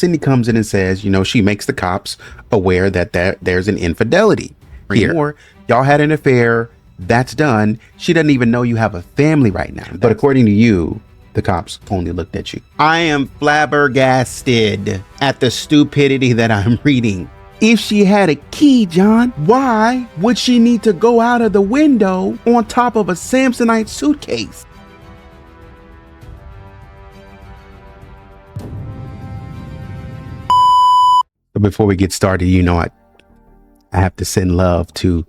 Sydney comes in and says, you know, she makes the cops aware that there's an infidelity here. Or y'all had an affair. That's done. She doesn't even know you have a family right now. But according to you, the cops only looked at you. I am flabbergasted at the stupidity that I'm reading. If she had a key, John, why would she need to go out of the window on top of a Samsonite suitcase? But before we get started, you know, I have to send love to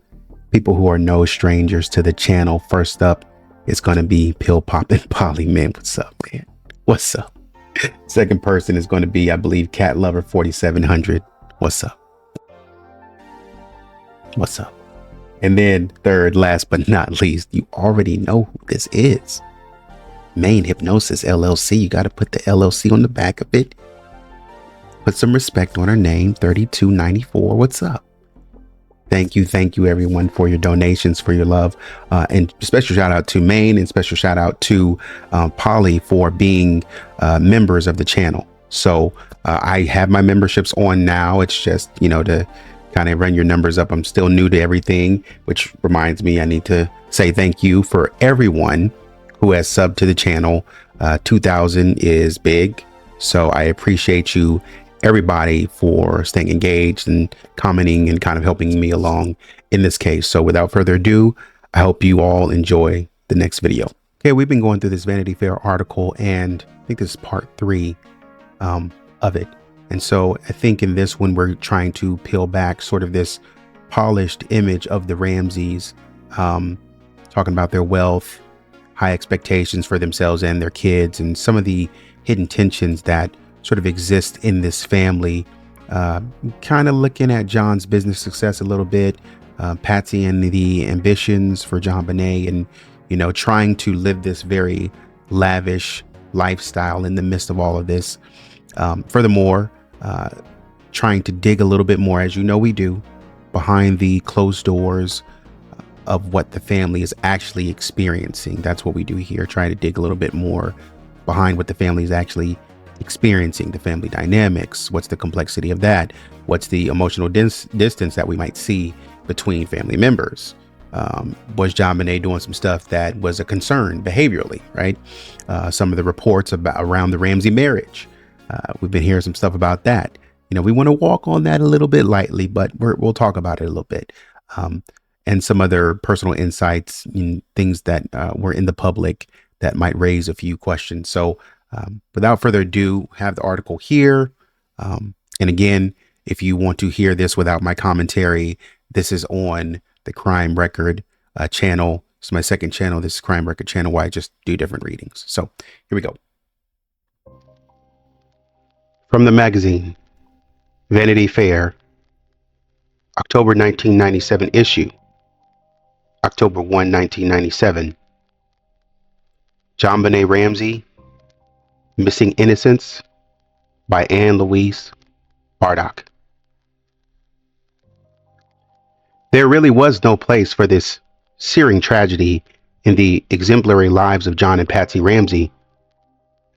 people who are no strangers to the channel. First up, it's going to be Pill Poppin' Polly. Man, what's up, man? What's up? Second person is going to be, I believe, Cat Lover 4700. What's up? What's up? And then third, last but not least, you already know who this is. Main Hypnosis LLC. You got to put the LLC on the back of it. Put some respect on her name, 3294. What's up? Thank you everyone for your donations, for your love, and special shout out to Maine, and special shout out to Polly for being members of the channel. So I have my memberships on now. It's just, you know, to kind of run your numbers up. I'm still new to everything, which reminds me I need to say thank you for everyone who has subbed to the channel. 2,000 is big, so I appreciate you, everybody, for staying engaged and commenting and kind of helping me along in this case. So without further ado, I hope you all enjoy the next video. Okay, we've been going through this Vanity Fair article, and I think this is part 3 of it. And so I think in this one, we're trying to peel back sort of this polished image of the Ramseys, talking about their wealth, high expectations for themselves and their kids, and some of the hidden tensions that sort of exist in this family. Kind of looking at John's business success a little bit, Patsy and the ambitions for JonBenet, and, you know, trying to live this very lavish lifestyle in the midst of all of this. Furthermore, trying to dig a little bit more, as you know we do, behind the closed doors of what the family is actually experiencing. That's what we do here, trying to dig a little bit more behind what the family is actually experiencing, the family dynamics. What's the complexity of that? What's the emotional distance that we might see between family members? Was JonBenet doing some stuff that was a concern behaviorally, right? Some of the reports around the Ramsey marriage. We've been hearing some stuff about that. You know, we want to walk on that a little bit lightly, but we'll talk about it a little bit. And some other personal insights and things that were in the public that might raise a few questions. So without further ado, have the article here. And again, if you want to hear this without my commentary, this is on the Crime Record channel. It's my second channel. This is Crime Record channel, where I just do different readings. So here we go. From the magazine, Vanity Fair, October 1997 issue, October 1, 1997. JonBenet Ramsey, Missing Innocence, by Anne Louise Bardock. There really was no place for this searing tragedy in the exemplary lives of John and Patsy Ramsey.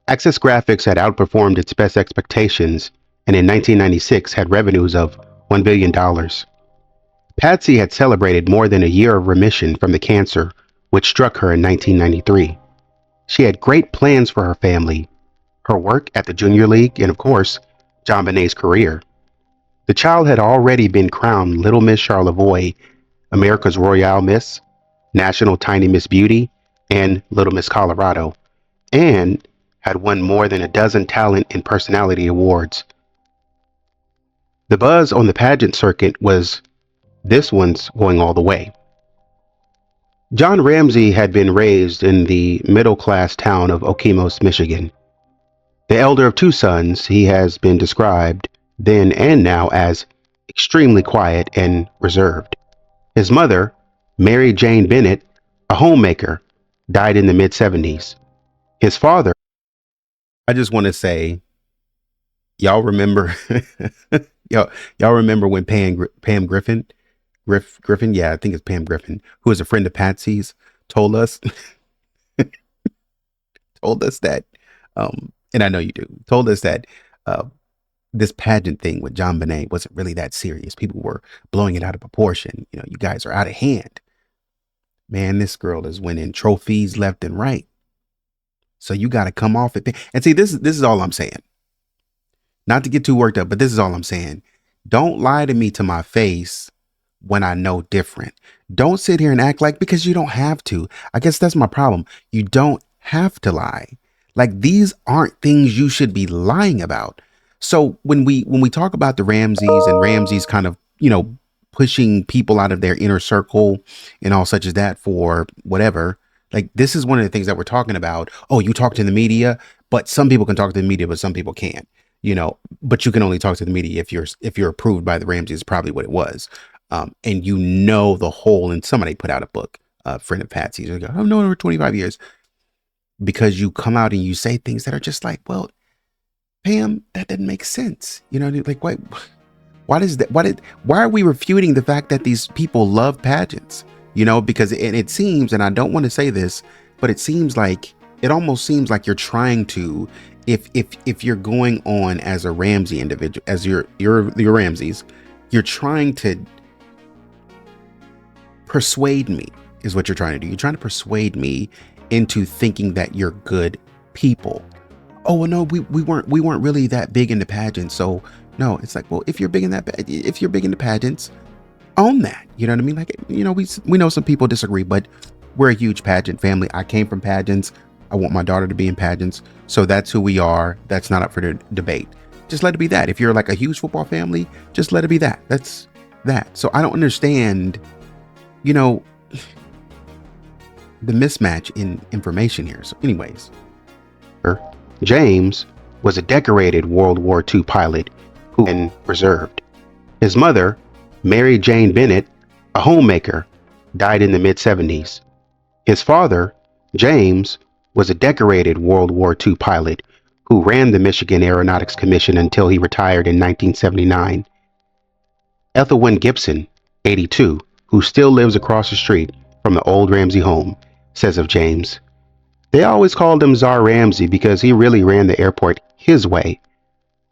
Access Graphics had outperformed its best expectations, and in 1996 had revenues of $1 billion. Patsy had celebrated more than a year of remission from the cancer which struck her in 1993. She had great plans for her family, her work at the Junior League, and of course, JonBenet's career. The child had already been crowned Little Miss Charlevoix, America's Royale Miss, National Tiny Miss Beauty, and Little Miss Colorado, and had won more than a dozen talent and personality awards. The buzz on the pageant circuit was, "This one's going all the way." John Ramsey had been raised in the middle-class town of Okemos, Michigan. The elder of 2 sons, he has been described then and now as extremely quiet and reserved. His mother, Mary Jane Bennett, a homemaker, died in the mid-70s. His father, I just want to say, y'all remember, y'all remember when Pam Griffin, yeah, I think it's Pam Griffin, who is a friend of Patsy's, told us, told us that, and I know you do, told us that this pageant thing with JonBenet wasn't really that serious. People were blowing it out of proportion. You know, you guys are out of hand. Man, this girl is winning trophies left and right. So you got to come off it. And see, this is all I'm saying. Not to get too worked up, but this is all I'm saying. Don't lie to me to my face when I know different. Don't sit here and act like, because you don't have to. I guess that's my problem. You don't have to lie. Like, these aren't things you should be lying about. So when we talk about the Ramseys and Ramseys kind of, you know, pushing people out of their inner circle and all such as that for whatever, like, this is one of the things that we're talking about. Oh, you talk to the media, but some people can talk to the media, but some people can't, you know, but you can only talk to the media if you're approved by the Ramseys, is probably what it was. And you know the whole, and somebody put out a book, a friend of Patsy's, I've known her for 25 years, because you come out and you say things that are just like, well, Pam, that didn't make sense. You know, like, why does that, why are we refuting the fact that these people love pageants? You know, because it seems, and I don't want to say this, but it seems like, it almost seems like you're trying to, if you're going on as a Ramsey individual, as your Ramseys, you're trying to persuade me, is what you're trying to do. You're trying to persuade me into thinking that you're good people. Oh, well, no, we weren't really that big into pageants. So no, it's like, well, if you're big into pageants, own that. You know what I mean? Like, you know, we know some people disagree, but we're a huge pageant family. I came from pageants. I want my daughter to be in pageants. So that's who we are. That's not up for debate. Just let it be that. If you're like a huge football family, just let it be that. That's that. So I don't understand, you know, the mismatch in information here. So anyways, James was a decorated World War II pilot who was reserved. His mother, Mary Jane Bennett, a homemaker, died in the mid-70s. His father, James, was a decorated World War II pilot who ran the Michigan Aeronautics Commission until he retired in 1979. Ethelwyn Gibson, 82, who still lives across the street from the old Ramsey home, says of James, "They always called him Czar Ramsey because he really ran the airport his way."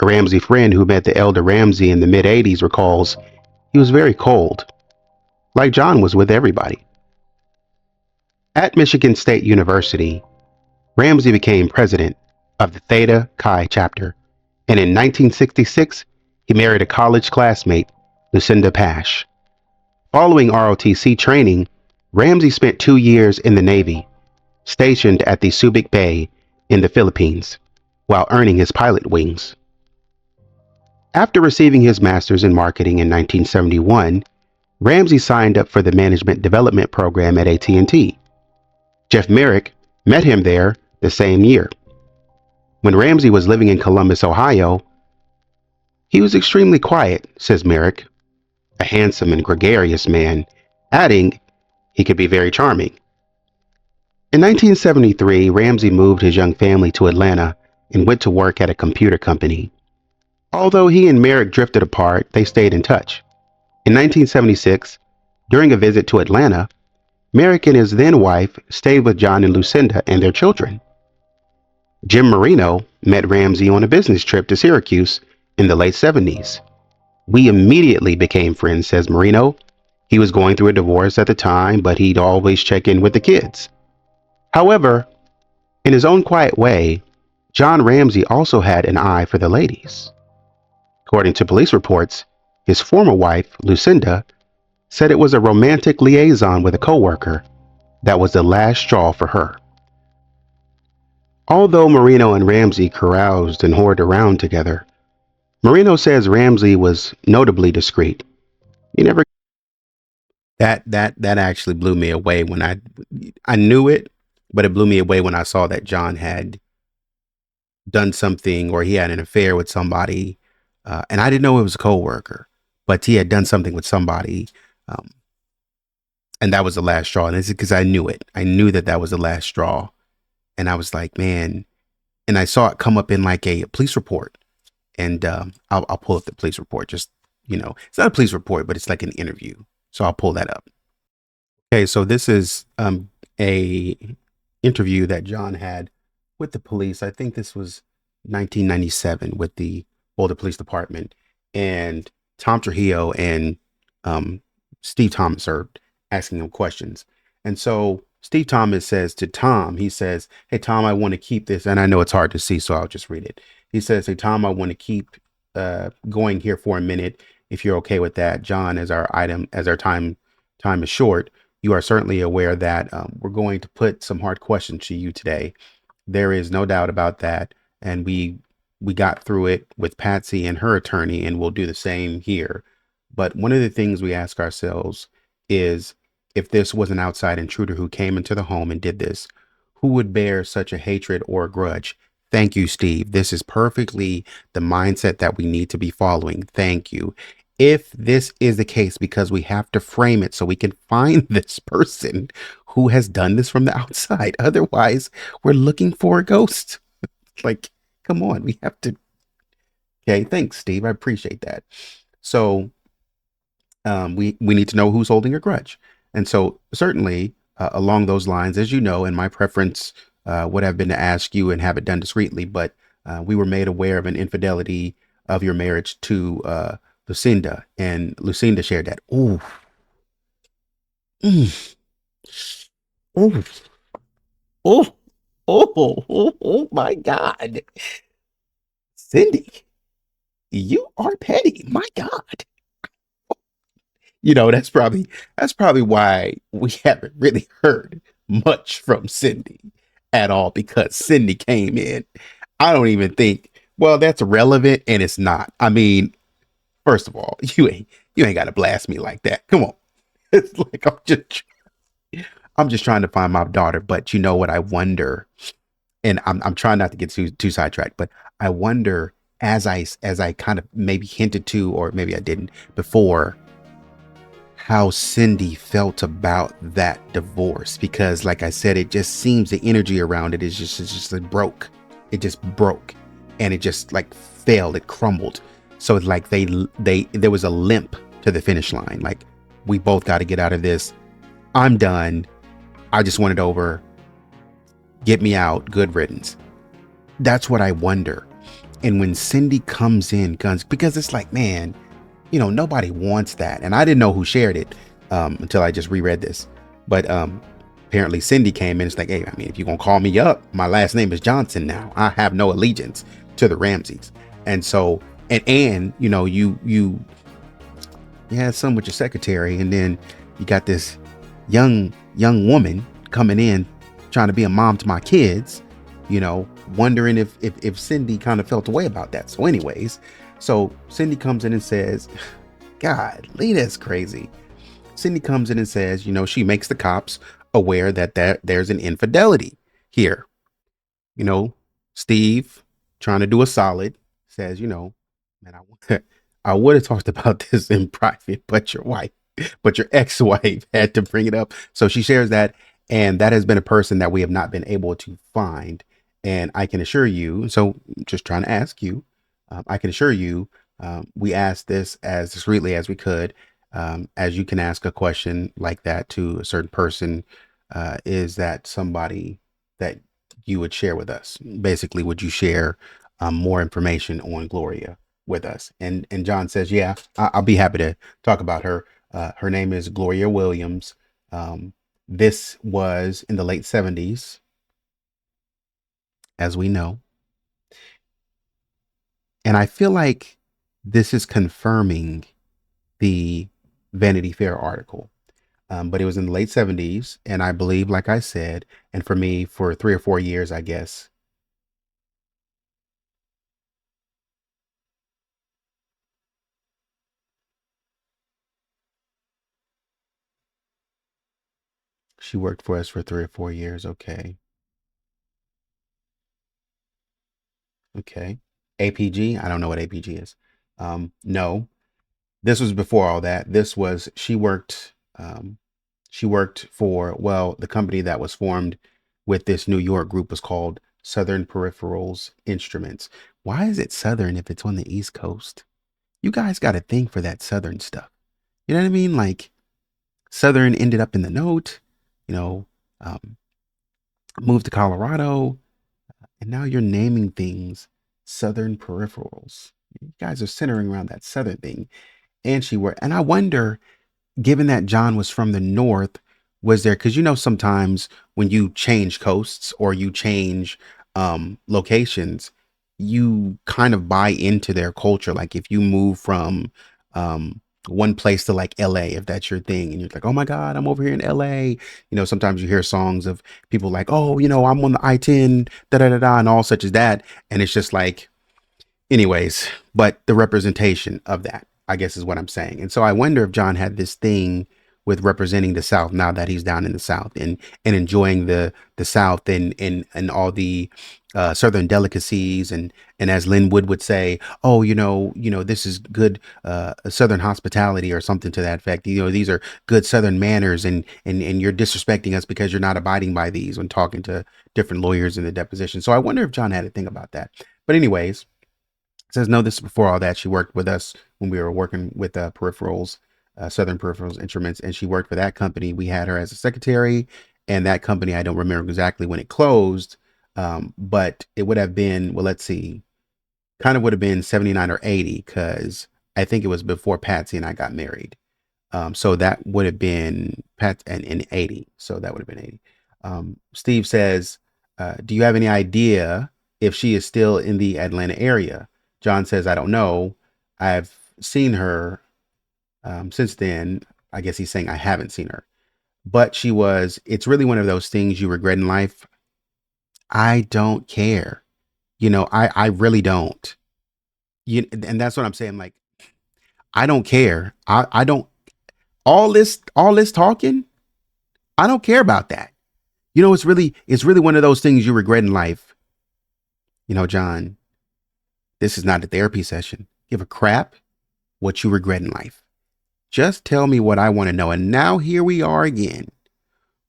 A Ramsey friend who met the elder Ramsey in the mid-80s recalls, "He was very cold, like John was with everybody." At Michigan State University, Ramsey became president of the Theta Chi chapter, and in 1966, he married a college classmate, Lucinda Pash. Following ROTC training, Ramsey spent 2 years in the Navy, stationed at the Subic Bay in the Philippines, while earning his pilot wings. After receiving his master's in marketing in 1971, Ramsey signed up for the management development program at AT&T. Jeff Merrick met him there the same year. When Ramsey was living in Columbus, Ohio, he was extremely quiet, says Merrick, a handsome and gregarious man, adding he could be very charming. In 1973, Ramsey moved his young family to Atlanta and went to work at a computer company. Although he and Merrick drifted apart, they stayed in touch. In 1976, during a visit to Atlanta, Merrick and his then wife stayed with John and Lucinda and their children. Jim Marino met Ramsey on a business trip to Syracuse in the late 70s. "We immediately became friends," says Marino. "He was going through a divorce at the time, but he'd always check in with the kids." However, in his own quiet way, John Ramsey also had an eye for the ladies. According to police reports, his former wife, Lucinda, said it was a romantic liaison with a coworker that was the last straw for her. Although Marino and Ramsey caroused and whored around together, Marino says Ramsey was notably discreet. He never that actually blew me away when I knew it, but it blew me away when I saw that John had done something, or he had an affair with somebody, and I didn't know it was a coworker, but he had done something with somebody, and that was the last straw. And it's because I knew it. I knew that was the last straw, and I was like, man. And I saw it come up in like a police report, and I'll pull up the police report. Just, you know, it's not a police report, but it's like an interview. So I'll pull that up. Okay, so this is a interview that John had with the police. I think this was 1997 with the or the police department, and Tom Trujillo and um, Steve Thomas are asking him questions. And so Steve Thomas says to Tom, he says, "Hey, Tom, I want to keep this." And I know it's hard to see, so I'll just read it. He says, "Hey, Tom, I want to keep going here for a minute. If you're okay with that, John, as our time is short, you are certainly aware that we're going to put some hard questions to you today. There is no doubt about that. And we got through it with Patsy and her attorney, and we'll do the same here. But one of the things we ask ourselves is, if this was an outside intruder who came into the home and did this, who would bear such a hatred or a grudge? Thank you, Steve. This is perfectly the mindset that we need to be following. Thank you. If this is the case, because we have to frame it so we can find this person who has done this from the outside. Otherwise, we're looking for a ghost. Like, come on, we have to. Okay, thanks, Steve. I appreciate that. So, we need to know who's holding a grudge, and so certainly along those lines, as you know, and my preference would have been to ask you and have it done discreetly, but we were made aware of an infidelity of your marriage to Lucinda, and Lucinda shared that. Ooh, mm, ooh, oh, oh my God, Cindy, you are petty. My God. That's probably why we haven't really heard much from Cindy at all, because Cindy came in. I don't even think, well, that's relevant, and it's not. I mean, first of all, you ain't got to blast me like that. Come on. It's like I'm just trying to find my daughter, but you know what I wonder, and I'm trying not to get too sidetracked, but I wonder, as I kind of maybe hinted to, or maybe I didn't before, how Cindy felt about that divorce, because like I said, it just seems the energy around it is just it broke. It just broke, and it just like failed, it crumbled. So it's like they there was a limp to the finish line. Like, we both got to get out of this. I'm done. I just want it over. Get me out. Good riddance. That's what I wonder. And when Cindy comes in guns, because it's like, man, nobody wants that. And I didn't know who shared it until I just reread this. But apparently Cindy came in. It's like, hey, I mean, if you're going to call me up, my last name is Johnson now. I have no allegiance to the Ramseys. And so, and you had some with your secretary, and then you got this young woman coming in trying to be a mom to my kids, wondering if Cindy kind of felt a way about that. So anyways, so Cindy comes in and says, God, Lee, that's crazy. Cindy comes in and says, she makes the cops aware that there's an infidelity here. You know, Steve, trying to do a solid, says, man, I would have talked about this in private, but your ex-wife had to bring it up. So she shares that, and that has been a person that we have not been able to find. And I can assure you, so just trying to ask you, I can assure you, we asked this as discreetly as we could. As you can ask a question like that to a certain person, is that somebody that you would share with us? Basically, would you share more information on Gloria with us? And John says, yeah, I'll be happy to talk about her. Her name is Gloria Williams. This was in the late 70s, as we know. And I feel like this is confirming the Vanity Fair article. But it was in the late 70s. And I believe, like I said, and for me, for 3 or 4 years, I guess, she worked for us for 3 or 4 years. Okay. Okay. APG. I don't know what APG is. No, this was before all that. She worked for, well, the company that was formed with this New York group was called Southern Peripherals Instruments. Why is it Southern if it's on the East Coast? You guys got a thing for that Southern stuff. You know what I mean? Like, Southern ended up in the note, you know, um, moved to Colorado, and now you're naming things Southern Peripherals. You guys are centering around that Southern thing. And she were, and I wonder, given that John was from the North, was there, because sometimes when you change coasts or you change locations, you kind of buy into their culture. Like if you move from one place to like LA, if that's your thing, and you're like, oh my God, I'm over here in LA. Sometimes you hear songs of people like, oh, I'm on the I-10, da da da da, and all such as that. And it's just like, anyways, but the representation of that, I guess, is what I'm saying. And so I wonder if John had this thing with representing the South now that he's down in the South, and enjoying the South, and all the Southern delicacies, and as Lynn Wood would say, oh, this is good Southern hospitality or something to that effect. These are good Southern manners, and you're disrespecting us because you're not abiding by these, when talking to different lawyers in the deposition. So I wonder if John had a thing about that. But anyways, says no, this is before all that. She worked with us when we were working with peripherals, Southern Peripherals Instruments, and she worked for that company. We had her as a secretary, and that company, I don't remember exactly when it closed, but it would have been, well, let's see, kind of would have been 79 or 80, because I think it was before Patsy and I got married. So that would have been Pat and in 80. So that would have been 80. Steve says, do you have any idea if she is still in the Atlanta area? John says, I don't know. I've seen her since then. I guess he's saying I haven't seen her, but it's really one of those things you regret in life. I don't care. I really don't. And that's what I'm saying. Like, I don't care. I don't, all this talking, I don't care about that. It's really one of those things you regret in life. John, this is not a therapy session. Give a crap what you regret in life. Just tell me what I want to know. And now here we are again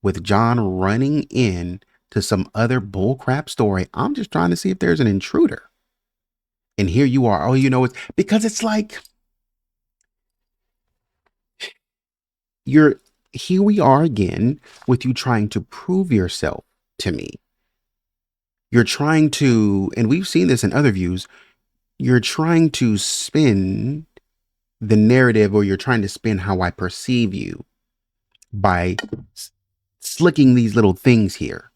with John running in to some other bullcrap story. I'm just trying to see if there's an intruder. And here you are. Oh, it's because it's like here we are again with you trying to prove yourself to me. You're trying to, and we've seen this in other views, you're trying to spin the narrative, or you're trying to spin how I perceive you by slicking these little things here.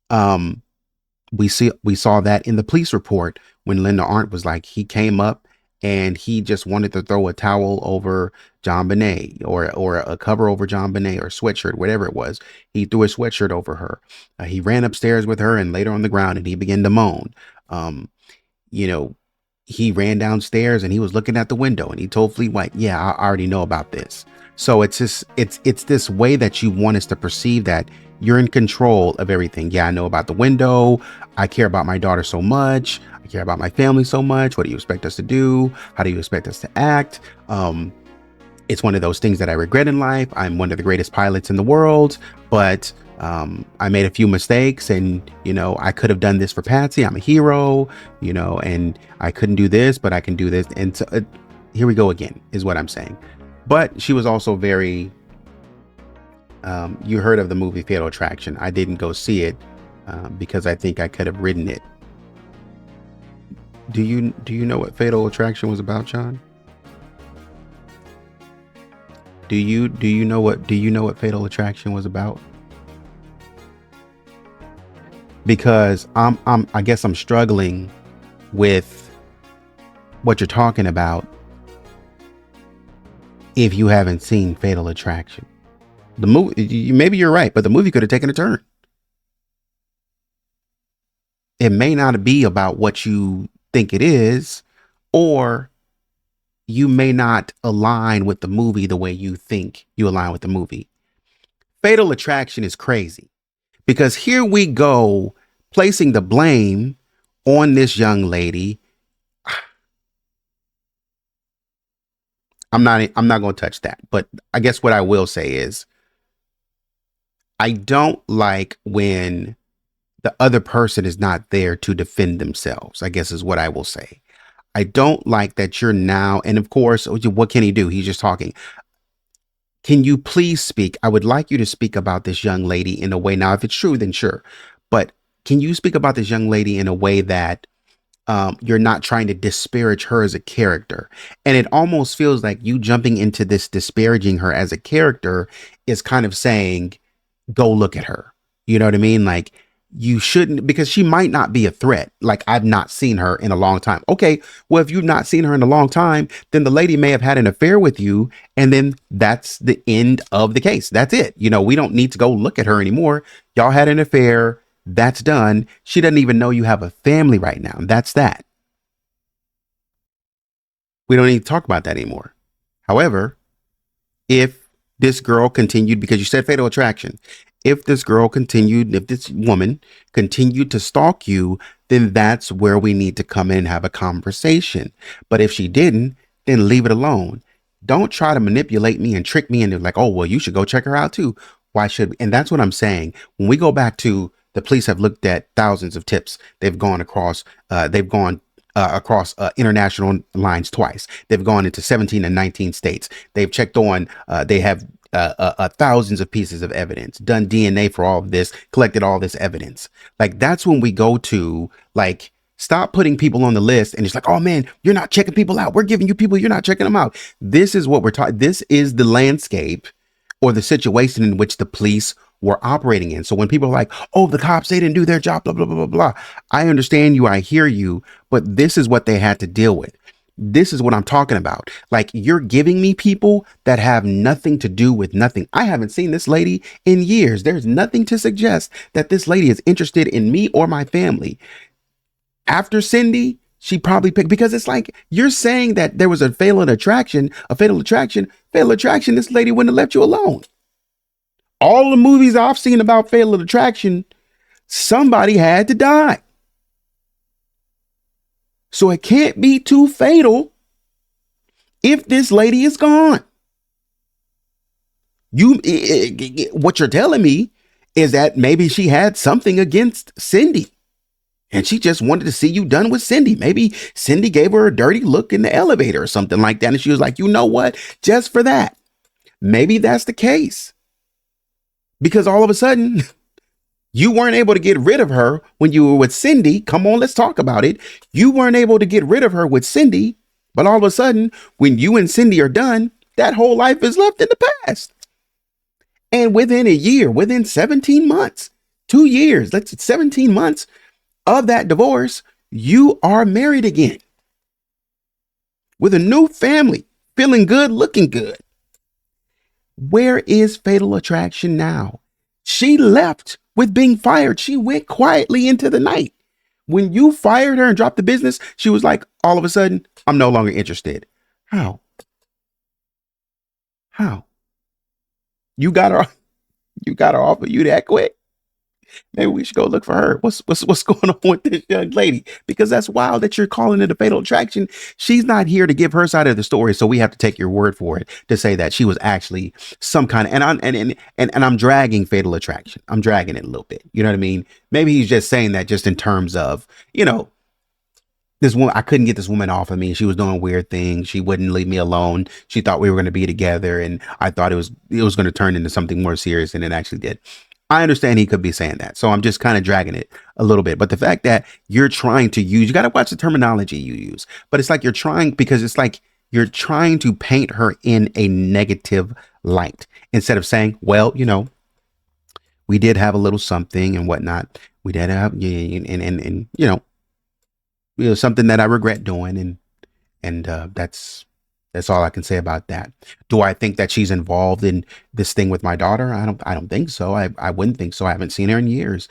We saw that in the police report when Linda Arndt was like, he came up and he just wanted to throw a towel over JonBenet, or a cover over JonBenet, or sweatshirt, whatever it was. He threw a sweatshirt over her. He ran upstairs with her and laid her on the ground, and he began to moan. He ran downstairs and he was looking at the window, and he told Fleet White, yeah, I already know about this. So it's this way that you want us to perceive that you're in control of everything. Yeah, I know about the window. I care about my daughter so much. I care about my family so much. What do you expect us to do? How do you expect us to act? It's one of those things that I regret in life. I'm one of the greatest pilots in the world, but I made a few mistakes, and I could have done this for Patsy. I'm a hero, and I couldn't do this, but I can do this. And so, here we go again, is what I'm saying. But she was also very, you heard of the movie Fatal Attraction. I didn't go see it because I think I could have written it. Do you know what Fatal Attraction was about, John? Do you know what Fatal Attraction was about? Because I guess I'm struggling with what you're talking about if you haven't seen Fatal Attraction. The movie, maybe you're right, but the movie could have taken a turn. It may not be about what you think it is, or you may not align with the movie the way you think you align with the movie. Fatal Attraction is crazy, because here we go placing the blame on this young lady. I'm not going to touch that, but I guess what I will say is, I don't like when the other person is not there to defend themselves, I guess is what I will say. I don't like that you're now, and of course, what can he do? He's just talking. Can you please speak? I would like you to speak about this young lady in a way. Now, if it's true, then sure. But can you speak about this young lady in a way that you're not trying to disparage her as a character. And it almost feels like you jumping into this disparaging her as a character is kind of saying, go look at her. You know what I mean? Like, you shouldn't, because she might not be a threat. Like, I've not seen her in a long time. Okay, well, if you've not seen her in a long time, then the lady may have had an affair with you, and then that's the end of the case. That's it. You know, we don't need to go look at her anymore. Y'all had an affair. That's done. She doesn't even know you have a family right now. That's that. We don't need to talk about that anymore. However, if this girl continued, because you said fatal attraction, if this woman continued to stalk you, then that's where we need to come in and have a conversation. But if she didn't, then leave it alone. Don't try to manipulate me and trick me into like, oh, well, you should go check her out too. Why should we? And that's what I'm saying. When we go back to the police have looked at thousands of tips. They've gone across international lines twice. They've gone into 17 and 19 states. They've checked on, they have thousands of pieces of evidence, done DNA for all of this, collected all this evidence. Like, that's when we go to, like, stop putting people on the list and it's like, oh man, you're not checking people out. We're giving you people, you're not checking them out. This is what we're talking. This is the landscape or the situation in which the police were operating in. So when people are like, oh, the cops, they didn't do their job, blah, blah, blah, blah, blah. I understand you. I hear you. But this is what they had to deal with. This is what I'm talking about. Like, you're giving me people that have nothing to do with nothing. I haven't seen this lady in years. There's nothing to suggest that this lady is interested in me or my family. After Cindy, she probably picked, because it's like, you're saying that there was a fatal attraction. This lady wouldn't have left you alone. All the movies I've seen about fatal attraction, somebody had to die. So it can't be too fatal if this lady is gone. What you're telling me is that maybe she had something against Cindy and she just wanted to see you done with Cindy. Maybe Cindy gave her a dirty look in the elevator or something like that. And she was like, you know what? Just for that. Maybe that's the case. Because all of a sudden, you weren't able to get rid of her when you were with Cindy. Come on, let's talk about it. You weren't able to get rid of her with Cindy. But all of a sudden, when you and Cindy are done, that whole life is left in the past. And within a year, within 17 months, 2 years, 17 months of that divorce, you are married again with a new family, feeling good, looking good. Where is fatal attraction now? She left with being fired. She went quietly into the night. When you fired her and dropped the business, she was like, all of a sudden, I'm no longer interested. How? You got her off of you that quick? Maybe we should go look for her. What's going on with this young lady? Because that's wild that you're calling it a fatal attraction. She's not here to give her side of the story, so we have to take your word for it to say that she was actually some kind of. And I'm dragging fatal attraction. I'm dragging it a little bit. You know what I mean? Maybe he's just saying that just in terms of, you know, this woman. I couldn't get this woman off of me. She was doing weird things. She wouldn't leave me alone. She thought we were going to be together, and I thought it was going to turn into something more serious than it actually did. I understand he could be saying that. So I'm just kind of dragging it a little bit. But the fact that you're trying to use, you got to watch the terminology you use. But it's like you're trying, because it's like you're trying to paint her in a negative light instead of saying, well, you know, we did have a little something and whatnot. We did have, and you know, something that I regret doing. And that's all I can say about that. Do I think that she's involved in this thing with my daughter? I don't think so. I wouldn't think so. I haven't seen her in years.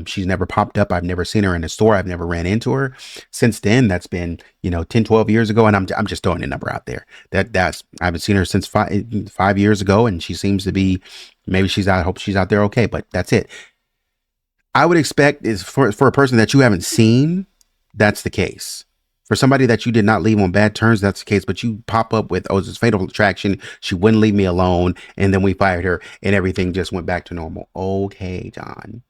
She's never popped up. I've never seen her in a store. I've never ran into her since then. That's been, 10, 12 years ago. And I'm just throwing a number out there. I haven't seen her since 5 years ago. And she seems to be, maybe she's out. I hope she's out there okay, but that's it. I would expect is for a person that you haven't seen, that's the case. For somebody that you did not leave on bad terms, that's the case. But you pop up with, oh, it's fatal attraction. She wouldn't leave me alone. And then we fired her and everything just went back to normal. Okay, John.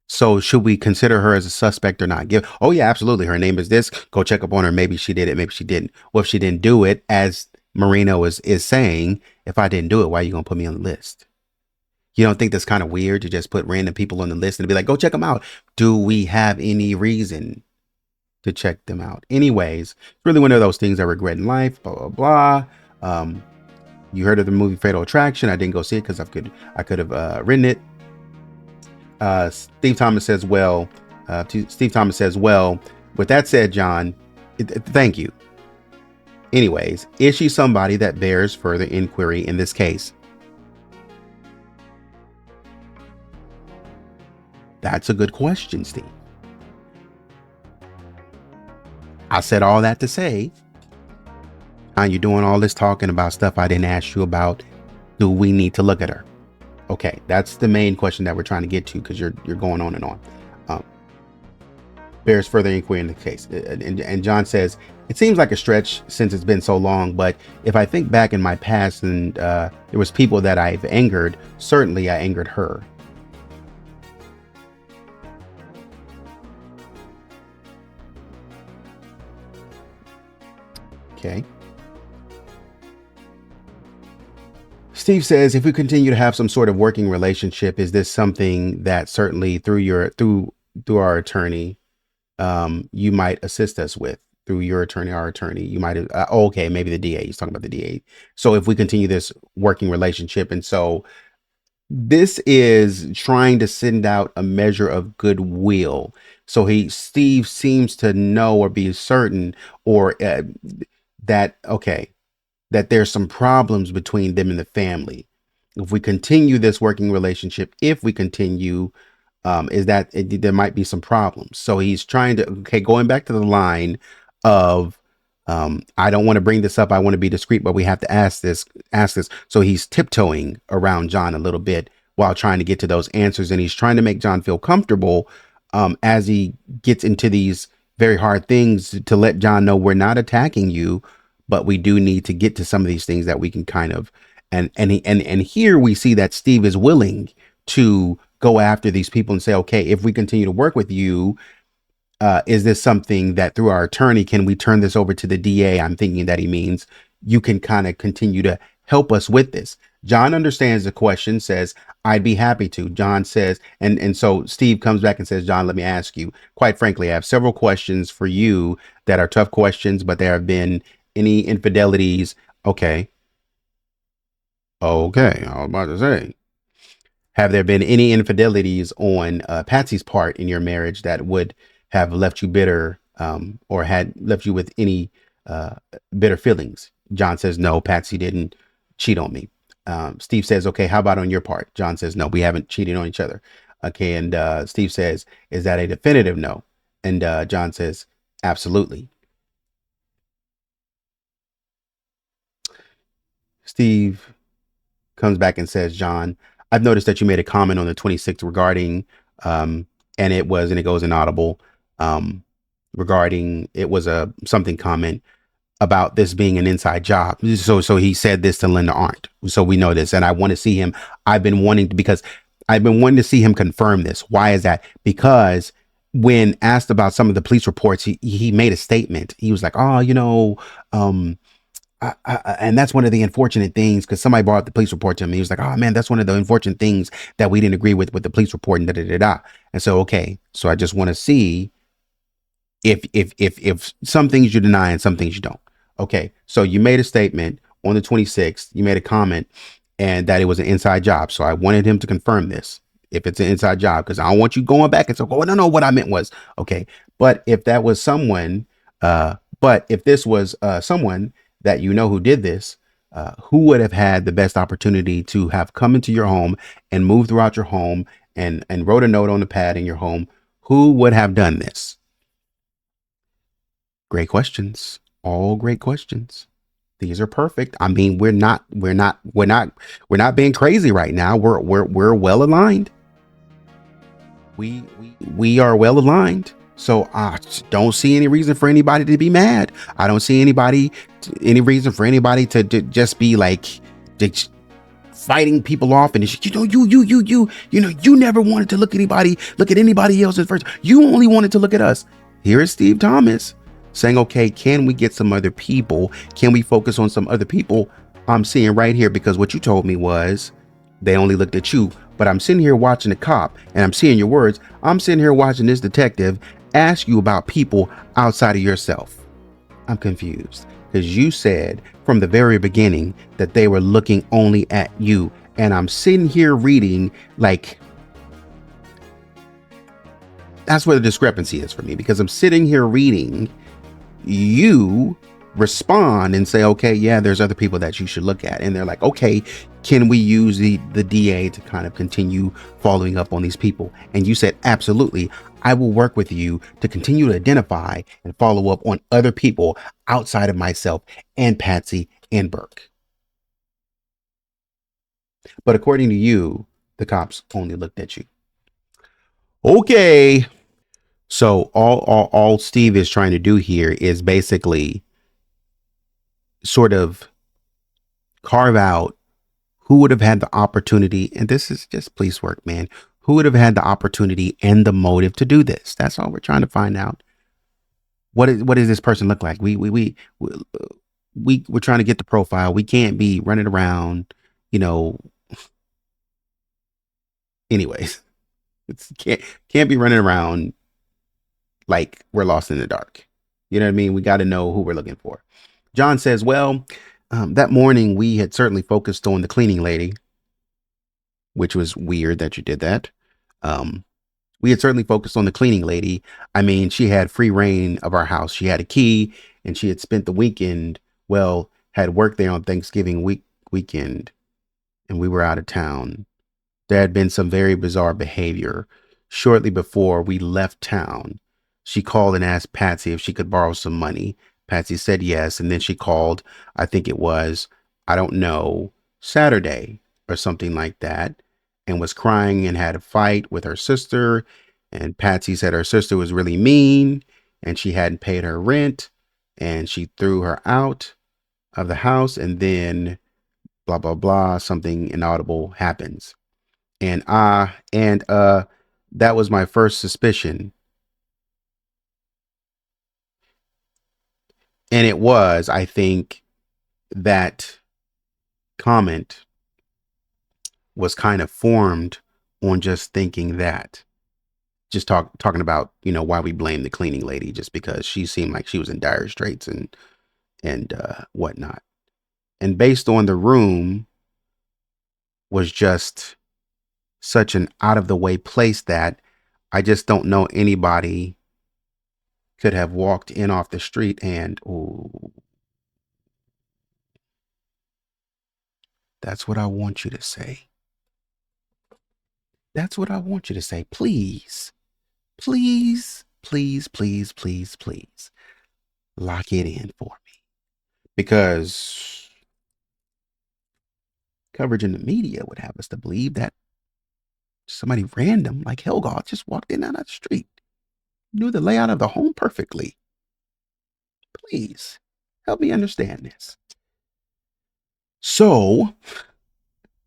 So should we consider her as a suspect or not? Oh, yeah, absolutely. Her name is this. Go check up on her. Maybe she did it. Maybe she didn't. Well, if she didn't do it, as Marino is saying, if I didn't do it, why are you going to put me on the list? You don't think that's kind of weird to just put random people on the list and be like, go check them out? Do we have any reason to check them out. Anyways, it's really one of those things I regret in life, blah, blah, blah. You heard of the movie Fatal Attraction. I didn't go see it because I could have written it. Steve Thomas says, well, with that said, John, thank you. Anyways, is she somebody that bears further inquiry in this case? That's a good question, Steve. I said all that to say, how you doing all this talking about stuff I didn't ask you about? Do we need to look at her? Okay, that's the main question that we're trying to get to, because you're going on and on. Bears further inquiry in the case. And John says, it seems like a stretch since it's been so long, but if I think back in my past and there was people that I've angered, certainly I angered her. Okay. Steve says, if we continue to have some sort of working relationship, is this something that certainly through our attorney, you might assist us with? Through your attorney, our attorney, you might have, okay, maybe the DA, he's talking about the DA. So if we continue this working relationship, and so this is trying to send out a measure of goodwill. So Steve seems to know or be certain, or that there's some problems between them and the family. If we continue this working relationship, is that there might be some problems. So he's trying to, going back to the line of, I don't want to bring this up, I want to be discreet, but we have to ask this. So he's tiptoeing around John a little bit while trying to get to those answers. And he's trying to make John feel comfortable as he gets into these very hard things, to let John know we're not attacking you, but we do need to get to some of these things that we can kind of, and here we see that Steve is willing to go after these people and say, okay, if we continue to work with you, is this something that through our attorney, can we turn this over to the DA? I'm thinking that he means you can kind of continue to help us with this. John understands the question, says, I'd be happy to. John says, and so Steve comes back and says, John, let me ask you, quite frankly, I have several questions for you that are tough questions, but there have been any infidelities. Okay, I was about to say, have there been any infidelities on Patsy's part in your marriage that would have left you bitter, or had left you with any bitter feelings? John says, no, Patsy didn't cheat on me. Steve says, okay, how about on your part? John says, no, we haven't cheated on each other. Okay, and Steve says, is that a definitive no? And John says, absolutely. Steve comes back and says, John, I've noticed that you made a comment on the 26th regarding, and it goes inaudible, regarding, it was a something comment about this being an inside job. So he said this to Linda Arndt. So we know this, and I want to see him. I've been wanting to see him confirm this. Why is that? Because when asked about some of the police reports, he made a statement. He was like, and that's one of the unfortunate things, because somebody brought up the police report to him. He was like, oh man, that's one of the unfortunate things that we didn't agree with the police report, and da-da-da-da. And so, okay, so I just want to see if some things you deny and some things you don't. Okay, so you made a statement on the 26th, you made a comment, and that it was an inside job. So I wanted him to confirm this, if it's an inside job, because I don't want you going back and saying, oh, no, what I meant was, okay. But if that was someone, if this was someone that you know who did this, who would have had the best opportunity to have come into your home and moved throughout your home and wrote a note on the pad in your home? Who would have done this? Great questions. All great questions. These are perfect. I mean, we're not being crazy right now. We're well aligned. We are well aligned. So I don't see any reason for anybody to be mad. I don't see any reason for anybody to just be like fighting people off. And it's, you never wanted to look at anybody else first. You only wanted to look at us. Here is Steve Thomas saying, okay, can we get some other people? Can we focus on some other people? I'm seeing right here, because what you told me was they only looked at you, but I'm sitting here watching the cop and I'm seeing your words. I'm sitting here watching this detective, ask you about people outside of yourself? I'm confused because you said from the very beginning that they were looking only at you. And I'm sitting here reading, like, that's where the discrepancy is for me, because I'm sitting here reading you respond and say, okay, yeah, there's other people that you should look at. And they're like, okay, can we use the DA to kind of continue following up on these people? And you said, absolutely. I will work with you to continue to identify and follow up on other people outside of myself and Patsy and Burke. But according to you, the cops only looked at you. Okay. So all Steve is trying to do here is basically sort of carve out who would have had the opportunity, and this is just police work, man. Who would have had the opportunity and the motive to do this? That's all we're trying to find out. What does this person look like? We're trying to get the profile. We can't be running around, you know. Anyways, it's can't be running around like we're lost in the dark. You know what I mean? We got to know who we're looking for. John says, well, that morning we had certainly focused on the cleaning lady, which was weird that you did that. We had certainly focused on the cleaning lady. I mean, she had free reign of our house. She had a key and she had spent the weekend, well, had worked there on Thanksgiving weekend, and we were out of town. There had been some very bizarre behavior. Shortly before we left town, she called and asked Patsy if she could borrow some money. Patsy said yes, and then she called, I think it was, I don't know, Saturday or something like that, and was crying and had a fight with her sister. And Patsy said her sister was really mean and she hadn't paid her rent and she threw her out of the house, and then blah, blah, blah, something inaudible happens. And that was my first suspicion. And it was, I think, that comment was kind of formed on just thinking that, just talking about, you know, why we blame the cleaning lady, just because she seemed like she was in dire straits and whatnot. And based on the room was just such an out of the way place that I just don't know anybody could have walked in off the street and, oh, that's what I want you to say. That's what I want you to say. Please, please, please, please, please, please lock it in for me, because coverage in the media would have us to believe that somebody random like Helgoth just walked in out of the street, knew the layout of the home perfectly. Please help me understand this. So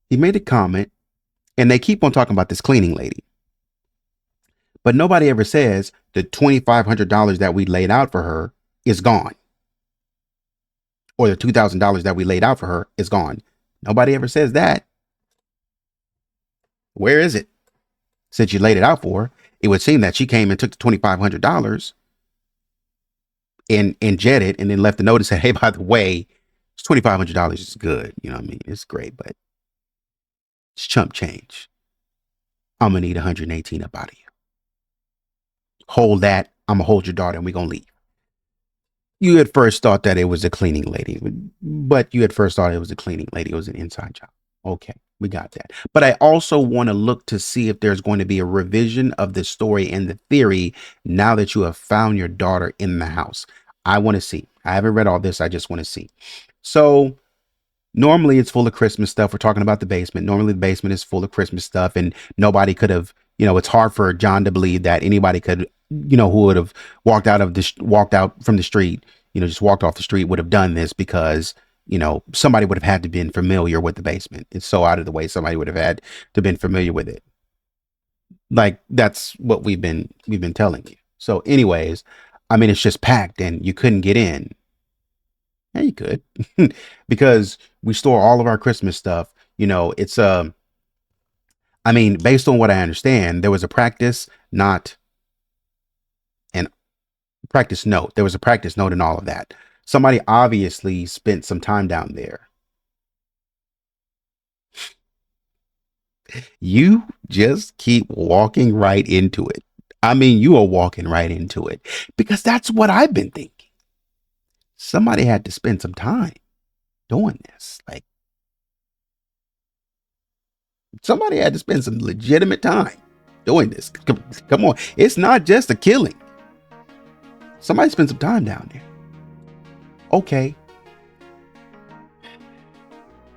he made a comment, and they keep on talking about this cleaning lady, but nobody ever says the $2,500 that we laid out for her is gone, or the $2,000 that we laid out for her is gone. Nobody ever says that. Where is it? Since you laid it out for her, it would seem that she came and took the $2,500 and jetted, and then left a note and said, hey, by the way, it's $2,500 is good. You know what I mean? It's great, but it's chump change. I'm going to need 118 up out of you. Hold that. I'm going to hold your daughter and we're going to leave. You at first thought that it was a cleaning lady, but you at first thought it was a cleaning lady. It was an inside job. Okay, we got that. But I also want to look to see if there's going to be a revision of the story and the theory now that you have found your daughter in the house. I want to see. I haven't read all this. I just want to see. So normally it's full of Christmas stuff. We're talking about the basement. Normally the basement is full of Christmas stuff, and nobody could have, you know, it's hard for John to believe that anybody could, you know, who would have walked out from the street, you know, just walked off the street, would have done this, because, you know, somebody would have had to been familiar with the basement. It's so out of the way. Somebody would have had to been familiar with it. Like, that's what we've been telling you. So anyways, I mean, it's just packed and you couldn't get in. Yeah, you could, because we store all of our Christmas stuff. You know, it's I mean, based on what I understand, there was a practice, not an Practice note. There was a practice note and all of that. Somebody obviously spent some time down there. You just keep walking right into it. I mean, you are walking right into it because that's what I've been thinking. Somebody had to spend some time doing this. Like, somebody had to spend some legitimate time doing this. Come on. It's not just a killing. Somebody spent some time down there. Okay.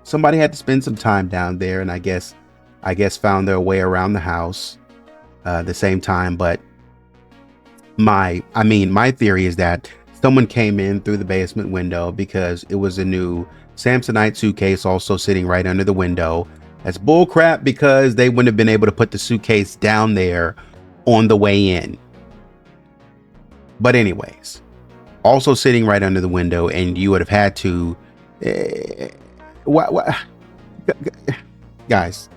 Somebody had to spend some time down there, and I guess found their way around the house the same time. But my theory is that someone came in through the basement window because it was a new Samsonite suitcase also sitting right under the window. That's bull crap because they wouldn't have been able to put the suitcase down there on the way in. But anyways, also sitting right under the window, and you would have had to what guys,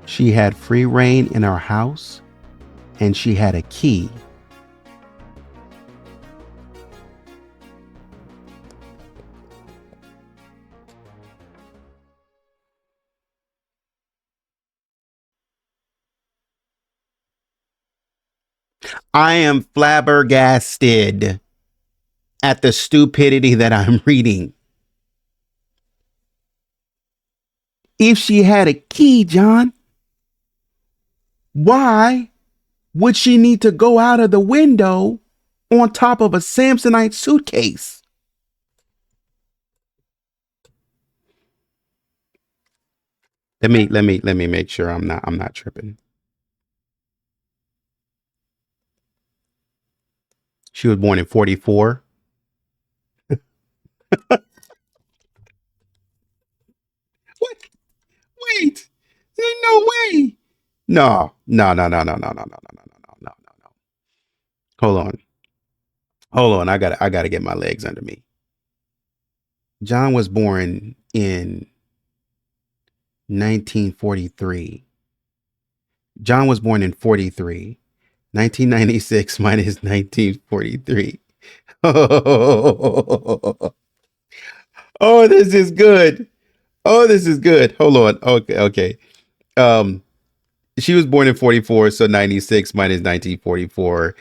she had free reign in our house and she had a key. I am flabbergasted at the stupidity that I'm reading. If she had a key, John, why would she need to go out of the window on top of a Samsonite suitcase? Let me make sure I'm not tripping. She was born in 44. What? Wait. There's no way. No. Hold on. I gotta get my legs under me. John was born in 1943. John was born in 43. 1996 minus 1943. Oh, this is good. Oh, this is good. Hold on. Okay. She was born in 44, so 96 minus 1944.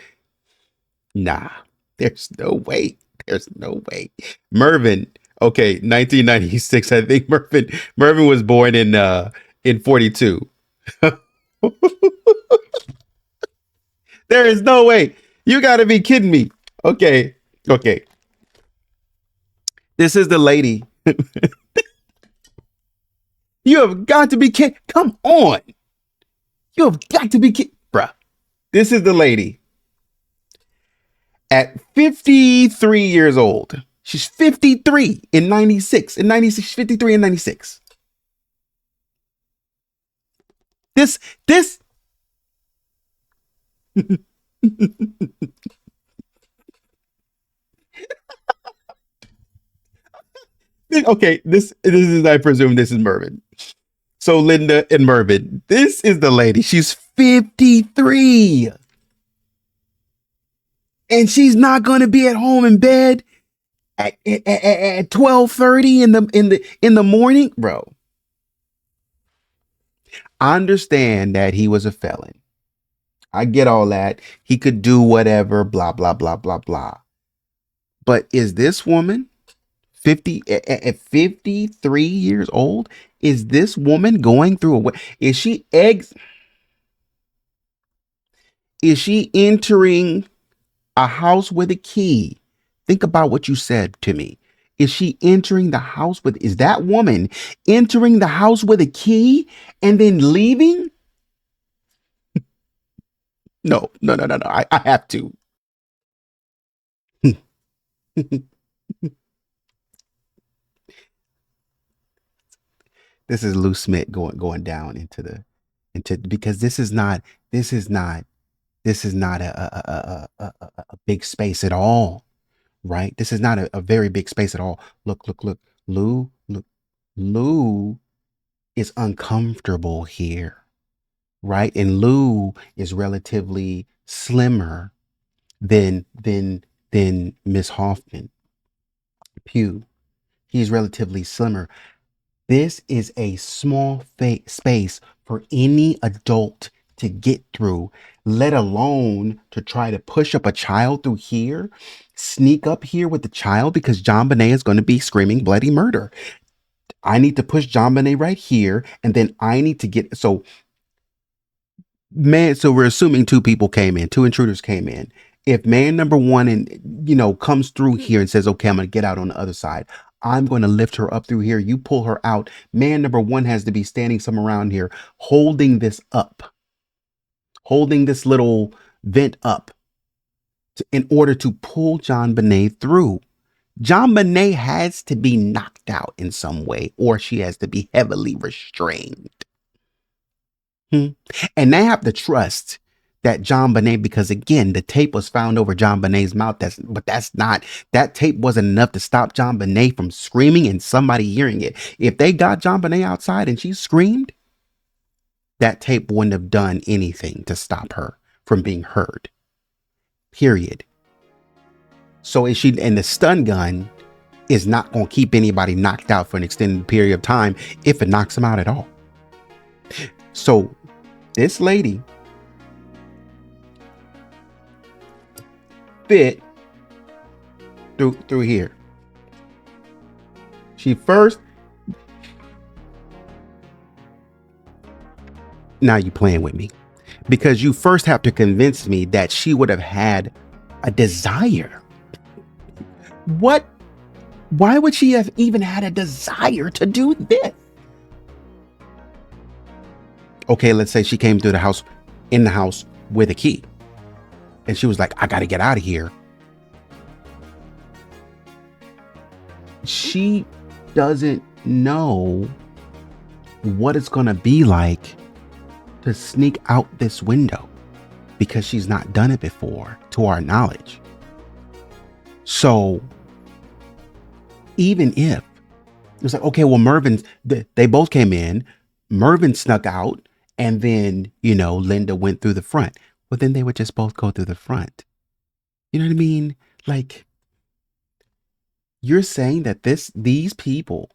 Nah, there's no way. There's no way. Mervin. Okay, 1996. I think Mervin was born in 42. There is no way. You got to be kidding me. Okay. This is the lady. You have got to be kidding. Come on. You have got to be kidding. Bruh. This is the lady. At 53 years old. She's 53 in 96. In 96, she's 53 in 96. This. Okay, this is, I presume this is Mervin. So Linda and Mervin, this is the lady. She's 53. And she's not going to be at home in bed at 12:30 in the morning, bro. I understand that he was a felon. I get all that. He could do whatever, blah blah blah blah blah. But is this woman 50 at 53 years old? Is this woman going through is she entering a house with a key? Think about what you said to me. Is she entering the house is that woman entering the house with a key and then leaving? No. I have to. This is Lou Smith going down into because this is not a big space at all, right? This is not a very big space at all. Look, Lou, look. Lou is uncomfortable here, right? And Lou is relatively slimmer than Miss Hoffman Pugh. He's relatively slimmer. This is a small space for any adult to get through, let alone to try to push up a child through here, sneak up here with the child because JonBenet is going to be screaming bloody murder. I need to push JonBenet right here, and then I need to get so we're assuming two people came in, two intruders came in. If man number one and comes through here and says, okay, I'm gonna get out on the other side, I'm going to lift her up through here. You pull her out. Man number one has to be standing somewhere around here holding this up, holding this little vent up in order to pull JonBenet through. JonBenet has to be knocked out in some way, or she has to be heavily restrained. And they have to trust that JonBenet, because again, the tape was found over JonBenet's mouth. That tape wasn't enough to stop JonBenet from screaming and somebody hearing it. If they got JonBenet outside and she screamed, that tape wouldn't have done anything to stop her from being heard. Period. So and the stun gun is not going to keep anybody knocked out for an extended period of time if it knocks them out at all. So this lady fit through here. She first. Now you playing with me, because you first have to convince me that she would have had a desire. What? Why would she have even had a desire to do this? Okay, let's say she came through the house, in the house with a key, and she was like, I got to get out of here. She doesn't know what it's going to be like to sneak out this window, because she's not done it before, to our knowledge. So even if it was like, okay, well, they both came in, Mervyn snuck out, and then, Linda went through the front. Well, then they would just both go through the front. You know what I mean? Like, you're saying that these people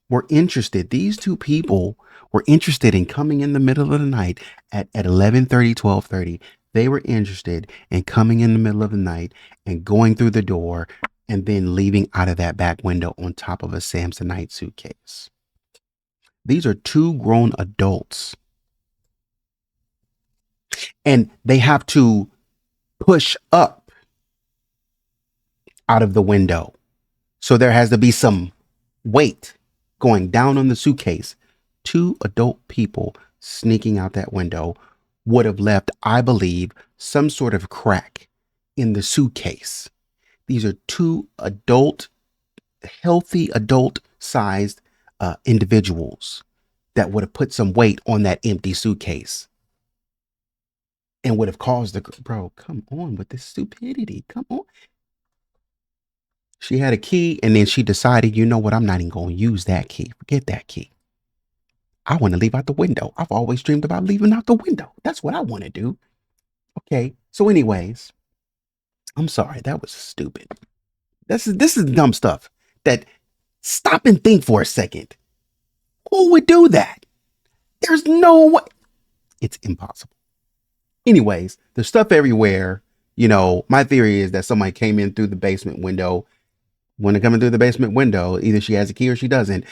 were interested. These two people were interested in coming in the middle of the night at 11:30, 12:30. They were interested in coming in the middle of the night and going through the door and then leaving out of that back window on top of a Samsonite suitcase. These are two grown adults, and they have to push up out of the window. So there has to be some weight going down on the suitcase. Two adult people sneaking out that window would have left, I believe, some sort of crack in the suitcase. These are two healthy adult-sized individuals that would have put some weight on that empty suitcase and would have caused bro, come on with this stupidity. Come on. She had a key, and then she decided, you know what? I'm not even going to use that key. Forget that key. I want to leave out the window. I've always dreamed about leaving out the window. That's what I want to do. Okay. So anyways, I'm sorry. That was stupid. This is dumb stuff. That stop and think for a second. Who would do that? There's no way. It's impossible. Anyways, there's stuff everywhere. My theory is that somebody came in through the basement window. When they're coming through the basement window, either she has a key or she doesn't.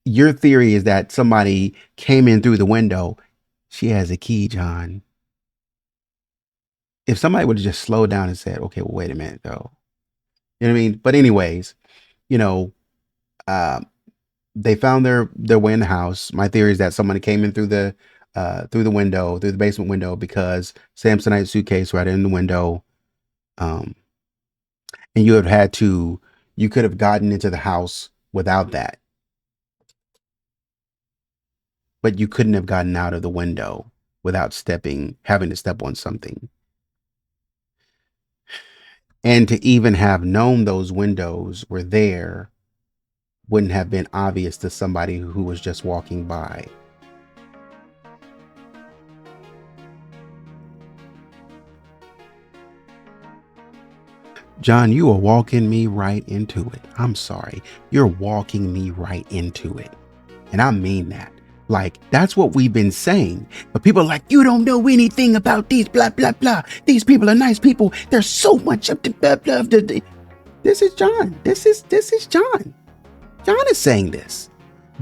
Your theory is that somebody came in through the window. She has a key, John. If somebody would have just slowed down and said, okay, well, wait a minute, though. You know what I mean? But anyways, they found their way in the house. My theory is that somebody came in through the window, through the basement window, because Samsonite suitcase right in the window. And you could have gotten into the house without that. But you couldn't have gotten out of the window without having to step on something. And to even have known those windows were there wouldn't have been obvious to somebody who was just walking by. John, you are walking me right into it. I'm sorry. You're walking me right into it. And I mean that. Like, that's what we've been saying. But people are like, you don't know anything about these blah, blah, blah. These people are nice people. There's so much of the blah, blah, blah. This is John. This is John. John is saying this.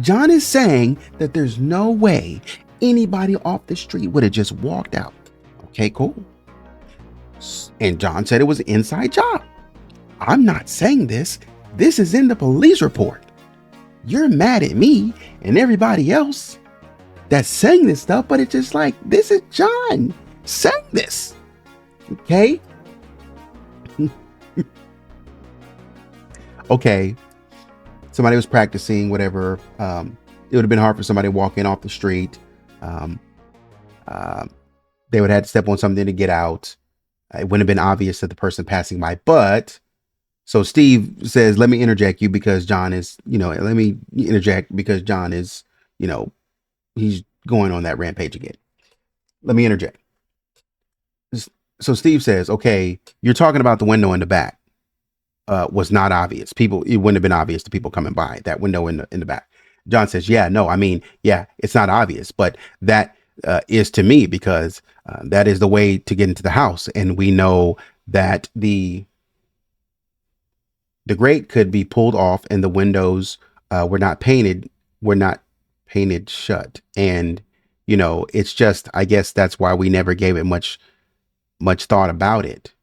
John is saying that there's no way anybody off the street would have just walked out. Okay, cool. And John said it was an inside job. I'm not saying this. This is in the police report. You're mad at me and everybody else that's saying this stuff, but it's just like, this is John saying this. Okay. Okay. Somebody was practicing, whatever. It would have been hard for somebody walking off the street. They would have had to step on something to get out. It wouldn't have been obvious to the person passing by. But so Steve says, let me interject you because John is, let me interject because John is, he's going on that rampage again. Let me interject. So Steve says, okay, you're talking about the window in the back was not obvious. It wouldn't have been obvious to people coming by that window in the back. John says, yeah, no, I mean, yeah, it's not obvious, but that is to me because that is the way to get into the house. And we know that the grate could be pulled off and the windows were not painted shut. And, it's just, I guess that's why we never gave it much thought about it.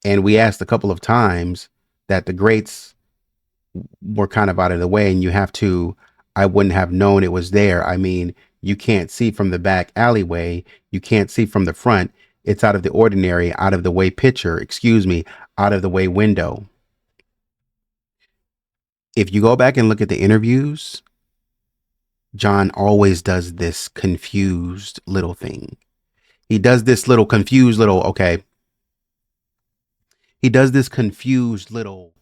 And we asked a couple of times that the grates were kind of out of the way and I wouldn't have known it was there. I mean, you can't see from the back alleyway. You can't see from the front. It's out of the ordinary, out of the way out of the way window. If you go back and look at the interviews, John always does this confused little thing. He does this little confused little, okay. He does this confused little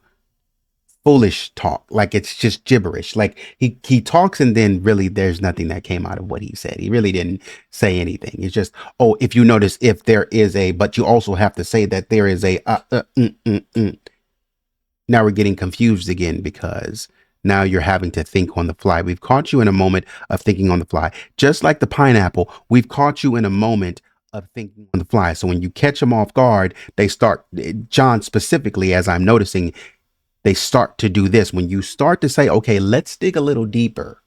foolish talk, like it's just gibberish. Like he talks and then really there's nothing that came out of what he said. He really didn't say anything. It's just, oh, if you notice, if there is but you also have to say that there is Now we're getting confused again because now you're having to think on the fly. We've caught you in a moment of thinking on the fly. Just like the pineapple, we've caught you in a moment of thinking on the fly. So when you catch them off guard, they start, John specifically, as I'm noticing, they start to do this. When you start to say, okay, let's dig a little deeper.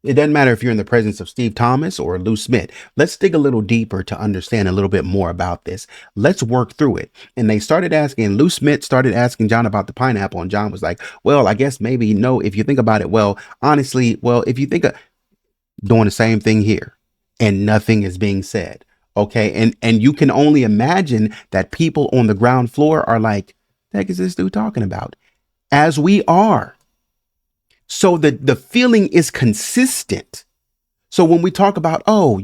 It doesn't matter if you're in the presence of Steve Thomas or Lou Smith. Let's dig a little deeper to understand a little bit more about this. Let's work through it. And they started asking, Lou Smith started asking John about the pineapple. And John was like, well, I guess maybe no, if you think about it, well, honestly, well, if you think of doing the same thing here and nothing is being said. Okay. And you can only imagine that people on the ground floor are like, the heck is this dude talking about? As we are. So the feeling is consistent. So when we talk about, oh,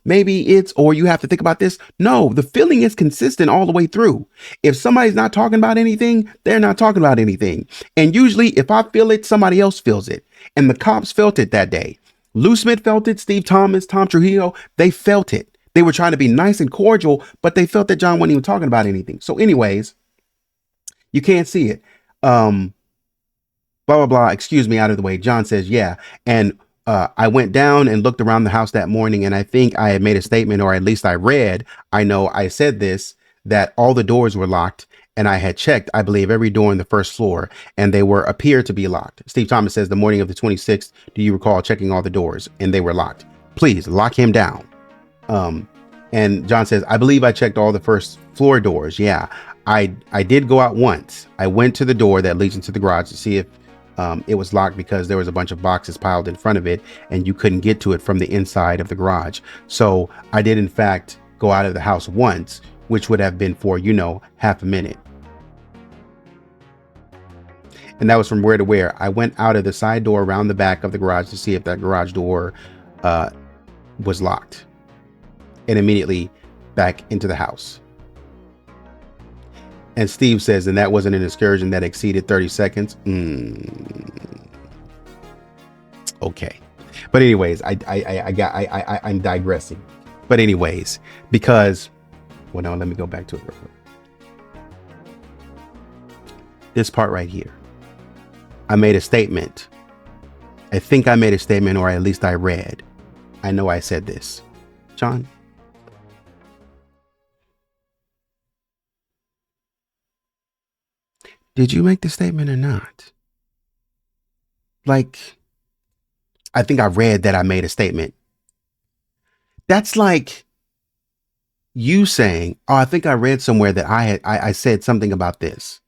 maybe it's, or you have to think about this. No, the feeling is consistent all the way through. If somebody's not talking about anything, they're not talking about anything. And usually if I feel it, somebody else feels it. And the cops felt it that day. Lou Smith felt it. Steve Thomas, Tom Trujillo, they felt it. They were trying to be nice and cordial, but they felt that John wasn't even talking about anything. So anyways, you can't see it. Blah, blah, blah. Excuse me, out of the way. John says, yeah. And I went down and looked around the house that morning, and I think I had made a statement, or at least I know I said this, that all the doors were locked, and I had checked, I believe, every door on the first floor, and they appeared to be locked. Steve Thomas says, the morning of the 26th, do you recall checking all the doors? And they were locked. Please lock him down. And John says, I believe I checked all the first floor doors. Yeah, I did go out once. I went to the door that leads into the garage to see if it was locked because there was a bunch of boxes piled in front of it and you couldn't get to it from the inside of the garage. So I did, in fact, go out of the house once, which would have been for, half a minute. And that was from where to where. I went out of the side door around the back of the garage to see if that garage door was locked, and immediately back into the house. And Steve says, and that wasn't an excursion that exceeded 30 seconds. Okay. But anyways, I'm digressing. But anyways, because, well, no, let me go back to it real quick. This part right here. I made a statement. I think I made a statement, or at least I read. I know I said this. John? Did you make the statement or not? Like, I think I read that I made a statement. That's like you saying, oh, I think I read somewhere that I said something about this.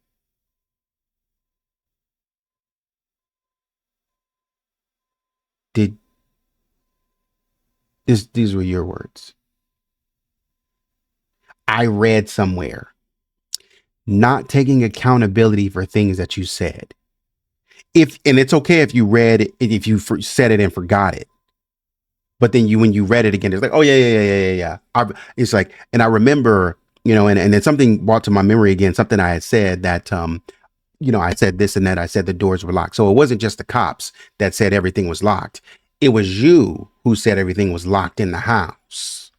These were your words. I read somewhere. Not taking accountability for things that you said. And it's okay if you read it, if you said it and forgot it. But then when you read it again, it's like, oh yeah. It's like, and I remember, and then something brought to my memory again, something I had said that, I said this and that. I said the doors were locked. So it wasn't just the cops that said everything was locked. It was you who said everything was locked in the house.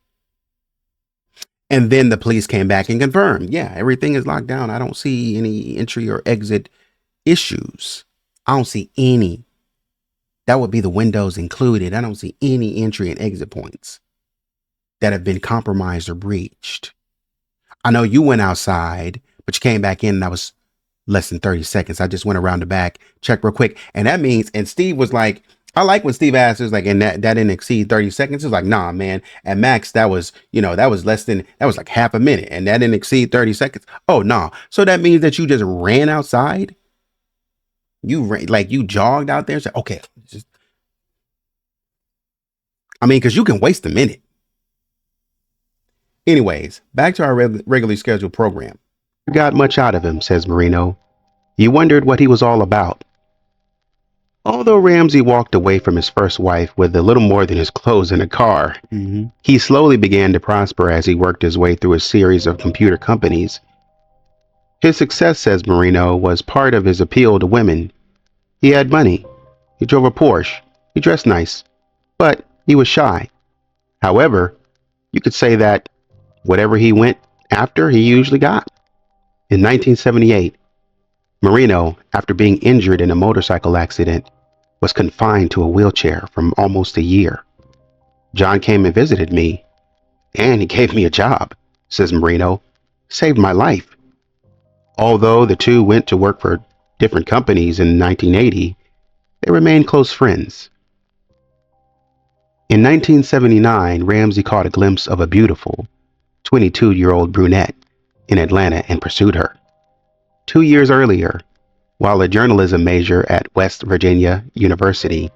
And then the police came back and confirmed, yeah, everything is locked down. I don't see any entry or exit issues. I don't see any. That would be the windows included. I don't see any entry and exit points that have been compromised or breached. I know you went outside, but you came back in and that was less than 30 seconds. I just went around the back, checked real quick. And that means, and Steve was like, I like when Steve asked, like, and that didn't exceed 30 seconds. It's like, nah, man. At max, that was like half a minute and that didn't exceed 30 seconds. Oh, nah. So that means that you just ran outside. You ran, like you jogged out there. So, okay. Because you can waste a minute. Anyways, back to our regularly scheduled program. You got much out of him, says Marino. You wondered what he was all about. Although Ramsey walked away from his first wife with a little more than his clothes in a car, he slowly began to prosper as he worked his way through a series of computer companies. His success, says Marino, was part of his appeal to women. He had money. He drove a Porsche. He dressed nice. But he was shy. However, you could say that whatever he went after, he usually got. In 1978, Marino, after being injured in a motorcycle accident, was confined to a wheelchair for almost a year. John came and visited me, and he gave me a job, says Marino. Saved my life. Although the two went to work for different companies in 1980, they remained close friends. In 1979, Ramsey caught a glimpse of a beautiful 22-year-old brunette in Atlanta and pursued her. 2 years earlier, while a journalism major at West Virginia University,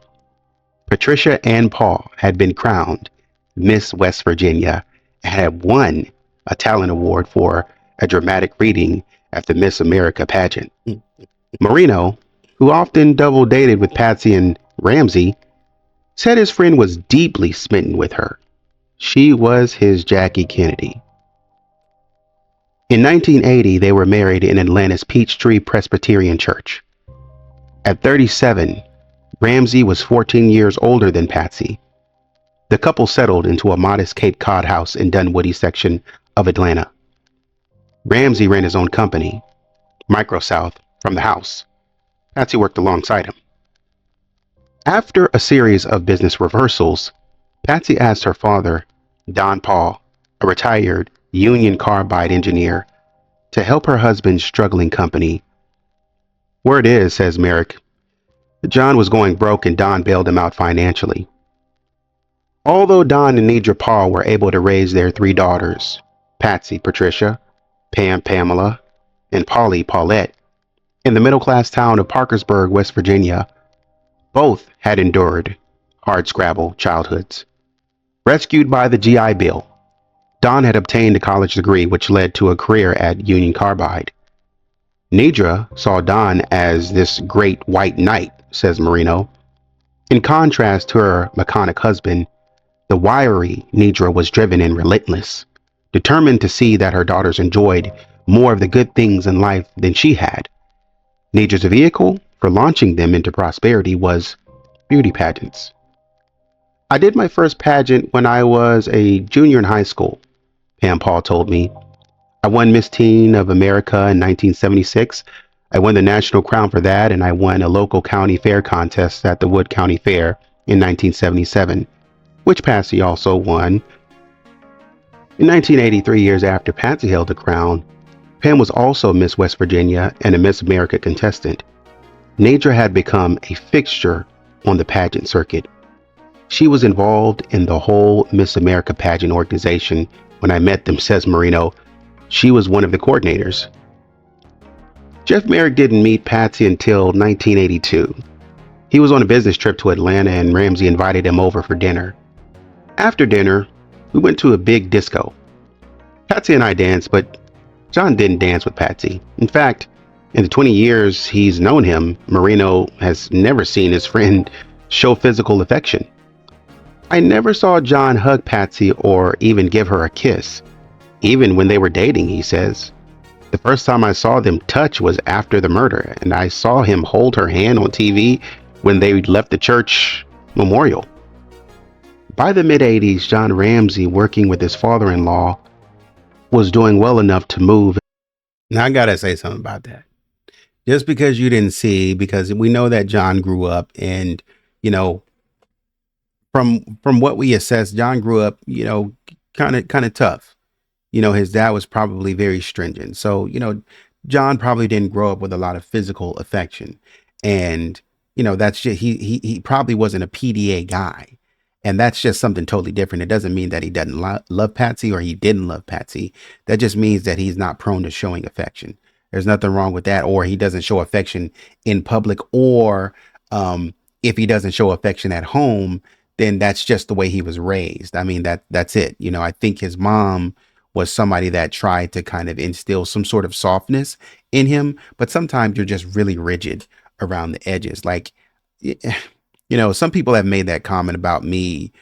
Patricia Ann Paul had been crowned Miss West Virginia and had won a talent award for a dramatic reading at the Miss America pageant. Marino, who often double dated with Patsy and Ramsey, said his friend was deeply smitten with her. She was his Jackie Kennedy. In 1980, they were married in Atlanta's Peachtree Presbyterian Church. At 37, Ramsey was 14 years older than Patsy. The couple settled into a modest Cape Cod house in Dunwoody section of Atlanta. Ramsey ran his own company, MicroSouth, from the house. Patsy worked alongside him. After a series of business reversals, Patsy asked her father, Don Paul, a retired Union Carbide engineer, to help her husband's struggling company. Word is, says Merrick, John was going broke and Don bailed him out financially. Although Don and Nidra Paul were able to raise their 3 daughters, Patsy, Patricia, Pam, Pamela, and Polly, Paulette, in the middle-class town of Parkersburg, West Virginia, both had endured hard-scrabble childhoods. Rescued by the GI Bill, Don had obtained a college degree which led to a career at Union Carbide. Nidra saw Don as this great white knight, says Marino. In contrast to her laconic husband, the wiry Nidra was driven and relentless, determined to see that her daughters enjoyed more of the good things in life than she had. Nature's vehicle for launching them into prosperity was beauty pageants. I did my first pageant when I was a junior in high school, Pam Paul told me. I won Miss Teen of America in 1976. I won the national crown for that, and I won a local county fair contest at the Wood County Fair in 1977, which Patsy also won. In 1983, years after Patsy held the crown, Pam was also Miss West Virginia and a Miss America contestant. Nadra had become a fixture on the pageant circuit. She was involved in the whole Miss America pageant organization. When I met them, says Marino, she was one of the coordinators. Jeff Merrick didn't meet Patsy until 1982. He was on a business trip to Atlanta and Ramsey invited him over for dinner. After dinner, we went to a big disco. Patsy and I danced, but John didn't dance with Patsy. In fact, in the 20 years he's known him, Marino has never seen his friend show physical affection. I never saw John hug Patsy or even give her a kiss, even when they were dating, he says. The first time I saw them touch was after the murder, and I saw him hold her hand on TV when they left the church memorial. By the mid-80s, John Ramsey, working with his father-in-law, was doing well enough to move. Now I gotta say something about that. Just because you didn't see, because we know that John grew up and, you know, from what we assess, John grew up, you know, kind of tough. You know, his dad was probably very stringent. So, you know, John probably didn't grow up with a lot of physical affection. And, you know, that's just, he probably wasn't a PDA guy. And that's just something totally different. It doesn't mean that he doesn't love Patsy or he didn't love Patsy. That just means that he's not prone to showing affection. There's nothing wrong with that. Or he doesn't show affection in public, or if he doesn't show affection at home, then that's just the way he was raised. I mean, that's it. You know, I think his mom was somebody that tried to kind of instill some sort of softness in him, but sometimes you're just really rigid around the edges. Like, you know, some people have made that comment about me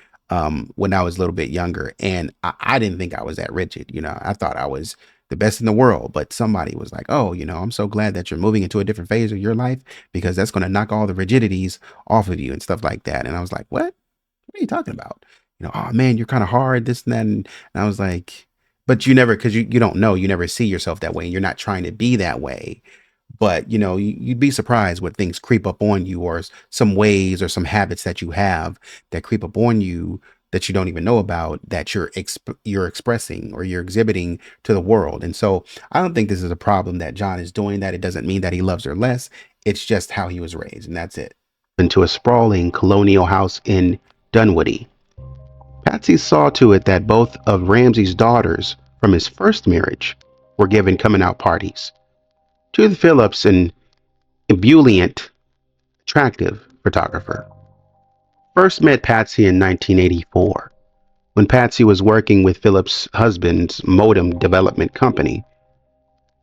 when I was a little bit younger, and I didn't think I was that rigid. You know, I thought I was the best in the world, but somebody was like, oh, you know, I'm so glad that you're moving into a different phase of your life because that's going to knock all the rigidities off of you and stuff like that. And I was like, what are you talking about? You know, oh man, you're kind of hard, this and that. And I was like, but you never, because you don't know, you never see yourself that way and you're not trying to be that way. But, you know, you'd be surprised what things creep up on you, or some ways or some habits that you have that creep up on you that you don't even know about, that you're expressing or you're exhibiting to the world. And so I don't think this is a problem that John is doing that. It doesn't mean that he loves her less. It's just how he was raised, and that's it. Into a sprawling colonial house in Dunwoody. Patsy saw to it that both of Ramsey's daughters from his first marriage were given coming out parties. Judith Phillips, an ebullient, attractive photographer, first met Patsy in 1984 when Patsy was working with Phillips' husband's modem development company.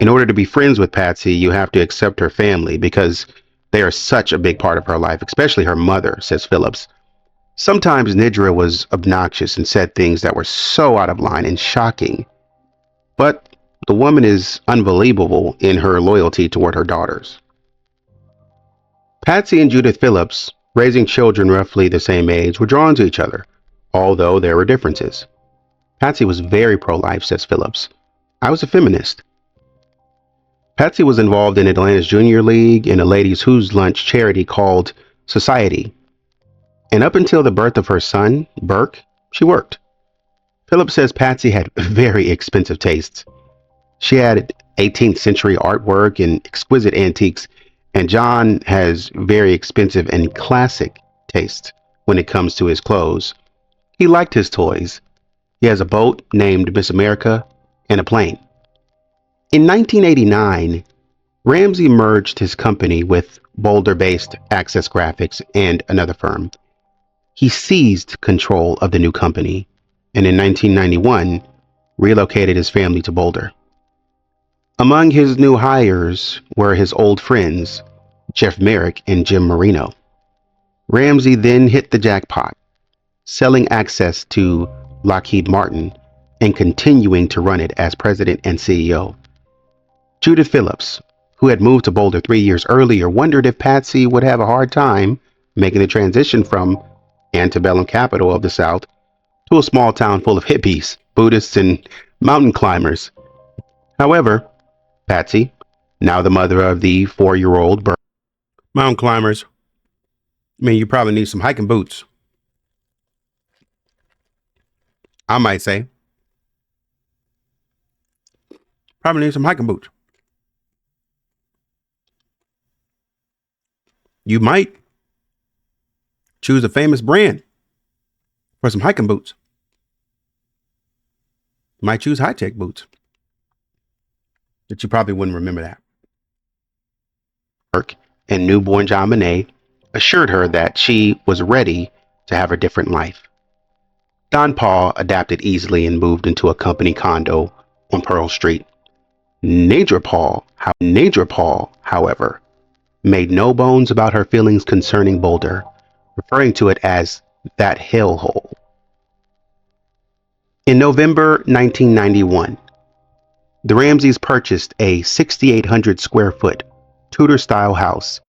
In order to be friends with Patsy, you have to accept her family because they are such a big part of her life, especially her mother, says Phillips. Sometimes Nidra was obnoxious and said things that were so out of line and shocking, but the woman is unbelievable in her loyalty toward her daughters. Patsy and Judith Phillips, raising children roughly the same age, were drawn to each other, although there were differences. Patsy was very pro-life, says Phillips. I was a feminist. Patsy was involved in Atlanta's Junior League and a ladies' Who's Lunch charity called Society. And up until the birth of her son, Burke, she worked. Phillips says Patsy had very expensive tastes. She had 18th century artwork and exquisite antiques, and John has very expensive and classic taste when it comes to his clothes. He liked his toys. He has a boat named Miss America and a plane. In 1989, Ramsey merged his company with Boulder-based Access Graphics and another firm. He seized control of the new company, and in 1991, relocated his family to Boulder. Among his new hires were his old friends, Jeff Merrick and Jim Marino. Ramsey then hit the jackpot, selling access to Lockheed Martin and continuing to run it as president and CEO. Judith Phillips, who had moved to Boulder 3 years earlier, wondered if Patsy would have a hard time making the transition from antebellum capital of the South to a small town full of hippies, Buddhists, and mountain climbers. However, Patsy, now the mother of the 4-year-old mountain climbers, you probably need some hiking boots. I might say, probably need some hiking boots. You might choose a famous brand for some hiking boots. You might choose high-tech boots. But you probably wouldn't remember that. And newborn JonBenet assured her that she was ready to have a different life. Don Paul adapted easily and moved into a company condo on Pearl Street. Nadra Paul, however, made no bones about her feelings concerning Boulder, referring to it as that hellhole. In November 1991, the Ramseys purchased a 6,800 square foot Tudor-style house.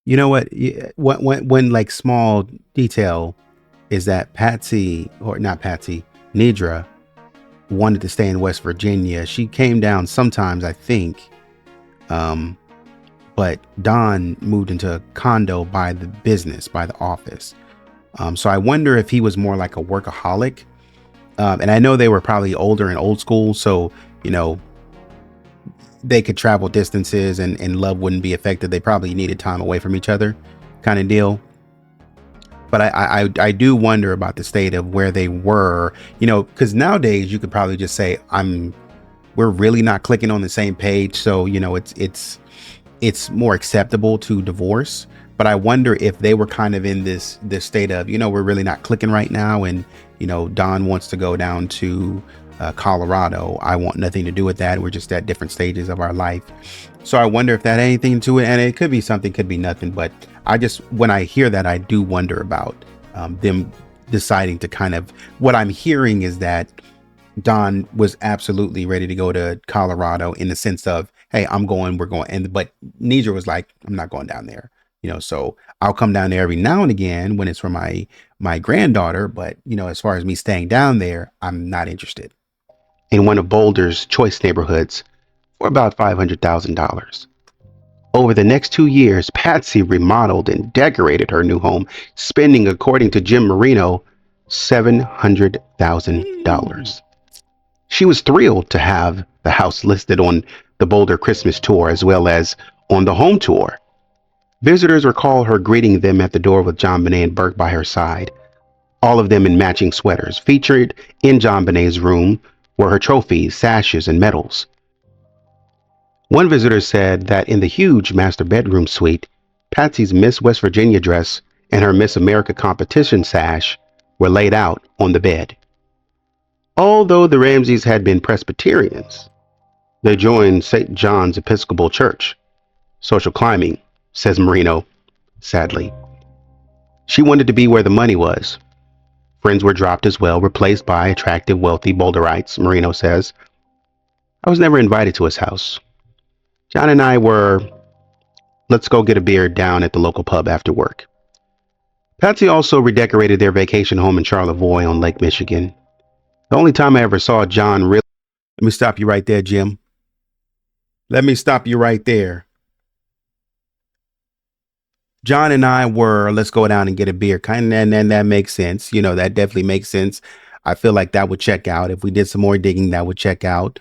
You know what? One like small detail is that Nadra wanted to stay in West Virginia. She came down sometimes, I think, but Don moved into a condo by the office. So I wonder if he was more like a workaholic. And I know they were probably older and old school, so they could travel distances and love wouldn't be affected. They probably needed time away from each other, kind of deal. But I do wonder about the state of where they were, because nowadays you could probably just say we're really not clicking on the same page, so it's more acceptable to divorce. But I wonder if they were kind of in this state of, we're really not clicking right now, and Don wants to go down to Colorado. I want nothing to do with that. We're just at different stages of our life. So I wonder if that had anything to it, and it could be something, could be nothing. But when I hear that, I do wonder about them deciding to kind of, what I'm hearing is that Don was absolutely ready to go to Colorado in the sense of, hey, we're going. But Nadra was like, I'm not going down there. So I'll come down there every now and again when it's for my granddaughter. But, as far as me staying down there, I'm not interested. In one of Boulder's choice neighborhoods for about $500,000. Over the next 2 years, Patsy remodeled and decorated her new home, spending, according to Jim Marino, $700,000. She was thrilled to have the house listed on the Boulder Christmas tour as well as on the home tour. Visitors recall her greeting them at the door with JonBenet and Burke by her side, all of them in matching sweaters. Featured in JonBenet's room were her trophies, sashes, and medals. One visitor said that in the huge master bedroom suite, Patsy's Miss West Virginia dress and her Miss America competition sash were laid out on the bed. Although the Ramseys had been Presbyterians, they joined St. John's Episcopal Church. Social climbing, says Marino, sadly. She wanted to be where the money was. Friends were dropped as well, replaced by attractive, wealthy Boulderites, Marino says. I was never invited to his house. John and I were, let's go get a beer down at the local pub after work. Patsy also redecorated their vacation home in Charlevoix on Lake Michigan. The only time I ever saw John really... Let me stop you right there, Jim. Let me stop you right there. John and I were, let's go down and get a beer. Kind of, and that makes sense. That definitely makes sense. I feel like that would check out. If we did some more digging, that would check out.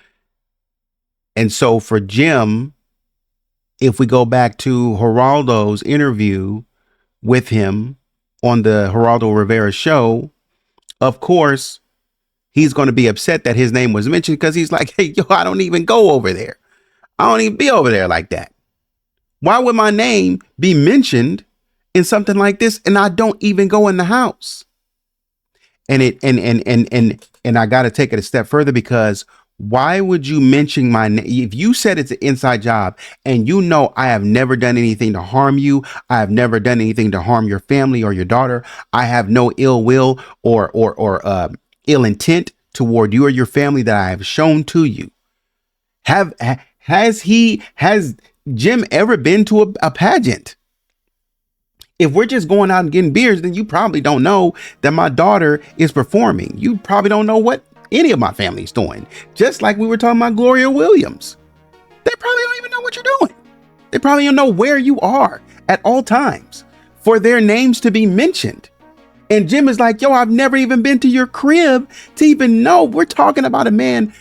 And so for Jim, if we go back to Geraldo's interview with him on the Geraldo Rivera show, of course, he's going to be upset that his name was mentioned because he's like, hey, I don't even go over there. I don't even be over there like that. Why would my name be mentioned in something like this and I don't even go in the house? And I got to take it a step further, because why would you mention my name? If you said it's an inside job and I have never done anything to harm you, I have never done anything to harm your family or your daughter, I have no ill will or ill intent toward you or your family that I have shown to you. Has Jim ever been to a pageant? If we're just going out and getting beers, then you probably don't know that my daughter is performing. You probably don't know what any of my family's doing. Just like we were talking about Gloria Williams. They probably don't even know what you're doing. They probably don't know where you are at all times for their names to be mentioned. And Jim is like, yo, I've never even been to your crib to even know. We're talking about a man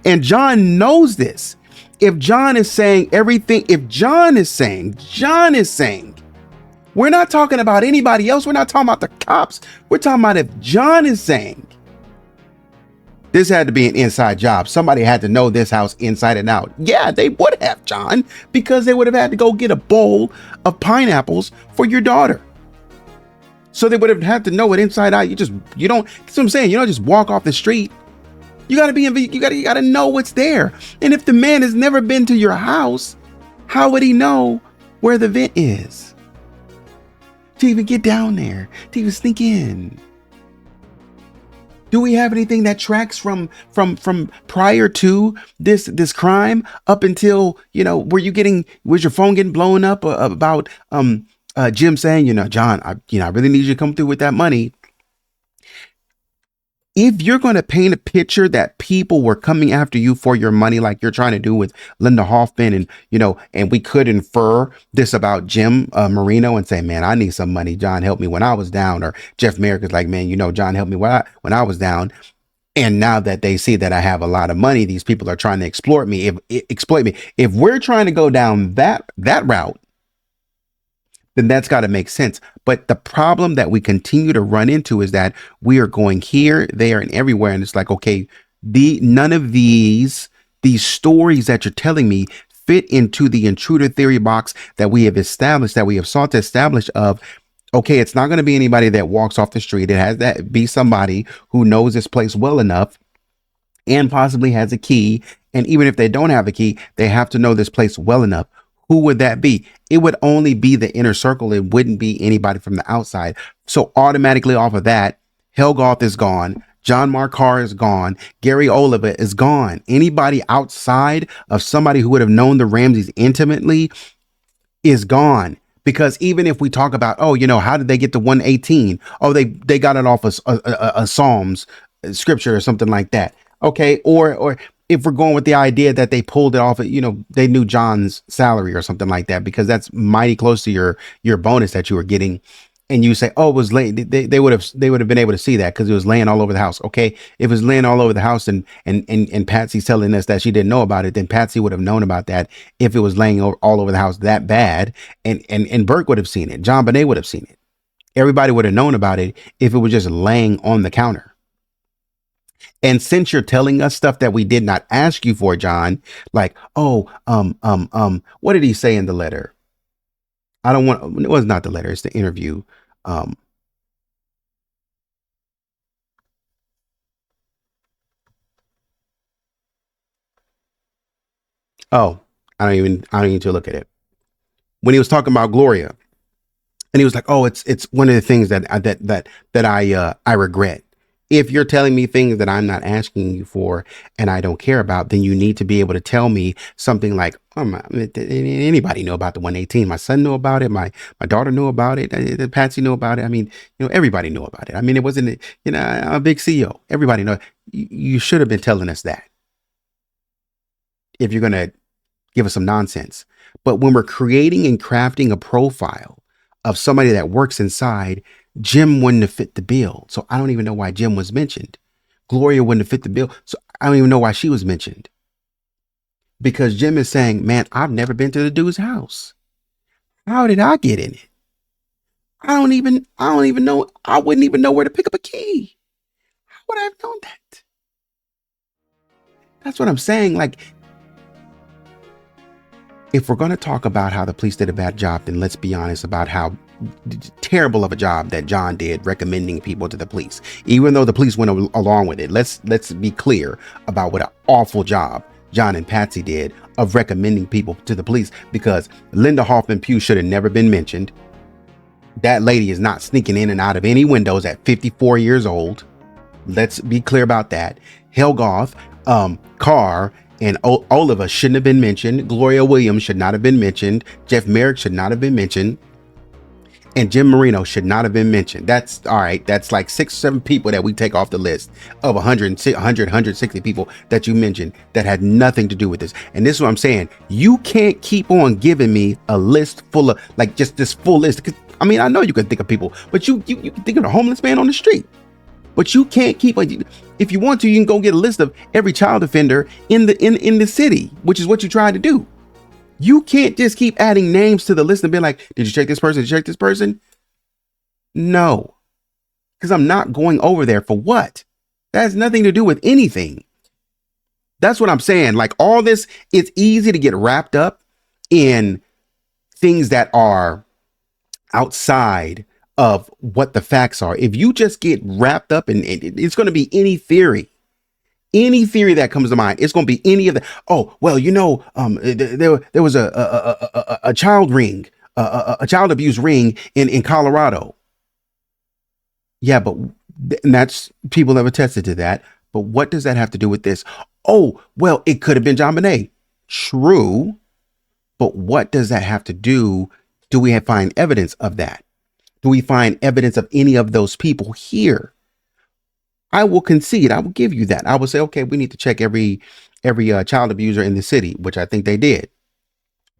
and John knows this. If John is saying everything, John is saying, we're not talking about anybody else. We're not talking about the cops. We're talking about if John is saying, this had to be an inside job. Somebody had to know this house inside and out. Yeah, they would have, John, because they would have had to go get a bowl of pineapples for your daughter. So they would have had to know it inside out. You don't, that's what I'm saying. You don't just walk off the street. You gotta know what's there. And if the man has never been to your house, how would he know where the vent is? To even get down there, to even sneak in. Do we have anything that tracks from prior to this crime up until, was your phone getting blown up about Jim saying, John, I really need you to come through with that money. If you're going to paint a picture that people were coming after you for your money, like you're trying to do with Linda Hoffman, and we could infer this about Jim Marino and say, man, I need some money. John helped me when I was down. Or Jeff Merrick is like, man, John helped me when I was down. And now that they see that I have a lot of money, these people are trying to exploit me. If we're trying to go down that route, then that's got to make sense. But the problem that we continue to run into is that we are going here, there, and everywhere. And it's like, okay, none of these stories that you're telling me fit into the intruder theory box that we have established, that we have sought to establish of, okay, it's not going to be anybody that walks off the street. It has to be somebody who knows this place well enough and possibly has a key. And even if they don't have a key, they have to know this place well enough. Who would that be? It would only be the inner circle. It wouldn't be anybody from the outside. So automatically off of that, Helgoth is gone. John Marcar is gone. Gary Oliva is gone. Anybody outside of somebody who would have known the Ramseys intimately is gone. Because even if we talk about, how did they get to 118? Oh, they got it off a Psalms scripture or something like that. Okay. Or if we're going with the idea that they pulled it off, they knew John's salary or something like that, because that's mighty close to your bonus that you were getting. And you say, oh, it was late. They would have been able to see that because it was laying all over the house. Okay. If it was laying all over the house and Patsy's telling us that she didn't know about it, then Patsy would have known about that if it was laying all over the house that bad. And Burke would have seen it. JonBenet would have seen it. Everybody would have known about it if it was just laying on the counter. And since you're telling us stuff that we did not ask you for, John, like, what did he say in the letter? It was not the letter. It's the interview. I don't even need to look at it. When he was talking about Gloria and he was like, oh, it's one of the things that I regret. If you're telling me things that I'm not asking you for and I don't care about, then you need to be able to tell me something like, anybody know about the 118? My son knew about it. My daughter knew about it. Patsy knew about it. I mean, everybody knew about it. I mean, it wasn't, I'm a big CEO. Everybody know. You should have been telling us that if you're going to give us some nonsense. But when we're creating and crafting a profile of somebody that works inside, Jim wouldn't have fit the bill. So I don't even know why Jim was mentioned. Gloria wouldn't have fit the bill. So I don't even know why she was mentioned. Because Jim is saying, man, I've never been to the dude's house. How did I get in it? I don't even know. I wouldn't even know where to pick up a key. How would I have known that? That's what I'm saying. Like, if we're going to talk about how the police did a bad job, then let's be honest about how terrible of a job that John did recommending people to the police. Even though the police went along with it, let's be clear about what an awful job John and Patsy did of recommending people to the police, because Linda Hoffman Pugh should have never been mentioned. That lady is not sneaking in and out of any windows at 54 years old. Let's be clear about that. Helgoth, Carr, And Oliver shouldn't have been mentioned. Gloria Williams should not have been mentioned. Jeff Merrick should not have been mentioned. And Jim Marino should not have been mentioned. That's all right. That's like 6 or 7 people that we take off the list of 160 people that you mentioned that had nothing to do with this. And this is what I'm saying. You can't keep on giving me a list full of like just this full list. I mean, I know you can think of people, but you can think of a homeless man on the street. But you can't keep on. If you want to, you can go get a list of every child offender in the city, which is what you tried to do. You can't just keep adding names to the list and be like, did you check this person? Did you check this person? No, because I'm not going over there for what? That has nothing to do with anything. That's what I'm saying. Like all this, it's easy to get wrapped up in things that are outside of what the facts are. If you just get wrapped up in it's going to be any theory that comes to mind. It's going to be any of the, oh, well, there was a child ring, a child abuse ring in Colorado. Yeah, but and that's people have attested to that. But what does that have to do with this? Oh, well, it could have been JonBenet. True. But what does that have to do? Do we find evidence of that? Do we find evidence of any of those people here? I will concede. I will give you that. I will say, okay, we need to check every child abuser in the city, which I think they did.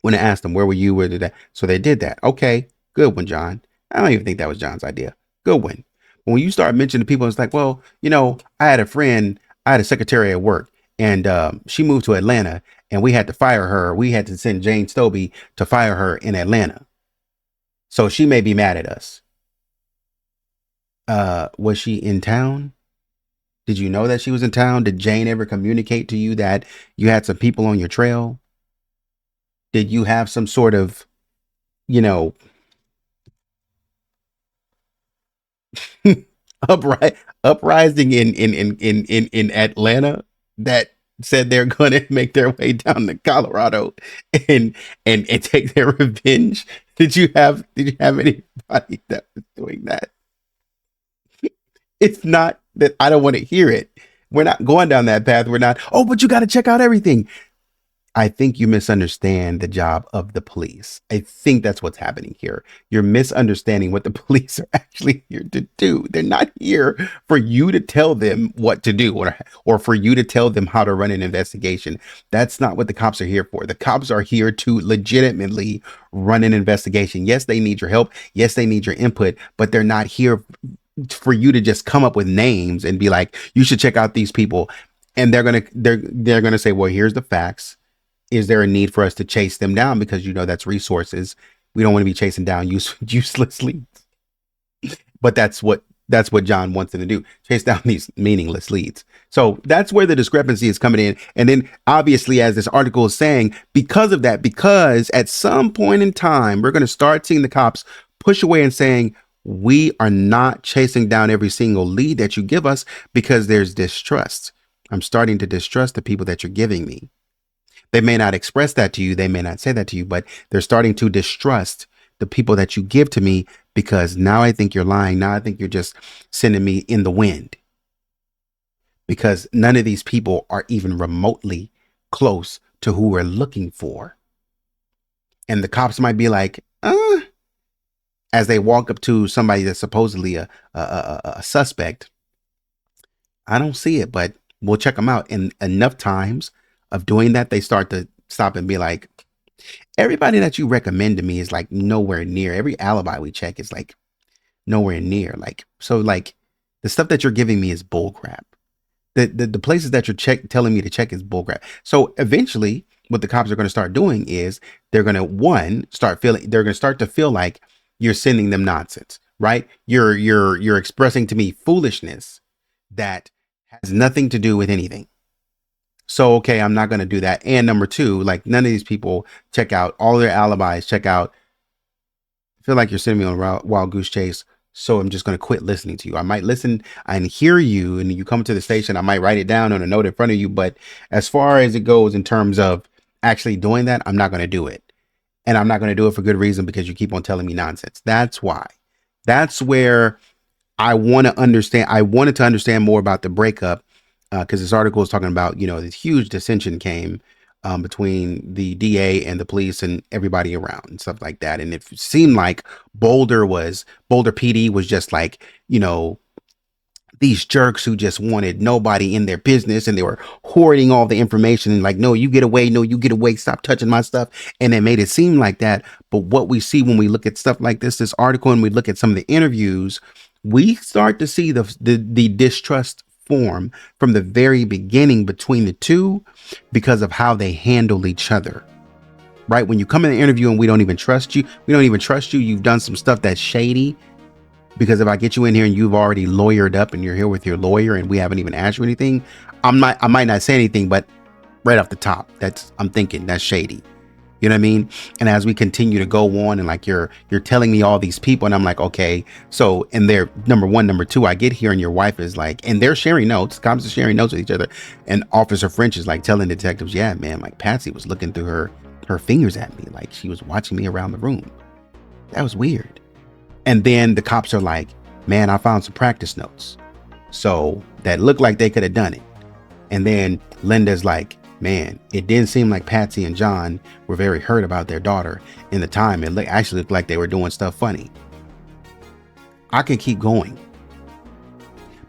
When I asked them, where were you? Where did that? So they did that. Okay, good one, John. I don't even think that was John's idea. Good one. But when you start mentioning people, it's like, well, I had a friend, I had a secretary at work, and she moved to Atlanta, and we had to fire her. We had to send Jane Stobie to fire her in Atlanta. So she may be mad at us. Was she in town? Did you know that she was in town? Did Jane ever communicate to you that you had some people on your trail? Did you have some sort of, uprising in Atlanta that said they're going to make their way down to Colorado and take their revenge? Did you have anybody that was doing that? It's not that I don't want to hear it. We're not going down that path. We're not, oh, but you got to check out everything. I think you misunderstand the job of the police. I think that's what's happening here. You're misunderstanding what the police are actually here to do. They're not here for you to tell them what to do or for you to tell them how to run an investigation. That's not what the cops are here for. The cops are here to legitimately run an investigation. Yes, they need your help. Yes, they need your input, but they're not here for you to just come up with names and be like, you should check out these people. And they're gonna say, well, here's the facts. Is there a need for us to chase them down? Because that's resources. We don't want to be chasing down useless leads. But that's what John wants them to do. Chase down these meaningless leads. So that's where the discrepancy is coming in. And then obviously, as this article is saying, because of that, because at some point in time, we're going to start seeing the cops push away and saying, we are not chasing down every single lead that you give us because there's distrust. I'm starting to distrust the people that you're giving me. They may not express that to you. They may not say that to you, but they're starting to distrust the people that you give to me because now I think you're lying. Now I think you're just sending me in the wind because none of these people are even remotely close to who we're looking for. And the cops might be like, as they walk up to somebody that's supposedly a suspect. I don't see it, but we'll check them out. And enough times of doing that, they start to stop and be like, everybody that you recommend to me is like nowhere near. Every alibi we check is like nowhere near. So the stuff that you're giving me is bullcrap. The places that you're telling me to check is bullcrap. So eventually what the cops are going to start doing is they're going to start to feel like you're sending them nonsense, right? You're expressing to me foolishness that has nothing to do with anything. So, okay, I'm not going to do that. And number two, like none of these people check out all their alibis, check out, I feel like you're sending me on a wild goose chase. So I'm just going to quit listening to you. I might listen and hear you and you come to the station. I might write it down on a note in front of you. But as far as it goes in terms of actually doing that, I'm not going to do it. And I'm not going to do it for good reason because you keep on telling me nonsense. That's why. That's where I want to understand. I wanted to understand more about the breakup because this article is talking about, this huge dissension came between the DA and the police and everybody around and stuff like that. And it seemed like Boulder PD was just like, these jerks who just wanted nobody in their business, and they were hoarding all the information and like, no, you get away, stop touching my stuff. And it made it seem like that. But what we see when we look at stuff like this article, and we look at some of the interviews, we start to see the distrust form from the very beginning between the two because of how they handle each other. Right? When you come in the interview and we don't even trust you, you've done some stuff that's shady. Because if I get you in here and you've already lawyered up and you're here with your lawyer and we haven't even asked you anything, I might not say anything, but right off the top, I'm thinking that's shady. You know what I mean? And as we continue to go on, and like you're telling me all these people, and I'm like, okay, so, and they're number one, number two, I get here and your wife is like, and they're sharing notes, cops are sharing notes with each other, and Officer French is like telling detectives, yeah, man, like Patsy was looking through her fingers at me, like she was watching me around the room. That was weird. And then the cops are like, man, I found some practice notes. So that looked like they could have done it. And then Linda's like, man, it didn't seem like Patsy and John were very hurt about their daughter in the time. It actually looked like they were doing stuff funny. I could keep going.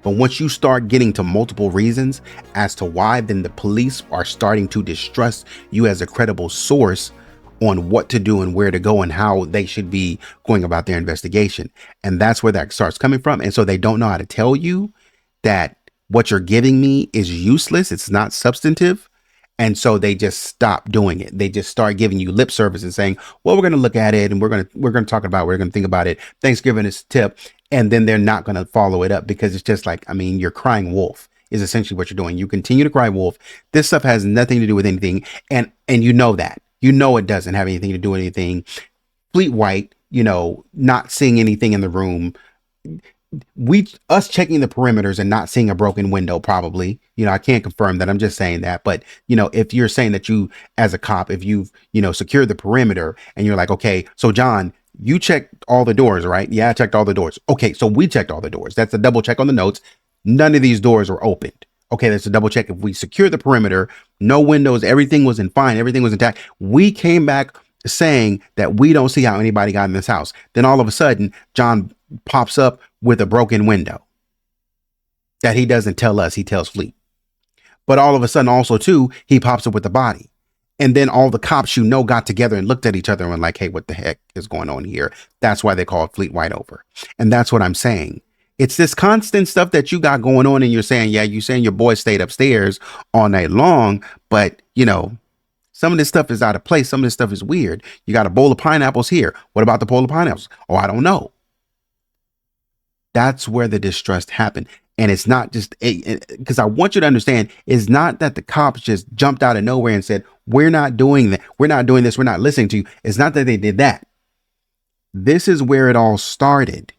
But once you start getting to multiple reasons as to why, then the police are starting to distrust you as a credible source on what to do and where to go and how they should be going about their investigation. And that's where that starts coming from. And so they don't know how to tell you that what you're giving me is useless. It's not substantive. And so they just stop doing it. They just start giving you lip service and saying, well, we're going to look at it and we're going to talk about it. We're going to think about it. Thanks for giving us a tip. And then they're not going to follow it up because it's just like, I mean, you're crying wolf is essentially what you're doing. You continue to cry wolf. This stuff has nothing to do with anything. And you know that. You know it doesn't have anything to do with anything. Fleet White, not seeing anything in the room. Us checking the perimeters and not seeing a broken window, probably. I can't confirm that. I'm just saying that. But, if you're saying that you, as a cop, if you've, secured the perimeter and you're like, okay, so John, you checked all the doors, right? Yeah, I checked all the doors. Okay, so we checked all the doors. That's a double check on the notes. None of these doors were opened. Okay, that's a double check. If we secure the perimeter, no windows, everything was fine, everything was intact. We came back saying that we don't see how anybody got in this house. Then all of a sudden, John pops up with a broken window that he doesn't tell us, he tells Fleet. But all of a sudden also too, he pops up with the body. And then all the cops, got together and looked at each other and were like, hey, what the heck is going on here? That's why they called Fleet White over. And that's what I'm saying. It's this constant stuff that you got going on, and you're saying, yeah, you're saying your boy stayed upstairs all night long, but some of this stuff is out of place. Some of this stuff is weird. You got a bowl of pineapples here. What about the bowl of pineapples? Oh, I don't know. That's where the distrust happened. And it's not just because I want you to understand, it's not that the cops just jumped out of nowhere and said, we're not doing that. We're not doing this. We're not listening to you. It's not that they did that. This is where it all started.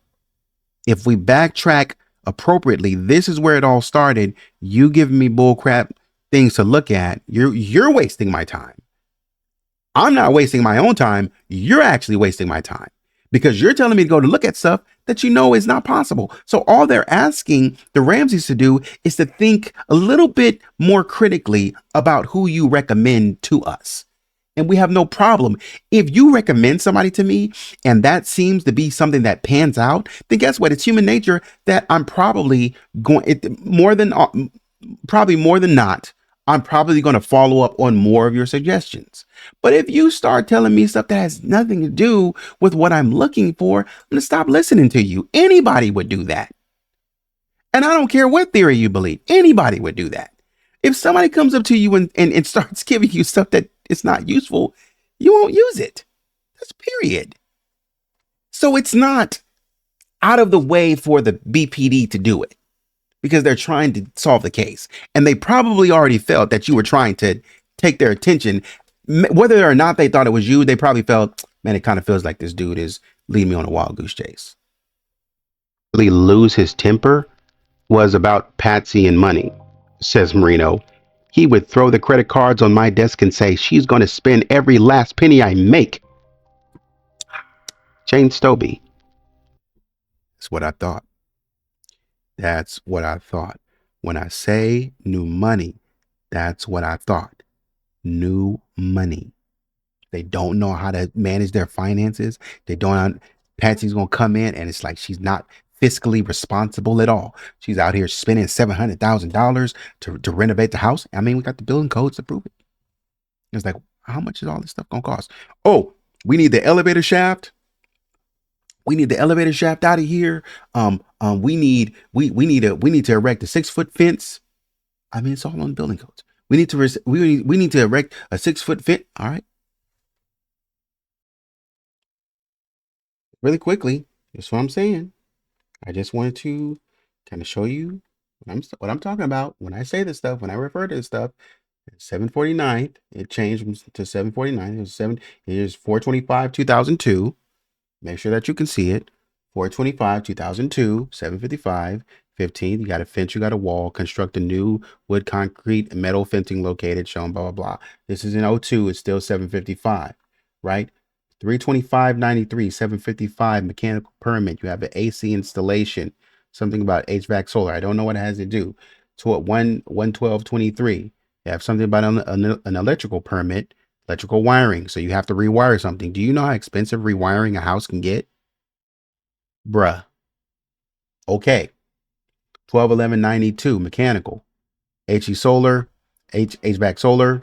If we backtrack appropriately, this is where it all started. You giving me bullcrap things to look at. You're wasting my time. I'm not wasting my own time. You're actually wasting my time because you're telling me to go to look at stuff that is not possible. So all they're asking the Ramseys to do is to think a little bit more critically about who you recommend to us. And we have no problem. If you recommend somebody to me and that seems to be something that pans out, then guess what? It's human nature that I'm probably more than not, I'm probably going to follow up on more of your suggestions. But if you start telling me stuff that has nothing to do with what I'm looking for, I'm going to stop listening to you. Anybody would do that. And I don't care what theory you believe. Anybody would do that. If somebody comes up to you and starts giving you stuff that is not useful, you won't use it. That's period. So it's not out of the way for the BPD to do it because they're trying to solve the case. And they probably already felt that you were trying to take their attention. Whether or not they thought it was you, they probably felt, man, it kind of feels like this dude is leading me on a wild goose chase. Really lose his temper was about Patsy and money, says Marino. He would throw the credit cards on my desk and say, she's going to spend every last penny I make. Jane Stobie. That's what I thought. When I say new money, that's what I thought. New money. They don't know how to manage their finances. They don't. Patsy's gonna come in and it's like she's not fiscally responsible at all. She's out here spending $700,000 to renovate the house. I mean, we got the building codes to prove it. It's like, how much is all this stuff gonna cost? Oh, we need the elevator shaft. We need the elevator shaft out of here. We need to erect a 6-foot fence. I mean, it's all on building codes. We need to erect a 6-foot fence. All right. Really quickly, that's what I'm saying. I just wanted to kind of show you what I'm talking about when I say this stuff. When I refer to this stuff, 749. It changed to 749. It was seven. Here's 425 2002. Make sure that you can see it. 425 2002, 755 15. You got a fence, you got a wall. Construct a new wood, concrete, and metal fencing located, shown, blah, blah, blah. This is in '02. It's still 755, right? 325.93, 755 mechanical permit. You have an AC installation, something about HVAC solar. I don't know what it has to do. To 112.23. You have something about an electrical permit, electrical wiring. So you have to rewire something. Do you know how expensive rewiring a house can get? Bruh. Okay. 1211.92 mechanical. HE solar, HVAC solar,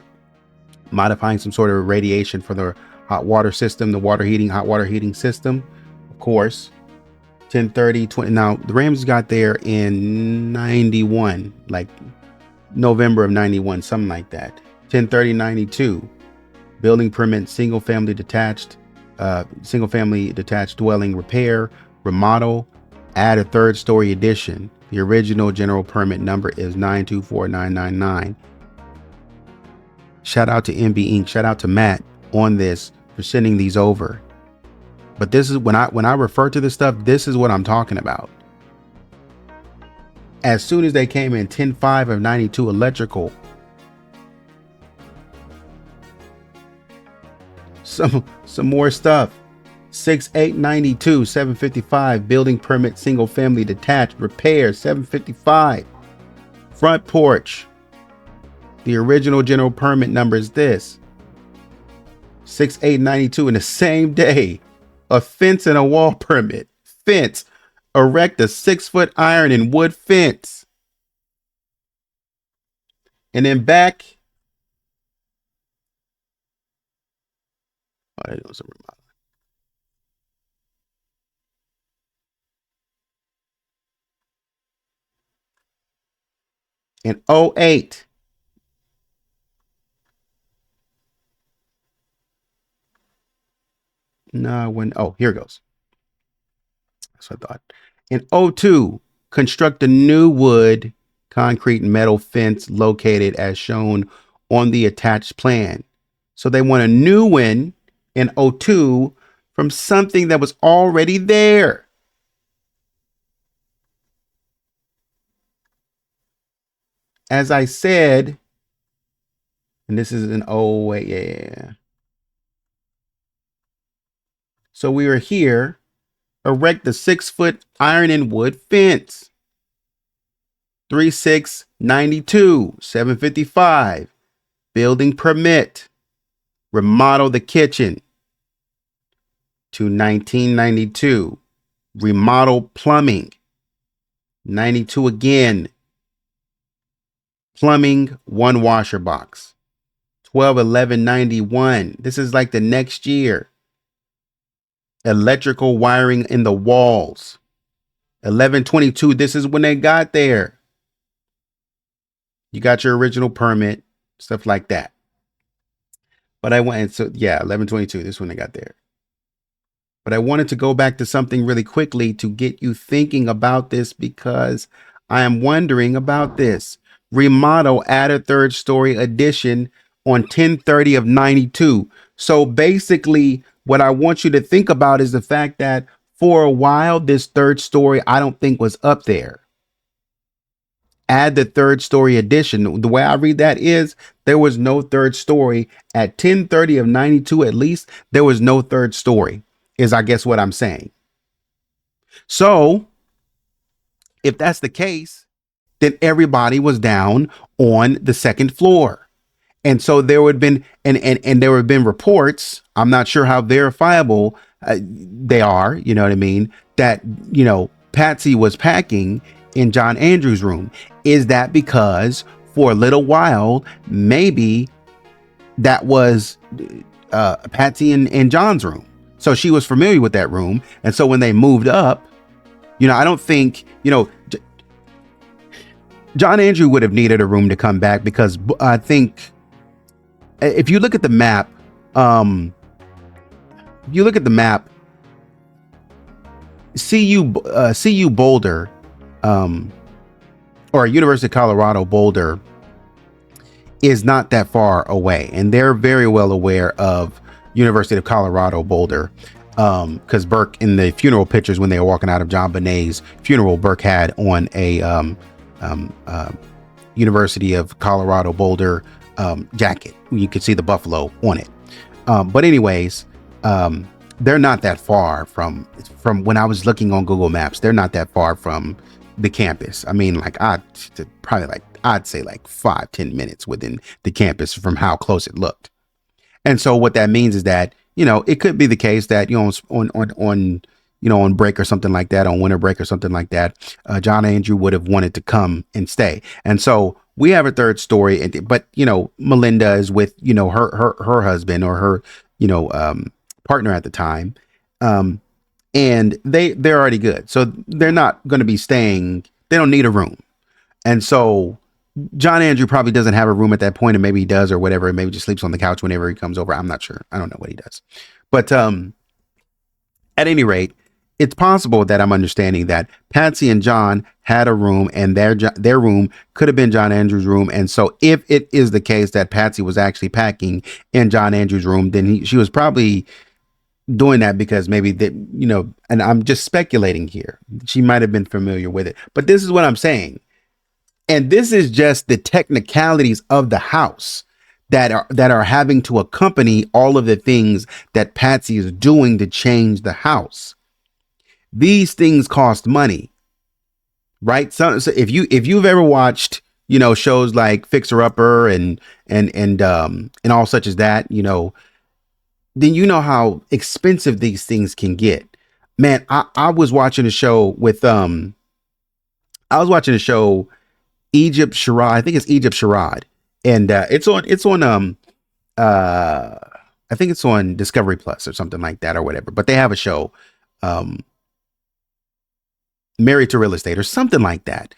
modifying some sort of radiation for the hot water system, the hot water heating system. Of course. 1030. Now the Rams got there in 91, like November of 91, something like that. 1030.92. Building permit, single family detached dwelling repair, remodel, add a 3rd story addition. The original general permit number is 924,999. Shout out to MB Inc. Shout out to Matt on this for sending these over. But this is when I refer to this stuff, this is what I'm talking about. As soon as they came in 10.5 of 92 electrical, some more stuff. 6.892, 755 building permit, single family detached repair, 755 front porch. The original general permit number is this. 6.892 in the same day. A fence and a wall permit. Fence. Erect a 6-foot iron and wood fence. And then back. Oh, there goes some remodeling. In '08. No, here it goes. That's what I thought. In '02, construct a new wood, concrete, and metal fence located as shown on the attached plan. So they want a new one in '02 from something that was already there. As I said, and this is an '08, yeah. So we were here, erect the 6-foot iron and wood fence. 3692, 755, building permit, remodel the kitchen. To 1992, remodel plumbing. 92 again, plumbing, 1 washer box. 12/11/91, this is like the next year. Electrical wiring in the walls. 11/22, this is when they got there. You got your original permit, stuff like that. But I went, so yeah, 11/22, this is when they got there. But I wanted to go back to something really quickly to get you thinking about this because I am wondering about this. Remodel, add a 3rd story addition on 10/30 of 92. So basically, what I want you to think about is the fact that for a while, this 3rd story, I don't think was up there. Add the 3rd story addition. The way I read that is there was no 3rd story at 10/30 of 92. At least there was no 3rd story is I guess what I'm saying. So if that's the case, then everybody was down on the second floor. And so there would have been, and there would have been reports. I'm not sure how verifiable they are. You know what I mean? That, Patsy was packing in John Andrews' room. Is that because for a little while, maybe that was Patsy in John's room? So she was familiar with that room. And so when they moved up, I don't think, John Andrew would have needed a room to come back, because I think if you look at the map, CU Boulder, or University of Colorado Boulder, is not that far away, and they're very well aware of University of Colorado Boulder, because Burke, in the funeral pictures when they were walking out of JonBenet's funeral, Burke had on a University of Colorado Boulder jacket. You could see the buffalo on it. But anyways, they're not that far from when I was looking on Google Maps. They're not that far from the campus. I mean, I'd say 5-10 minutes within the campus from how close it looked. And so what that means is that, it could be the case that, on break or something like that, on winter break or something like that, John Andrew would have wanted to come and stay. And so we have a third story, but Melinda is with, her husband, or her, partner at the time. And they're already good. So they're not going to be staying. They don't need a room. And so John Andrew probably doesn't have a room at that point, and maybe he does, or whatever. Maybe just sleeps on the couch whenever he comes over. I'm not sure. I don't know what he does. But at any rate, it's possible that I'm understanding that Patsy and John had a room, and their room could have been John Andrews' room. And so if it is the case that Patsy was actually packing in John Andrews' room, then she was probably doing that because maybe that, and I'm just speculating here, she might have been familiar with it. But this is what I'm saying. And this is just the technicalities of the house that are having to accompany all of the things that Patsy is doing to change the house. These things cost money, right? So if you've ever watched, shows like Fixer Upper and all such as that, then you know how expensive these things can get. Man, I was watching a show with Egypt Sherrod. I think it's Egypt Sherrod, and it's on I think it's on Discovery Plus or something like that, or whatever. But they have a show, Married to Real Estate or something like that.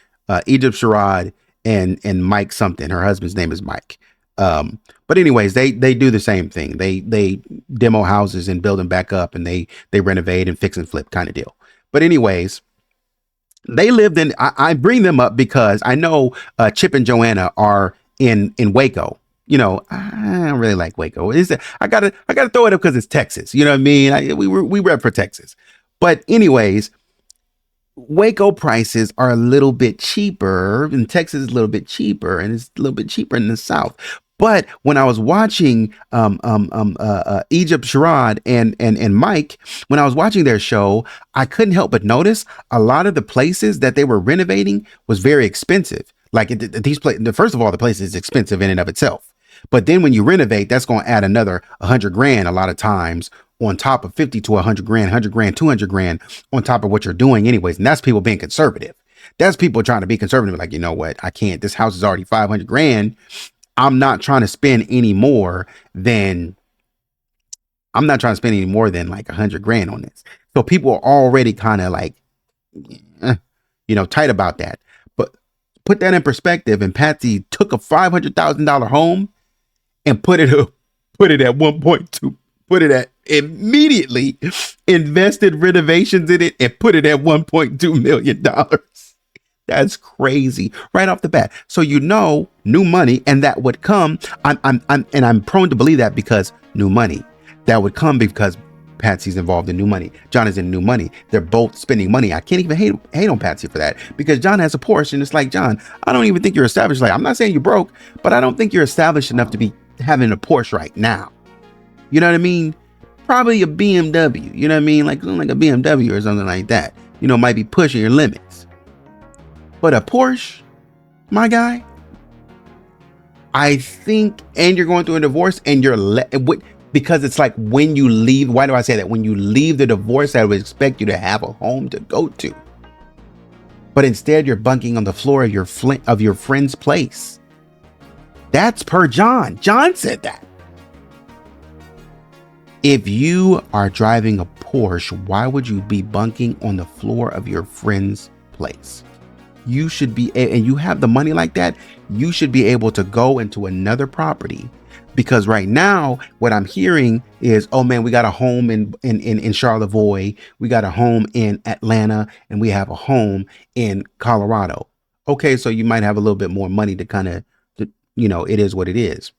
Egypt Sherrod and Mike something. Her husband's name is Mike. But anyways, they do the same thing. They demo houses and build them back up, and they renovate and fix and flip kind of deal. But anyways, they lived in, I bring them up because I know Chip and Joanna are in Waco. I don't really like Waco. I gotta throw it up because it's Texas. You know what I mean? We rep for Texas. But anyways, Waco prices are a little bit cheaper, and Texas is a little bit cheaper, and it's a little bit cheaper in the South. But when I was watching Egypt Sherrod and Mike, when I was watching their show, I couldn't help but notice a lot of the places that they were renovating was very expensive. Like these places, first of all, the place is expensive in and of itself. But then when you renovate, that's going to add another $100,000 a lot of times on top of 50 to 100 grand, 100 grand, 200 grand on top of what you're doing anyways. And that's people being conservative. That's people trying to be conservative. Like, you know what? I can't, this house is already 500 grand. I'm not trying to spend any more than like 100 grand on this. So people are already kind of like, tight about that. But put that in perspective. And Patsy took a $500,000 home and put it at 1.2, put it at immediately invested renovations in it and put it at $1.2 million. That's crazy right off the bat. So, new money, and that would come. I'm prone to believe that because new money that would come because Patsy's involved in new money. John is in new money. They're both spending money. I can't even hate on Patsy for that because John has a Porsche, and it's like, John, I don't even think you're established. Like, I'm not saying you're broke, but I don't think you're established enough to be having a Porsche right now. You know what I mean? Probably a BMW. You know what I mean? Like a BMW or something like that. Might be pushing your limits. But a Porsche, my guy. I think, and you're going through a divorce, and because it's like when you leave. Why do I say that? When you leave the divorce, I would expect you to have a home to go to, but instead you're bunking on the floor of your friend's place. That's per John. John said that. If you are driving a Porsche, why would you be bunking on the floor of your friend's place? You should be, and you have the money like that, you should be able to go into another property. Because right now, what I'm hearing is, oh man, we got a home in Charlevoix, we got a home in Atlanta, and we have a home in Colorado. Okay, so you might have a little bit more money to kind of, it is what it is.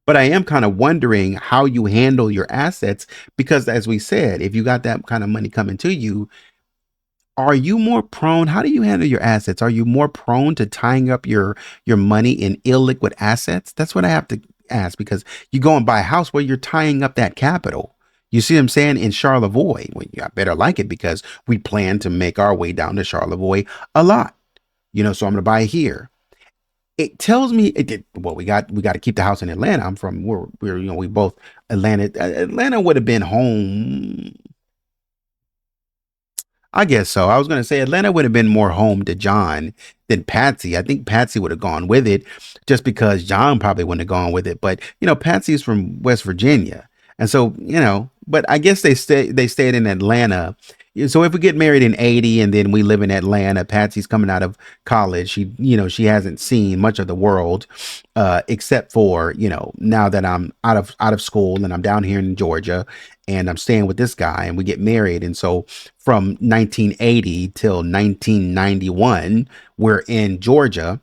But I am kind of wondering how you handle your assets, because as we said, if you got that kind of money coming to you, are you more prone? How do you handle your assets? Are you more prone to tying up your money in illiquid assets? That's what I have to ask, because you go and buy a house where you're tying up that capital. You see what I'm saying? In Charlevoix, well, I better like it because we plan to make our way down to Charlevoix a lot. So I'm going to buy here. It tells me well, we got to keep the house in Atlanta. I'm from we both Atlanta would have been home. I guess so. I was going to say Atlanta would have been more home to John than Patsy. I think Patsy would have gone with it just because John probably wouldn't have gone with it. But, Patsy's from West Virginia. And so, but I guess they stayed in Atlanta. So if we get married in 80 and then we live in Atlanta, Patsy's coming out of college. She hasn't seen much of the world, except for, now that I'm out of school and I'm down here in Georgia and I'm staying with this guy and we get married. And so from 1980 till 1991, we're in Georgia.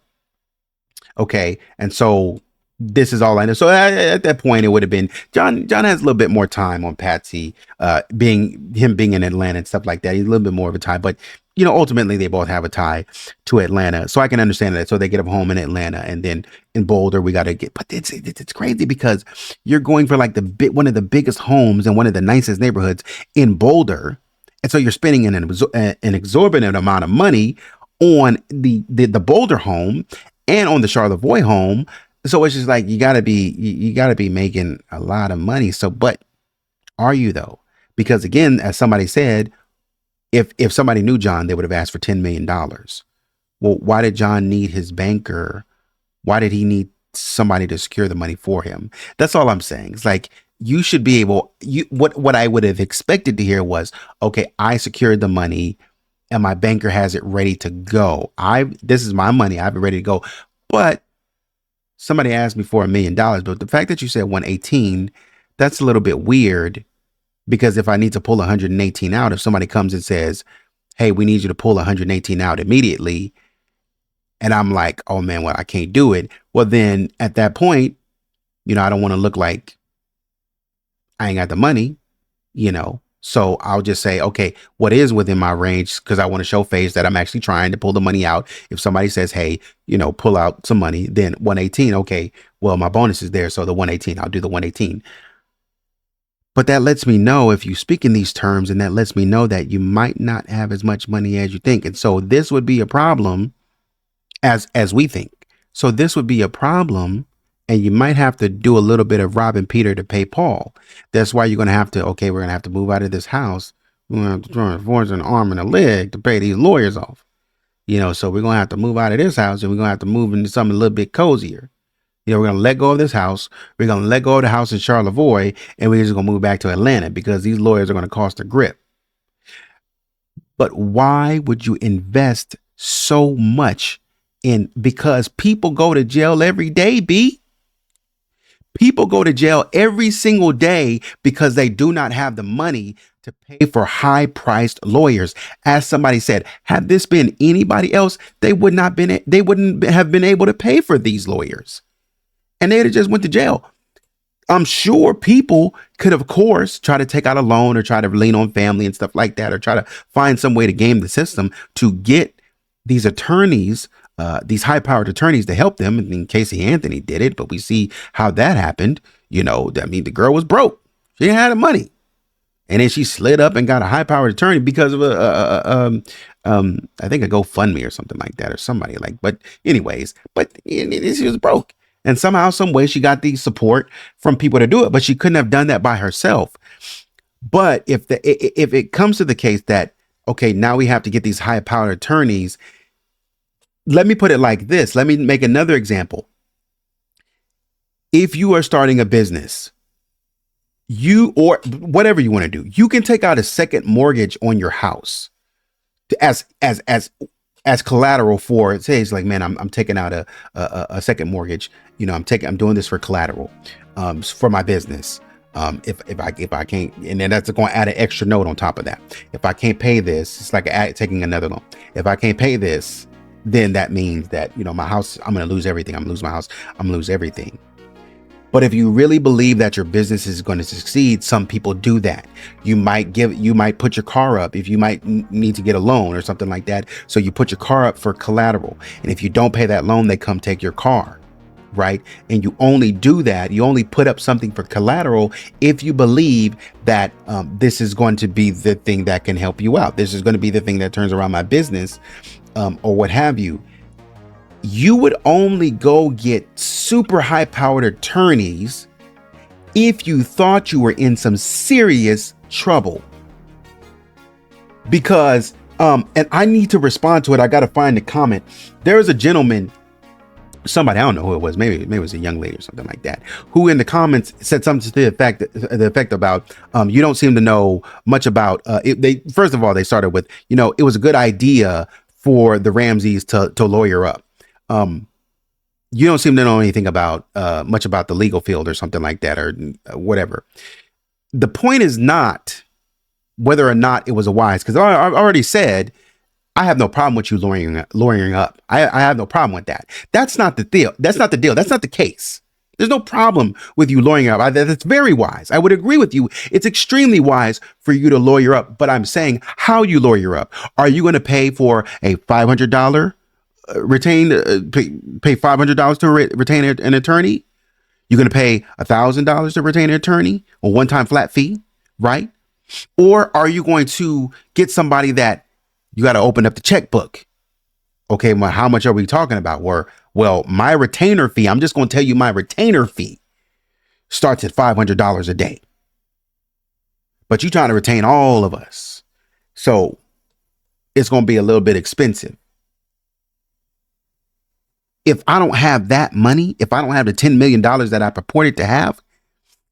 Okay. And so this is all I know. So at that point, it would have been John. John has a little bit more time on Patsy, being in Atlanta and stuff like that. He's a little bit more of a tie, but ultimately they both have a tie to Atlanta. So I can understand that. So they get a home in Atlanta, and then in Boulder we got to get. But it's crazy because you're going for like one of the biggest homes and one of the nicest neighborhoods in Boulder, and so you're spending an exorbitant amount of money on the Boulder home and on the Charlevoix home. So it's just like you gotta be making a lot of money. So, but are you though? Because again, as somebody said, if somebody knew John, they would have asked for $10 million. Well, why did John need his banker? Why did he need somebody to secure the money for him? That's all I'm saying. It's like you should be able. What I would have expected to hear was, okay, I secured the money, and my banker has it ready to go. This is my money. I have it ready to go, but somebody asked me for $1 million, but the fact that you said 118, that's a little bit weird, because if I need to pull 118 out, if somebody comes and says, hey, we need you to pull 118 out immediately, and I'm like, oh man, well, I can't do it. Well, then at that point, I don't want to look like I ain't got the money, So I'll just say, okay, what is within my range? Because I want to show face that I'm actually trying to pull the money out. If somebody says, hey, pull out some money, then 118. Okay, well, my bonus is there. So the 118, I'll do the 118. But that lets me know, if you speak in these terms, and that lets me know that you might not have as much money as you think. And so this would be a problem as we think. So this would be a problem. And you might have to do a little bit of robbing Peter to pay Paul. That's why you're going to have to, we're going to have to move out of this house. We're going to have to throw a force an arm and a leg to pay these lawyers off. So we're going to have to move out of this house, and we're going to have to move into something a little bit cozier. We're going to let go of this house. We're going to let go of the house in Charlevoix, and we're just going to move back to Atlanta because these lawyers are going to cost a grip. But why would you invest so much because people go to jail every day, B? People go to jail every single day because they do not have the money to pay for high-priced lawyers. As somebody said, had this been anybody else, they wouldn't have been able to pay for these lawyers, and they'd have just went to jail. I'm sure people could, of course, try to take out a loan or try to lean on family and stuff like that, or try to find some way to game the system to get these attorneys, these high-powered attorneys, to help them. I mean, Casey Anthony did it, but we see how that happened. The girl was broke. She didn't have the money. And then she slid up and got a high-powered attorney because of I think a GoFundMe or something like that, or somebody like, but anyways, but she was broke. And somehow, some way she got the support from people to do it, but she couldn't have done that by herself. But if it comes to the case that, okay, now we have to get these high powered attorneys, let me put it like this. Let me make another example. If you are starting a business, you, or whatever you want to do, you can take out a second mortgage on your house as collateral for it. Say it's like, man, I'm taking out a second mortgage. You know, I'm doing this for collateral, for my business. If I can't, and then that's going to add an extra note on top of that. If I can't pay this, it's like taking another loan. If I can't pay this, then that means that, you know, my house, I'm going to lose everything. I'm going to lose my house. I'm going to lose everything. But if you really believe that your business is going to succeed, some people do that. You might put your car up if you might need to get a loan or something like that. So you put your car up for collateral. And if you don't pay that loan, they come take your car, right? And you only do that. You only put up something for collateral if you believe that this is going to be the thing that can help you out. This is going to be the thing that turns around my business, or what have you. You would only go get super high powered attorneys if you thought you were in some serious trouble. Because, and I need to respond to it. I got to find the comment. There was a gentleman, somebody, I don't know who it was. Maybe it was a young lady or something like that, who in the comments said something to the effect about, you don't seem to know much about, first of all, they started with, you know, it was a good idea for the Ramseys to lawyer up. You don't seem to know anything about much about the legal field or something like that, or whatever. The point is not whether or not it was a wise, because I already said I have no problem with you lawyering up. I have no problem with that. That's not the deal. That's not the deal. That's not the case. There's no problem with you lawyering up. That's very wise. I would agree with you. It's extremely wise for you to lawyer up. But I'm saying how you lawyer up. Are you going to pay for a $500 pay $500 to retain an attorney? You're going to pay $1,000 to retain an attorney, a one-time flat fee, right? Or are you going to get somebody that you got to open up the checkbook? Okay, well, how much are we talking about? Well, my retainer fee, I'm just going to tell you, my retainer fee starts at $500 a day. But you're trying to retain all of us, so it's going to be a little bit expensive. If I don't have that money, if I don't have the $10 million that I purported to have,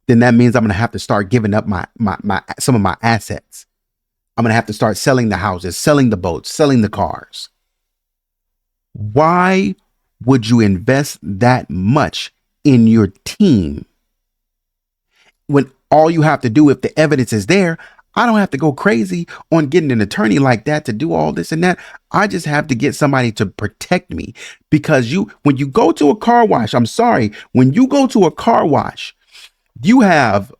then that means I'm going to have to start giving up my some of my assets. I'm going to have to start selling the houses, selling the boats, selling the cars. Why would you invest that much in your team when all you have to do, if the evidence is there, I don't have to go crazy on getting an attorney like that to do all this and that. I just have to get somebody to protect me, because when you go to a car wash, I'm sorry, when you go to a car wash, you have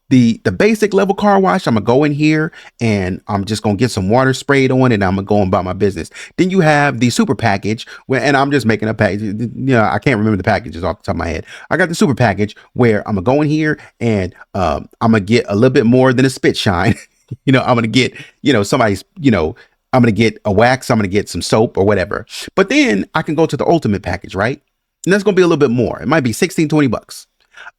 the basic level car wash. I'm gonna go in here and I'm just gonna get some water sprayed on it, and I'm gonna go about my business. Then you have the super package and I'm just making a package. You know, I can't remember the packages off the top of my head. I got the super package where I'm gonna go in here and I'm gonna get a little bit more than a spit shine. You know, I'm gonna get, you know, somebody's, you know, I'm gonna get a wax, I'm gonna get some soap or whatever. But then I can go to the ultimate package, right? And that's gonna be a little bit more. It might be 16, 20 bucks.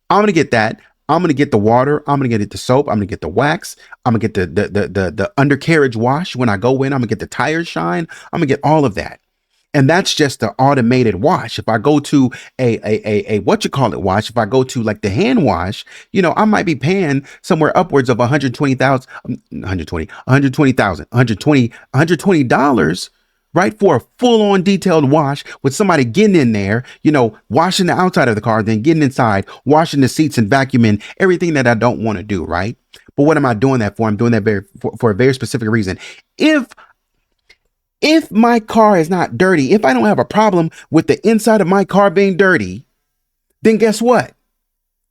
I'm gonna get that. I'm going to get the water. I'm going to get the soap. I'm going to get the wax. I'm going to get the undercarriage wash. When I go in, I'm going to get the tire shine. I'm going to get all of that. And that's just the automated wash. If I go to a wash, if I go to like the hand wash, you know, I might be paying somewhere upwards of $120, right? For a full-on detailed wash with somebody getting in there, you know, washing the outside of the car, then getting inside, washing the seats and vacuuming, everything that I don't want to do, right? But what am I doing that for? I'm doing that for a very specific reason. If my car is not dirty, if I don't have a problem with the inside of my car being dirty, then guess what?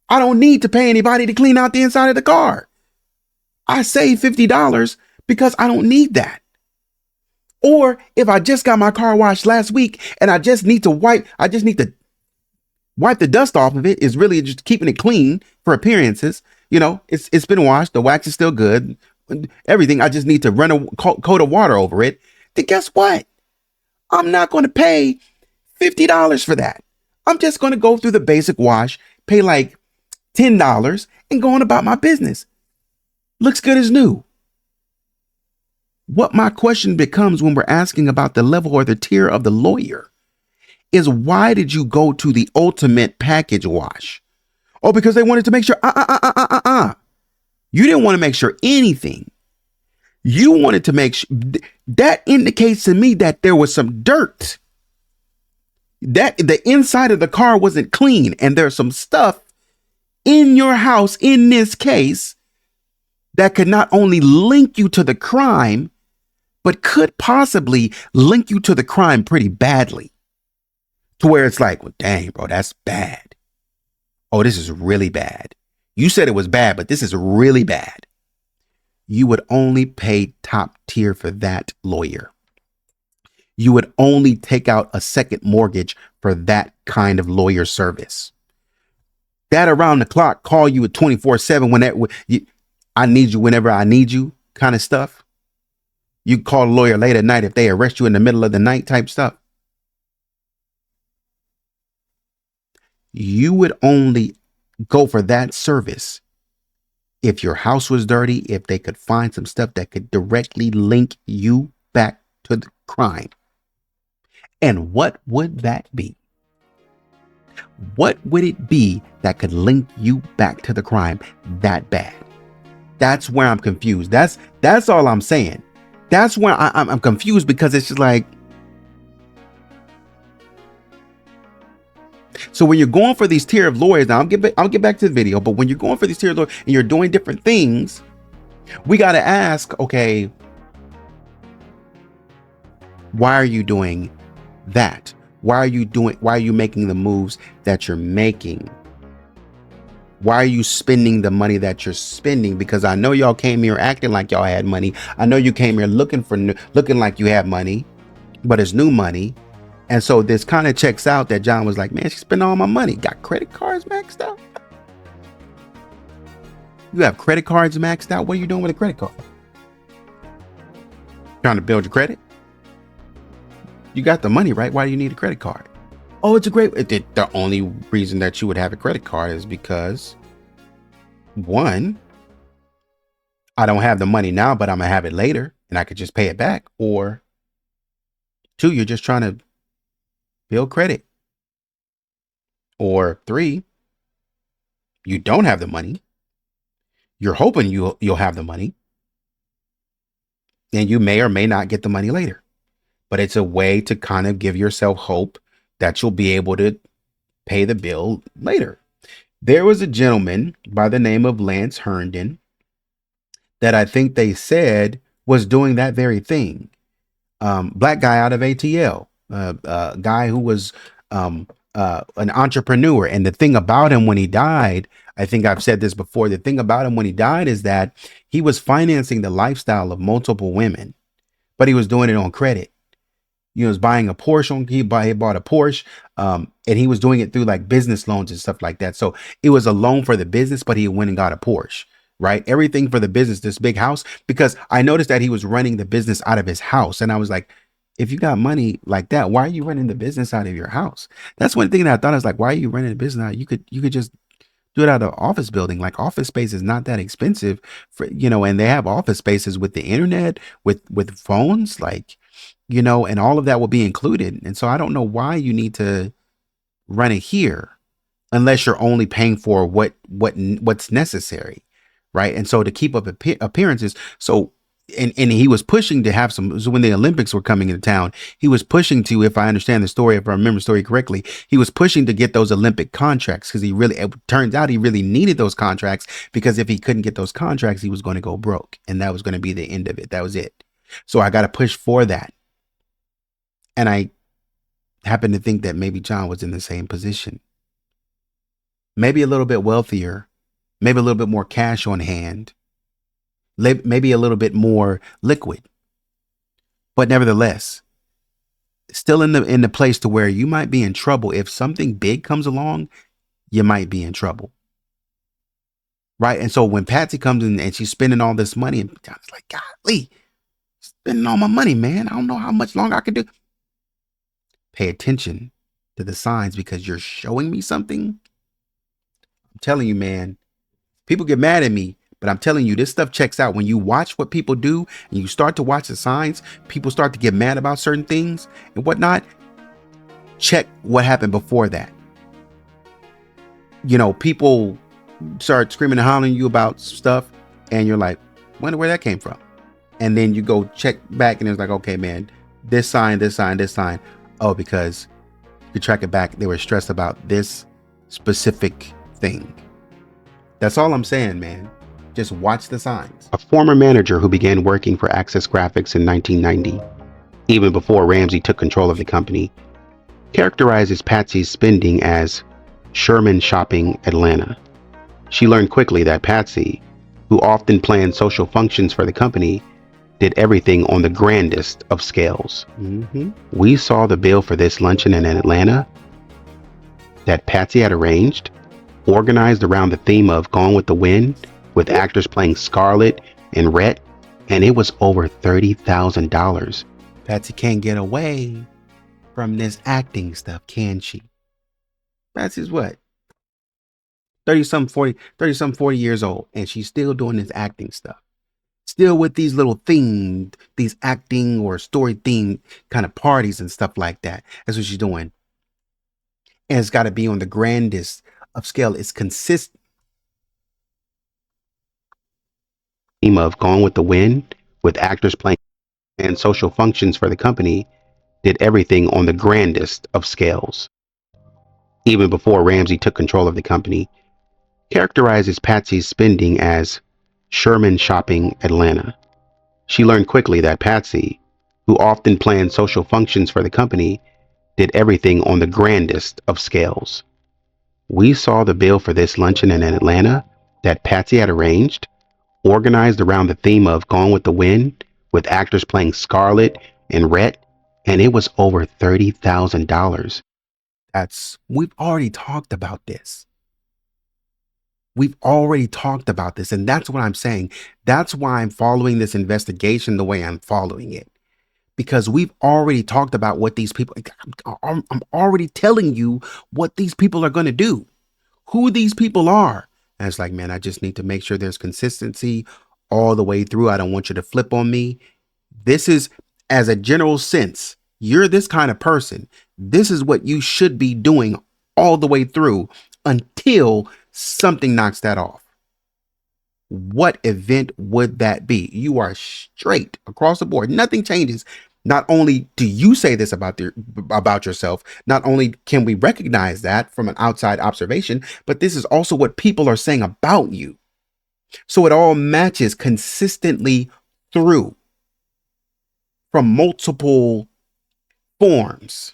I don't need to pay anybody to clean out the inside of the car. I save $50 because I don't need that. Or if I just got my car washed last week and I just need to wipe the dust off of it, is really just keeping it clean for appearances. You know, it's been washed. The wax is still good. Everything. I just need to run a coat of water over it. then guess what? I'm not going to pay $50 for that. I'm just going to go through the basic wash, pay like $10 and go on about my business. Looks good as new. What my question becomes when we're asking about the level or the tier of the lawyer is, why did you go to the ultimate package wash? Oh, because they wanted to make sure, You didn't want to make sure anything. You wanted to make sure. That indicates to me that there was some dirt. That the inside of the car wasn't clean, and there's some stuff in your house, in this case, that could not only link you to the crime, but could possibly link you to the crime pretty badly. To where it's like, well, dang, bro, that's bad. Oh, this is really bad. You said it was bad, but this is really bad. You would only pay top tier for that lawyer. You would only take out a second mortgage for that kind of lawyer service. That around the clock, call you at 24/7 I need you whenever I need you kind of stuff. You call a lawyer late at night if they arrest you in the middle of the night type stuff. You would only go for that service if your house was dirty, if they could find some stuff that could directly link you back to the crime. And what would that be? What would it be that could link you back to the crime that bad? That's where I'm confused. That's all I'm saying. That's where I'm confused, because it's just like, so when you're going for these tier of lawyers, now I'll get back to the video, but when you're going for these tier of lawyers and you're doing different things, we got to ask, okay, why are you doing that? Why are you making the moves that you're making? Why are you spending the money that you're spending? Because I know y'all came here acting like y'all had money. I know you came here looking like you had money, but it's new money. And so this kind of checks out that John was like, man, she spent all my money. Got credit cards maxed out. You have credit cards maxed out. What are you doing with a credit card? Trying to build your credit? You got the money, right? Why do you need a credit card? Oh, it's a great. The only reason that you would have a credit card is because, one, I don't have the money now, but I'm going to have it later and I could just pay it back. Or two, you're just trying to build credit. Or three, you don't have the money. You're hoping you'll have the money, and you may or may not get the money later. But it's a way to kind of give yourself hope that you'll be able to pay the bill later. There was a gentleman by the name of Lance Herndon that I think they said was doing that very thing. Black guy out of ATL, guy who was an entrepreneur. And the thing about him when he died, I think I've said this before, the thing about him when he died is that he was financing the lifestyle of multiple women, but he was doing it on credit. He was buying a Porsche. He bought a Porsche, and he was doing it through like business loans and stuff like that. So it was a loan for the business, but he went and got a Porsche, right? Everything for the business, this big house, because I noticed that he was running the business out of his house. And I was like, if you got money like that, why are you running the business out of your house? That's one thing that I thought. I was like, why are you running the business out? You could just do it out of an office building. Like, office space is not that expensive for, and they have office spaces with the internet, with phones, like, and all of that will be included. And so I don't know why you need to run it here unless you're only paying for what's necessary, right? And so to keep up appearances. So and he was pushing to have some. So when the Olympics were coming into town, he was pushing to, if I understand the story, if I remember the story correctly, he was pushing to get those Olympic contracts, because it turns out he really needed those contracts, because if he couldn't get those contracts, he was going to go broke, and that was going to be the end of it. That was it. So I got to push for that. And I happen to think that maybe John was in the same position. Maybe a little bit wealthier, maybe a little bit more cash on hand, maybe a little bit more liquid. But nevertheless, still in the place to where you might be in trouble. If something big comes along, you might be in trouble. Right? And so when Patsy comes in and she's spending all this money, and John's like, golly, Spending all my money, man. I don't know how much longer I can do. Pay attention to the signs because you're showing me something. I'm telling you, man, people get mad at me, but I'm telling you, this stuff checks out. When you watch what people do and you start to watch the signs, people start to get mad about certain things and whatnot. Check what happened before that. You know, people start screaming and hollering you about stuff and you're like, wonder where that came from. And then you go check back and it's like, okay, man, this sign. Oh, because you track it back. They were stressed about this specific thing. That's all I'm saying, man. Just watch the signs. A former manager who began working for Access Graphics in 1990, even before Ramsey took control of the company, characterizes Patsy's spending as Sherman shopping Atlanta. She learned quickly that Patsy, who often planned social functions for the company, did everything on the grandest of scales. We saw the bill for this luncheon in Atlanta that Patsy had arranged, organized around the theme of Gone with the Wind, with actors playing Scarlett and Rhett, and it was over $30,000. Patsy can't get away from this acting stuff, can she? Patsy's what? 40 years old, and she's still doing this acting stuff. Still with these little themed, these acting or story themed kind of parties and stuff like that. That's what she's doing. And it's got to be on the grandest of scale. It's consistent. Theme of Gone with the Wind, with actors playing and social functions for the company, did everything on the grandest of scales. Even before Ramsey took control of the company, characterizes Patsy's spending as Sherman shopping Atlanta. She learned quickly that Patsy, who often planned social functions for the company, did everything on the grandest of scales. We saw the bill for this luncheon in Atlanta that Patsy had arranged, organized around the theme of Gone with the Wind, with actors playing Scarlett and Rhett, and it was over $30,000. We've already talked about this. We've already talked about this, and that's what I'm saying. That's why I'm following this investigation the way I'm following it, because we've already talked about what these people, I'm already telling you what these people are going to do, who these people are. And it's like, man, I just need to make sure there's consistency all the way through. I don't want you to flip on me. This is, as a general sense, you're this kind of person. This is what you should be doing all the way through until something knocks that off. What event would that be? You are straight across the board. Nothing changes. Not only do you say this about yourself, not only can we recognize that from an outside observation, but this is also what people are saying about you. So it all matches consistently through from multiple forms.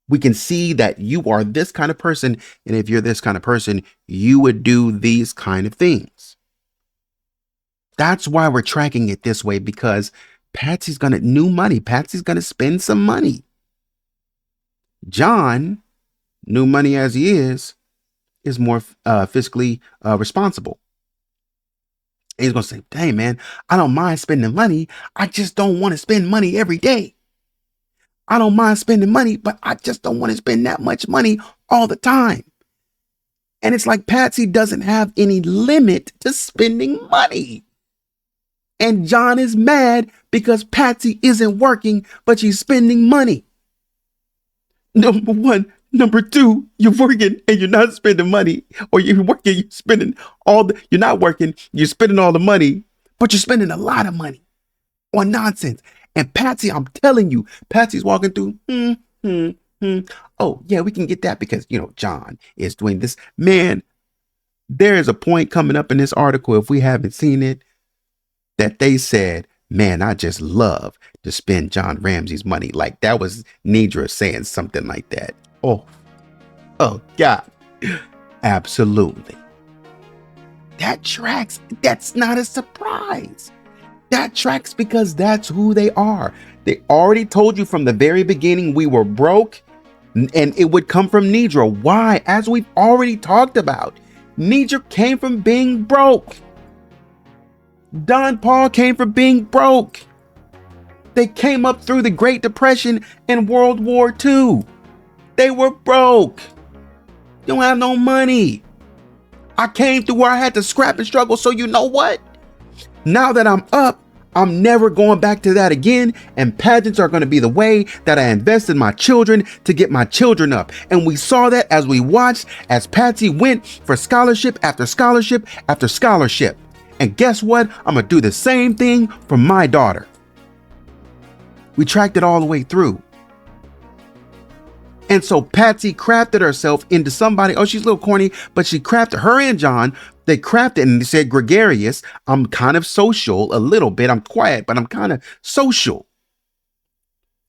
We can see that you are this kind of person. And if you're this kind of person, you would do these kind of things. That's why we're tracking it this way, because Patsy's going to new money. Patsy's going to spend some money. John, new money as he is more fiscally responsible. And he's going to say, dang, man, I don't mind spending money. I just don't want to spend money every day. I don't mind spending money, but I just don't want to spend that much money all the time. And it's like Patsy doesn't have any limit to spending money. And John is mad because Patsy isn't working, but she's spending money. Number one. Number two, you're working and you're not spending money. Or you're working, you're spending you're not working, you're spending all the money, but you're spending a lot of money on nonsense. And Patsy, I'm telling you, Patsy's walking through, oh, yeah, we can get that because, John is doing this. Man, there is a point coming up in this article, if we haven't seen it, that they said, man, I just love to spend John Ramsey's money. Like that was Nidra saying something like that. Oh, God. Absolutely. That tracks. That's not a surprise. That tracks because that's who they are. They already told you from the very beginning we were broke and it would come from Nidra. Why? As we've already talked about, Nidra came from being broke. Don Paul came from being broke. They came up through the Great Depression and World War II. They were broke. Don't have no money. I came through where I had to scrap and struggle. So you know what? Now that I'm up, I'm never going back to that again. And pageants are going to be the way that I invest in my children to get my children up. And we saw that as we watched as Patsy went for scholarship after scholarship after scholarship. And guess what? I'm going to do the same thing for my daughter. We tracked it all the way through. And so Patsy crafted herself into somebody. Oh, she's a little corny, but she crafted her and John. They crafted and they said, gregarious. I'm kind of social a little bit. I'm quiet, but I'm kind of social.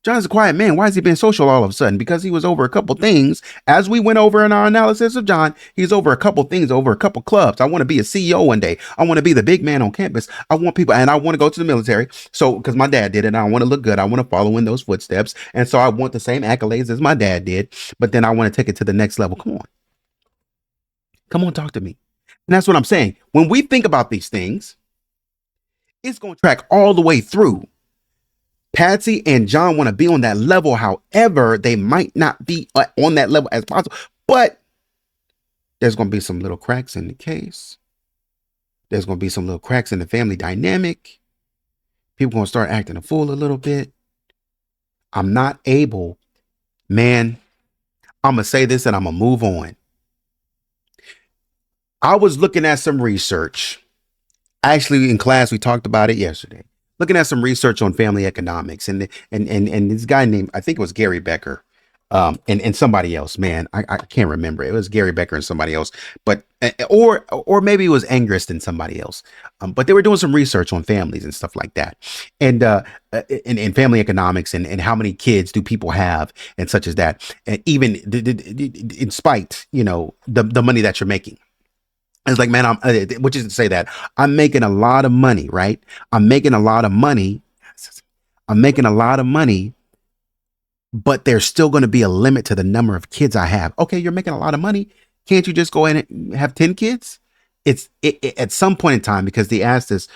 John's a quiet man. Why has he been social all of a sudden? Because he was over a couple things. As we went over in our analysis of John, he's over a couple things, over a couple clubs. I want to be a CEO one day. I want to be the big man on campus. I want people, and I want to go to the military. So, because my dad did it, and I want to look good. I want to follow in those footsteps. And so I want the same accolades as my dad did, but then I want to take it to the next level. Come on. Come on, talk to me. And that's what I'm saying. When we think about these things, it's going to track all the way through. Patsy and John want to be on that level. However, they might not be on that level as possible, but there's going to be some little cracks in the case. There's going to be some little cracks in the family dynamic. People going to start acting a fool a little bit. I'm not able, man, I'm going to say this and I'm going to move on. I was looking at some research. Actually, in class, we talked about it yesterday. Looking at some research on family economics, and this guy named, I think it was Gary Becker, and somebody else, man, I can't remember. It was Gary Becker and somebody else, but or maybe it was Angrist and somebody else. But they were doing some research on families and stuff like that, and in family economics and how many kids do people have and such as that, and even in spite, the money that you're making. It's like, man, which is to say that I'm making a lot of money, right? I'm making a lot of money, but there's still going to be a limit to the number of kids I have. Okay, you're making a lot of money. Can't you just go ahead and have 10 kids? It's at some point in time, because they asked us,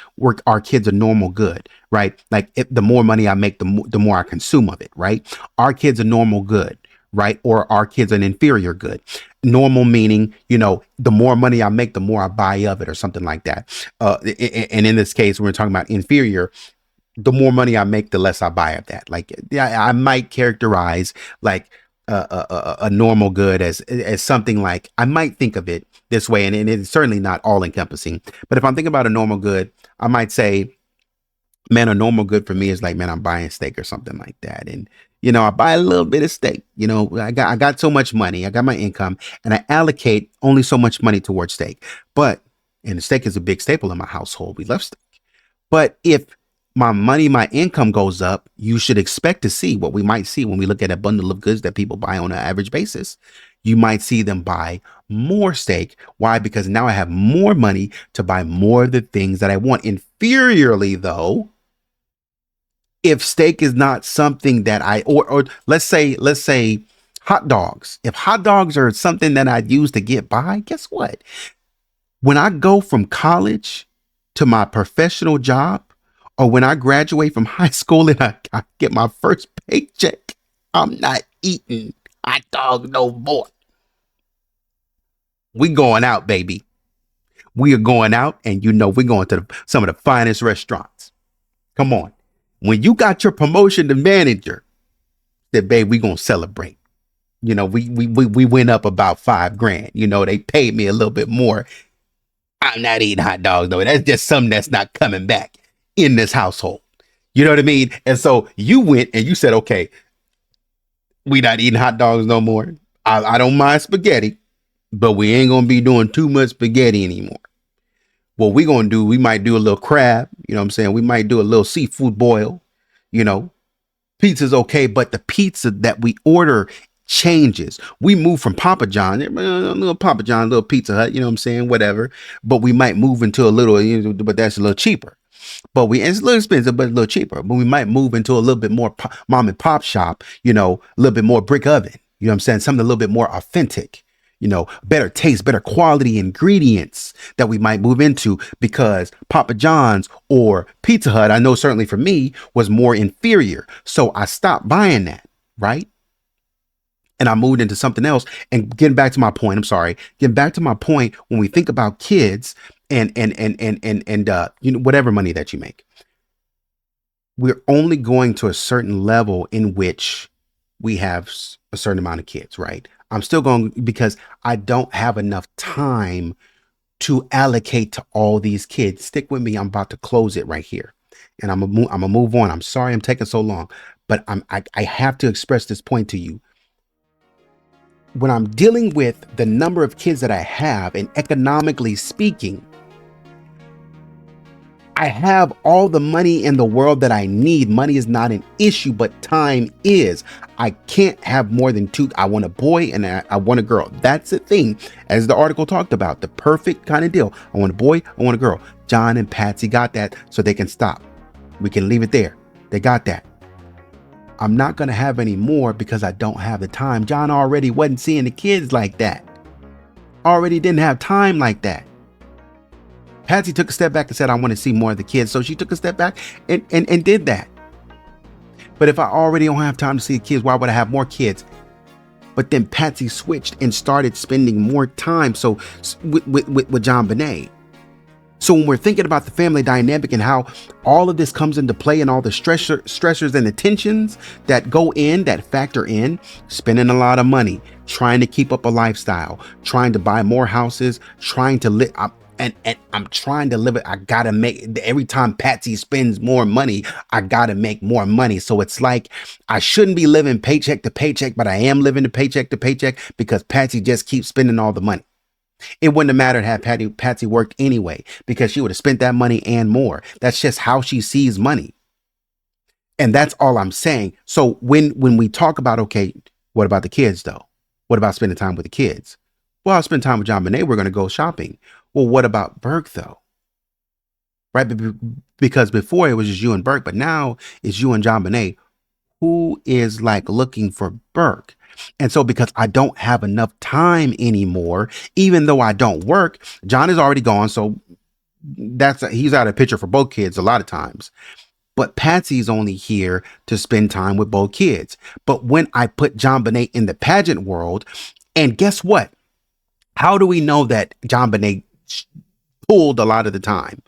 our kids a normal good, right? Like the more money I make, the more I consume of it, right? Our kids a normal good, right? Or our kids an inferior good. Normal meaning, the more money I make, the more I buy of it, or something like that. And in this case, we're talking about inferior. The more money I make, the less I buy of that. Like, yeah, I might characterize like a normal good as something like, I might think of it this way, and it's certainly not all encompassing. But if I'm thinking about a normal good, I might say, man, a normal good for me is like, man, I'm buying steak or something like that. And I buy a little bit of steak. I got so much money. I got my income, and I allocate only so much money towards steak. And the steak is a big staple in my household. We love steak. But if my income goes up, you should expect to see what we might see when we look at a bundle of goods that people buy on an average basis. You might see them buy more steak. Why? Because now I have more money to buy more of the things that I want. Inferiorly, though, if steak is not something that or let's say hot dogs. If hot dogs are something that I'd use to get by, guess what? When I go from college to my professional job, or when I graduate from high school and I get my first paycheck, I'm not eating hot dogs no more. We going out, baby. We are going out, and we're going to some of the finest restaurants. Come on. When you got your promotion to manager, said, babe, we gonna celebrate. We went up about $5,000. They paid me a little bit more. I'm not eating hot dogs though. That's just something that's not coming back in this household. You know what I mean? And so you went and you said, okay, we not eating hot dogs no more. I don't mind spaghetti, but we ain't gonna be doing too much spaghetti anymore. What we gonna do, we might do a little crab, you know what I'm saying? We might do a little seafood boil, Pizza's okay, but the pizza that we order changes. We move from Papa John, little Papa John, little Pizza Hut, you know what I'm saying? Whatever. But we might move into a little, but that's a little cheaper. It's a little expensive, but a little cheaper. But we might move into a little bit more mom and pop shop, a little bit more brick oven, you know what I'm saying? Something a little bit more authentic. better taste, better quality ingredients that we might move into, because Papa John's or Pizza Hut, I know certainly for me, was more inferior. So I stopped buying that, right? And I moved into something else. And getting back to my point, I'm sorry, getting back to my point, when we think about kids and whatever money that you make, we're only going to a certain level in which we have a certain amount of kids, right? I'm still going because I don't have enough time to allocate to all these kids. Stick with me. I'm about to close it right here, and I'm gonna move on. I'm sorry I'm taking so long, but I have to express this point to you. When I'm dealing with the number of kids that I have, and economically speaking, I have all the money in the world that I need. Money is not an issue, but time is. I can't have more than two. I want a boy and I want a girl. That's the thing, as the article talked about, the perfect kind of deal. I want a boy, I want a girl. John and Patsy got that, so they can stop. We can leave it there. They got that. I'm not going to have any more because I don't have the time. John already wasn't seeing the kids like that. Already didn't have time like that. Patsy took a step back and said, I want to see more of the kids. So she took a step back and did that. But if I already don't have time to see the kids, why would I have more kids? But then Patsy switched and started spending more time with JonBenet. So when we're thinking about the family dynamic and how all of this comes into play, and all the stressors and the tensions that go in, that factor in, spending a lot of money, trying to keep up a lifestyle, trying to buy more houses, trying to live, and I'm trying to live it. I gotta make, every time Patsy spends more money, I gotta make more money. So it's like I shouldn't be living paycheck to paycheck, but I am living to paycheck because Patsy just keeps spending all the money. It wouldn't have mattered had Patsy worked anyway, because she would have spent that money and more. That's just how she sees money. And that's all I'm saying. So when we talk about, okay, what about the kids though? What about spending time with the kids? Well, I'll spend time with JonBenet. We're going to go shopping. Well, what about Burke though? Right? Because before it was just you and Burke, but now it's you and JonBenet. Who is like looking for Burke? And so because I don't have enough time anymore, even though I don't work, John is already gone. So he's out of picture for both kids a lot of times. But Patsy's only here to spend time with both kids. But when I put JonBenet in the pageant world, and guess what? How do we know that JonBenet pulled a lot of the time?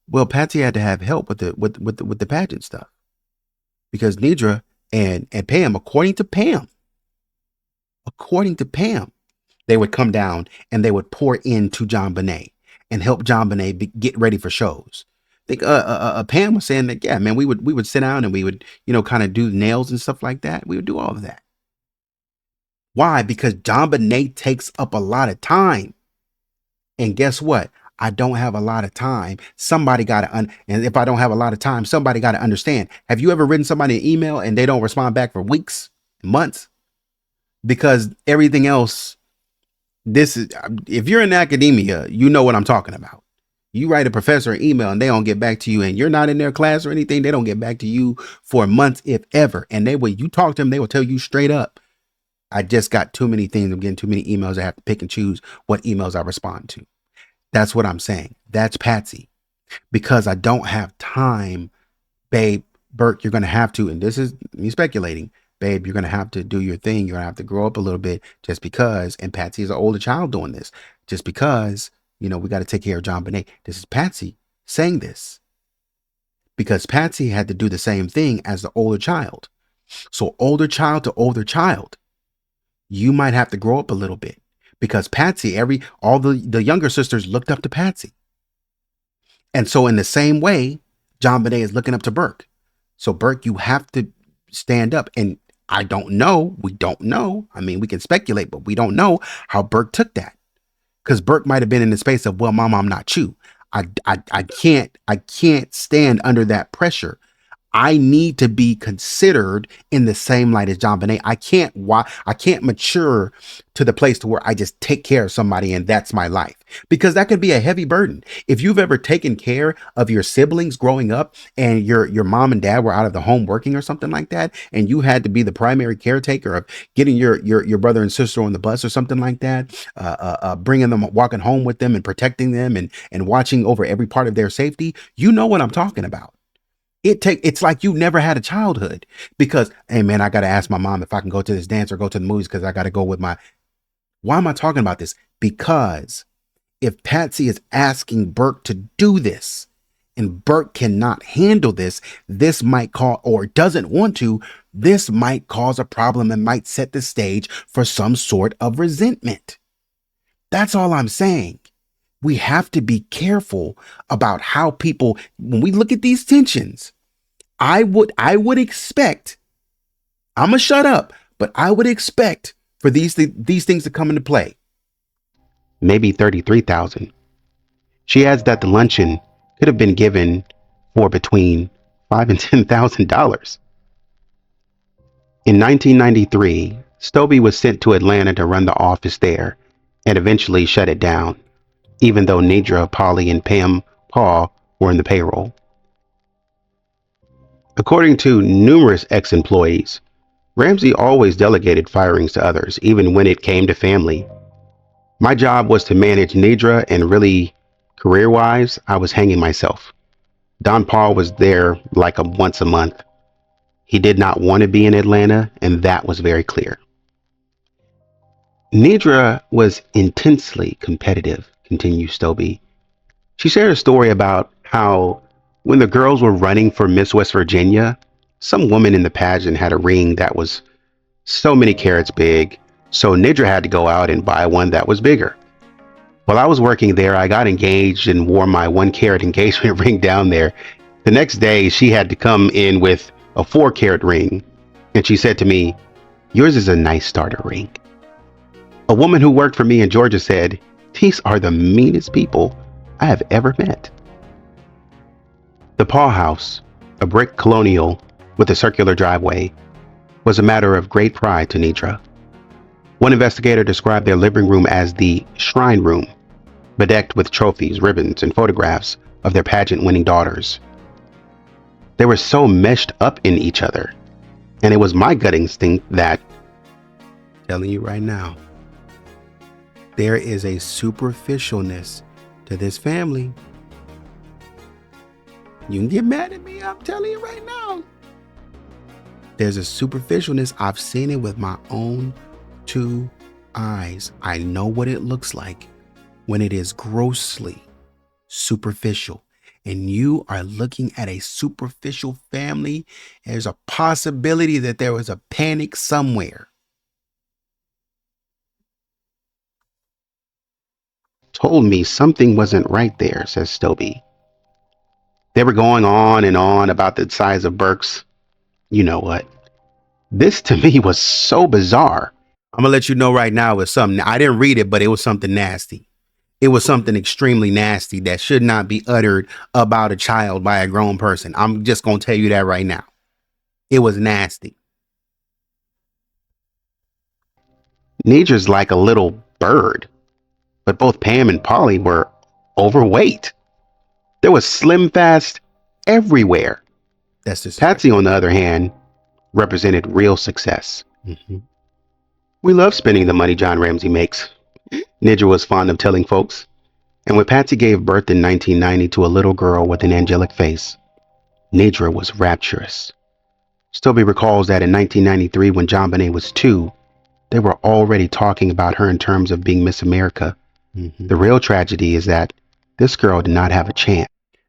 Well, Patsy had to have help with the pageant stuff, because Nidra and Pam, according to Pam, they would come down and they would pour into JonBenet and help JonBenet get ready for shows. I think Pam was saying that, yeah, man, we would sit down and we would, kind of do nails and stuff like that. We would do all of that. Why? Because JonBenet takes up a lot of time. And guess what? I don't have a lot of time. Somebody got to, and if I don't have a lot of time, somebody got to understand. Have you ever written somebody an email and they don't respond back for weeks, months? Because everything else, if you're in academia, you know what I'm talking about. You write a professor an email and they don't get back to you, and you're not in their class or anything, they don't get back to you for months, if ever. And you talk to them, they will tell you straight up, I just got too many things. I'm getting too many emails. I have to pick and choose what emails I respond to. That's what I'm saying. That's Patsy. Because I don't have time, babe, Burke, you're going to have to, and this is me speculating, babe, you're going to have to do your thing. You're going to have to grow up a little bit, just because, and Patsy is an older child doing this, just because, we got to take care of JonBenet. This is Patsy saying this, because Patsy had to do the same thing as the older child. So older child to older child, you might have to grow up a little bit, because Patsy, all the younger sisters looked up to Patsy. And so in the same way, JonBenet is looking up to Burke. So Burke, you have to stand up. And we don't know. I mean, we can speculate, but we don't know how Burke took that. Because Burke might have been in the space of, well, mom, I'm not you. I can't stand under that pressure. I need to be considered in the same light as JonBenet. I can't mature to the place to where I just take care of somebody and that's my life, because that could be a heavy burden. If you've ever taken care of your siblings growing up and your mom and dad were out of the home working or something like that, and you had to be the primary caretaker of getting your brother and sister on the bus or something like that, bringing them, walking home with them and protecting them and watching over every part of their safety, you know what I'm talking about. It's like you never had a childhood, because, hey man, I got to ask my mom if I can go to this dance or go to the movies because I got to go with my, why am I talking about this? Because if Patsy is asking Burke to do this and Burke cannot handle this, this might cause, or doesn't want to, this might cause a problem and might set the stage for some sort of resentment. That's all I'm saying. We have to be careful about how people, when we look at these tensions, I would expect, I'm gonna shut up, but I would expect for these things to come into play. Maybe 33,000. She adds that the luncheon could have been given for between $5,000 and $10,000. In 1993, Stobie was sent to Atlanta to run the office there and eventually shut it down, even though Nidra, Polly, and Pam Paul were in the payroll. According to numerous ex-employees, Ramsey always delegated firings to others, even when it came to family. My job was to manage Nidra, and really, career-wise, I was hanging myself. Don Paul was there like once a month. He did not want to be in Atlanta, and that was very clear. Nidra was intensely competitive, continues Stobie. She shared a story about how when the girls were running for Miss West Virginia, some woman in the pageant had a ring that was so many carats big, so Nidra had to go out and buy one that was bigger. While I was working there, I got engaged and wore my 1 carat engagement ring down there. The next day, she had to come in with a 4 carat ring, and she said to me, "Yours is a nice starter ring." A woman who worked for me in Georgia said, "These are the meanest people I have ever met." The Paul House, a brick colonial with a circular driveway, was a matter of great pride to Nidra. One investigator described their living room as the shrine room, bedecked with trophies, ribbons, and photographs of their pageant-winning daughters. They were so meshed up in each other, and it was my gut instinct that, telling you right now, there is a superficialness to this family. You can get mad at me, I'm telling you right now. There's a superficialness. I've seen it with my own 2 eyes. I know what it looks like when it is grossly superficial. And you are looking at a superficial family, there's a possibility that there was a panic somewhere. Told me something wasn't right there, says Stobie. They were going on and on about the size of Burke's. You know what? This to me was so bizarre. I'm gonna let you know right now, it was something, I didn't read it, but it was something nasty. It was something extremely nasty that should not be uttered about a child by a grown person. I'm just gonna tell you that right now. It was nasty. Nidra's like a little bird, but both Pam and Polly were overweight. There was slim fast everywhere. That's just Patsy, on the other hand, represented real success. Mm-hmm. We love spending the money John Ramsey makes, Nidra was fond of telling folks. And when Patsy gave birth in 1990 to a little girl with an angelic face, Nidra was rapturous. Stobie recalls that in 1993, when JonBenet was 2, they were already talking about her in terms of being Miss America. Mm-hmm. The real tragedy is that this girl did not have a chance.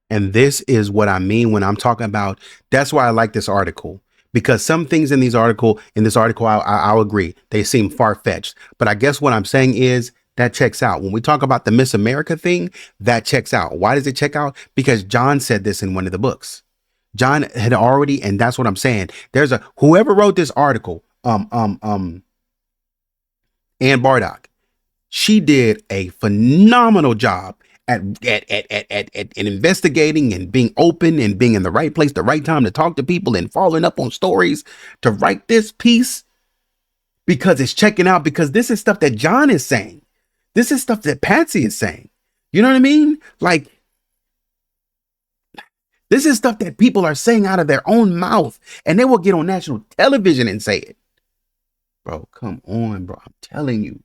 And this is what I mean when I'm talking about, that's why I like this article. Because some things in this article, I'll agree, they seem far-fetched. But I guess what I'm saying is that checks out. When we talk about the Miss America thing, that checks out. Why does it check out? Because John said this in one of the books. John had already, and that's what I'm saying. There's whoever wrote this article, Ann Bardock, she did a phenomenal job at investigating and being open and being in the right place, the right time to talk to people and following up on stories to write this piece because it's checking out, because this is stuff that John is saying. This is stuff that Patsy is saying. You know what I mean? Like, this is stuff that people are saying out of their own mouth, and they will get on national television and say it. Bro, come on, bro. I'm telling you.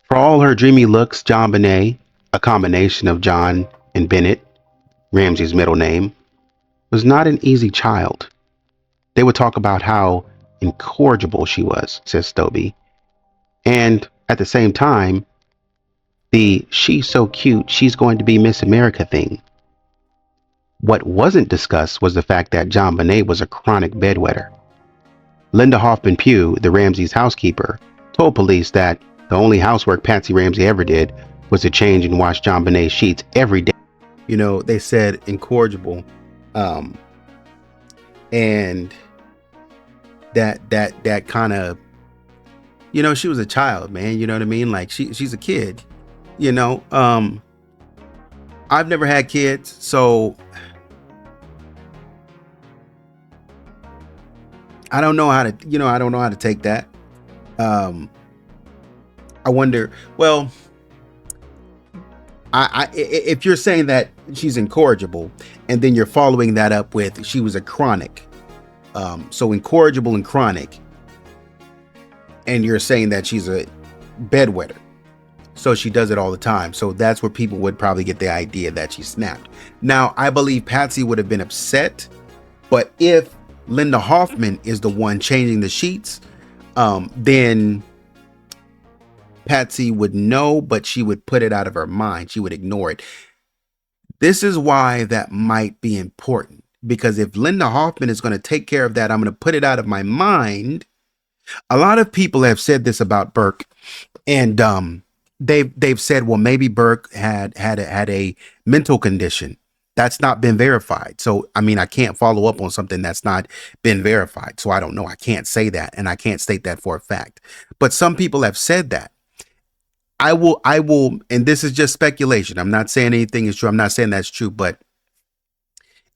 For all her dreamy looks, JonBenet, a combination of John and Bennett, Ramsey's middle name, was not an easy child. They would talk about how incorrigible she was, says Stobie. And at the same time, the she's so cute, she's going to be Miss America thing. What wasn't discussed was the fact that JonBenet was a chronic bedwetter. Linda Hoffman Pugh, the Ramseys' housekeeper, told police that the only housework Patsy Ramsey ever did was to change and wash JonBenet's sheets every day. You know, they said incorrigible. And that kind of, you know, she was a child, man. You know what I mean? Like she's a kid, you know. I've never had kids, so I don't know how to, you know, I don't know how to take that. I wonder, well, if you're saying that she's incorrigible and then you're following that up with she was a chronic, so incorrigible and chronic, and you're saying that she's a bedwetter, so she does it all the time, so that's where people would probably get the idea that she snapped. Now, I believe Patsy would have been upset, but if Linda Hoffman is the one changing the sheets, then Patsy would know, but she would put it out of her mind. She would ignore it. This is why that might be important, because if Linda Hoffman is going to take care of that, I'm going to put it out of my mind. A lot of people have said this about Burke, and they've said, well, maybe Burke had a mental condition. That's not been verified. So, I mean, I can't follow up on something that's not been verified. So I don't know. I can't say that, and I can't state that for a fact. But some people have said that. I will, and this is just speculation. I'm not saying anything is true. I'm not saying that's true. But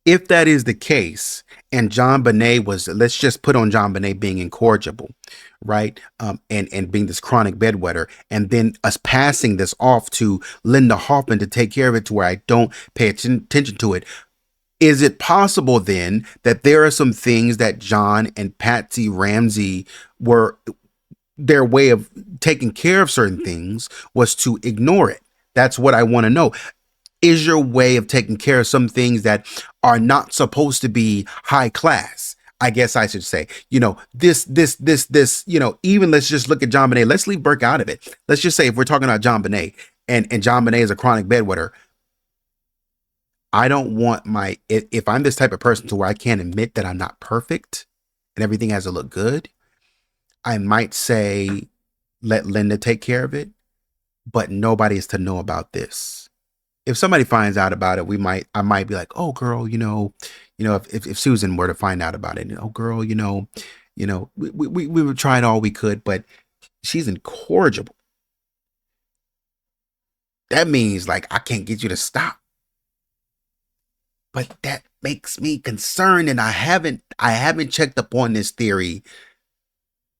if that is the case, and JonBenet was, let's just put on JonBenet being incorrigible, right? And being this chronic bedwetter, and then us passing this off to Linda Hoffman to take care of it to where I don't pay attention to it. Is it possible then that there are some things that John and Patsy Ramsey were, their way of taking care of certain things was to ignore it? That's what I want to know. Is your way of taking care of some things that are not supposed to be high class? I guess I should say, you know, this, you know, even let's just look at JonBenet. Let's leave Burke out of it. Let's just say if we're talking about JonBenet and JonBenet is a chronic bedwetter, I don't want my, if I'm this type of person to where I can't admit that I'm not perfect and everything has to look good, I might say, let Linda take care of it, but nobody is to know about this. If somebody finds out about it, I might be like, oh girl, you know, if Susan were to find out about it, oh girl, you know, we would try all we could, but she's incorrigible. That means like, I can't get you to stop. But that makes me concerned. And I haven't checked up on this theory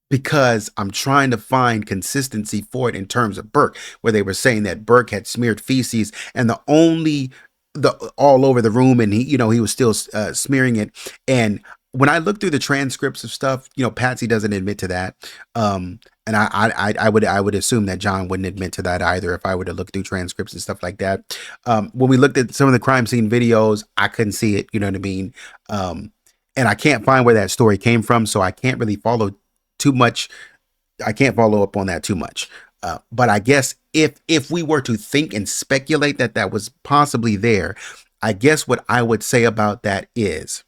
because I'm trying to find consistency for it in terms of Burke, where they were saying that Burke had smeared feces and all over the room, and he was still smearing it. And when I look through the transcripts of stuff, you know, Patsy doesn't admit to that. And I would assume that John wouldn't admit to that either if I were to look through transcripts and stuff like that. When we looked at some of the crime scene videos, I couldn't see it. You know what I mean? And I can't find where that story came from, so I can't really follow too much. I can't follow up on that too much. But I guess if we were to think and speculate that was possibly there, I guess what I would say about that is,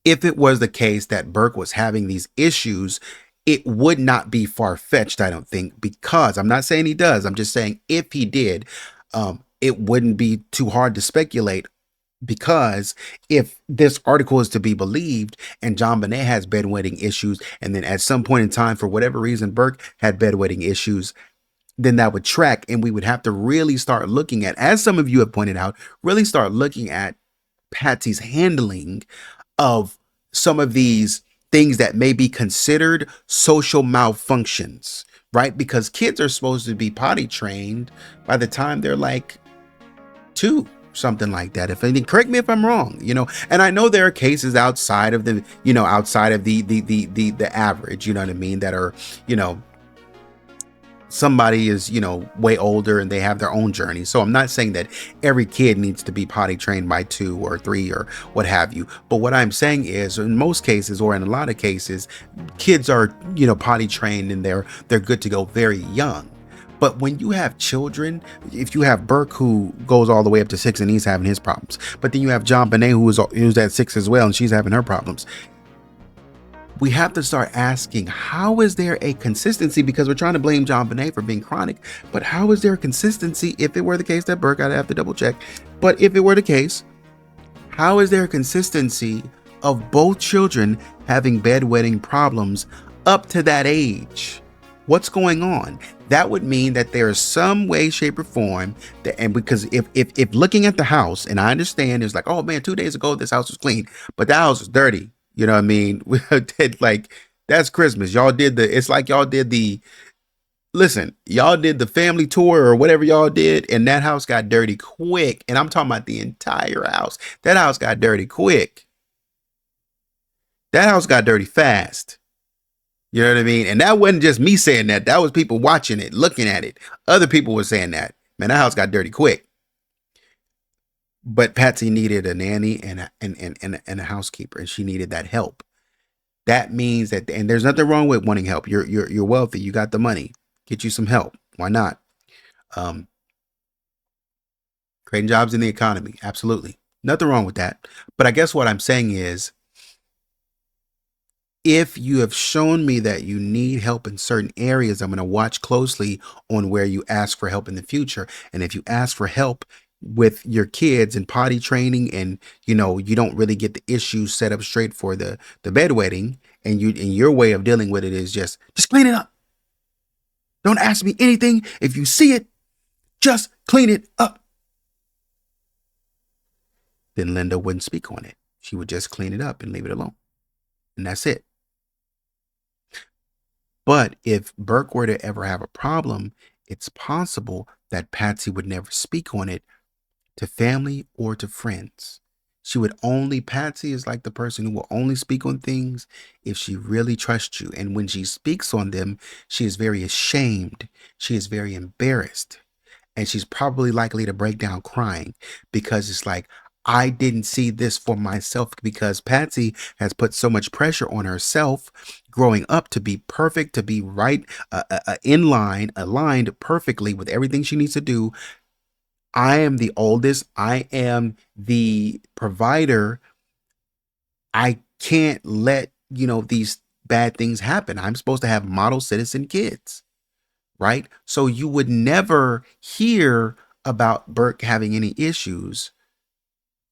if it was the case that Burke was having these issues, it would not be far-fetched, I don't think, because I'm not saying he does. I'm just saying if he did, it wouldn't be too hard to speculate. Because if this article is to be believed and JonBenet has bedwetting issues, and then at some point in time, for whatever reason, Burke had bedwetting issues, then that would track, and we would have to really start looking at, as some of you have pointed out, really start looking at Patsy's handling of some of these things that may be considered social malfunctions, right? Because kids are supposed to be potty trained by the time they're like 2, something like that. If anything, correct me if I'm wrong, and I know there are cases outside of the, outside of the average, you know what I mean, that are, somebody is, way older and they have their own journey. So I'm not saying that every kid needs to be potty trained by 2 or 3 or what have you. But what I'm saying is, in most cases, or in a lot of cases, kids are, potty trained and they're good to go very young. But when you have children, if you have Burke, who goes all the way up to 6 and he's having his problems, but then you have JonBenet, who's at 6 as well, and she's having her problems, we have to start asking, how is there a consistency? Because we're trying to blame JonBenet for being chronic, but how is there a consistency if it were the case that Burke, I'd have to double check, but if it were the case, how is there a consistency of both children having bedwetting problems up to that age? What's going on? That would mean that there is some way, shape, or form that, and because if looking at the house, and I understand it's like, oh man, 2 days ago this house was clean, but that house was dirty. You know what I mean? Like, that's Christmas. It's like y'all did y'all did the family tour or whatever y'all did, and that house got dirty quick. And I'm talking about the entire house. That house got dirty quick. That house got dirty fast. You know what I mean? And that wasn't just me saying that. That was people watching it, looking at it. Other people were saying that. Man, that house got dirty quick. But Patsy needed a nanny and a housekeeper, and she needed that help. That means that, and there's nothing wrong with wanting help. You're wealthy. You got the money. Get you some help. Why not? Creating jobs in the economy. Absolutely. Nothing wrong with that. But I guess what I'm saying is, if you have shown me that you need help in certain areas, I'm going to watch closely on where you ask for help in the future. And if you ask for help with your kids and potty training, and you don't really get the issues set up straight for the bedwetting, and your way of dealing with it is just clean it up. Don't ask me anything. If you see it, just clean it up. Then Linda wouldn't speak on it. She would just clean it up and leave it alone. And that's it. But if Burke were to ever have a problem, it's possible that Patsy would never speak on it to family or to friends. Patsy is like the person who will only speak on things if she really trusts you. And when she speaks on them, she is very ashamed. She is very embarrassed. And she's probably likely to break down crying, because it's like, I didn't see this for myself, because Patsy has put so much pressure on herself growing up to be perfect, to be right, in line, aligned perfectly with everything she needs to do. I am the oldest. I am the provider. I can't let, these bad things happen. I'm supposed to have model citizen kids, right? So you would never hear about Burke having any issues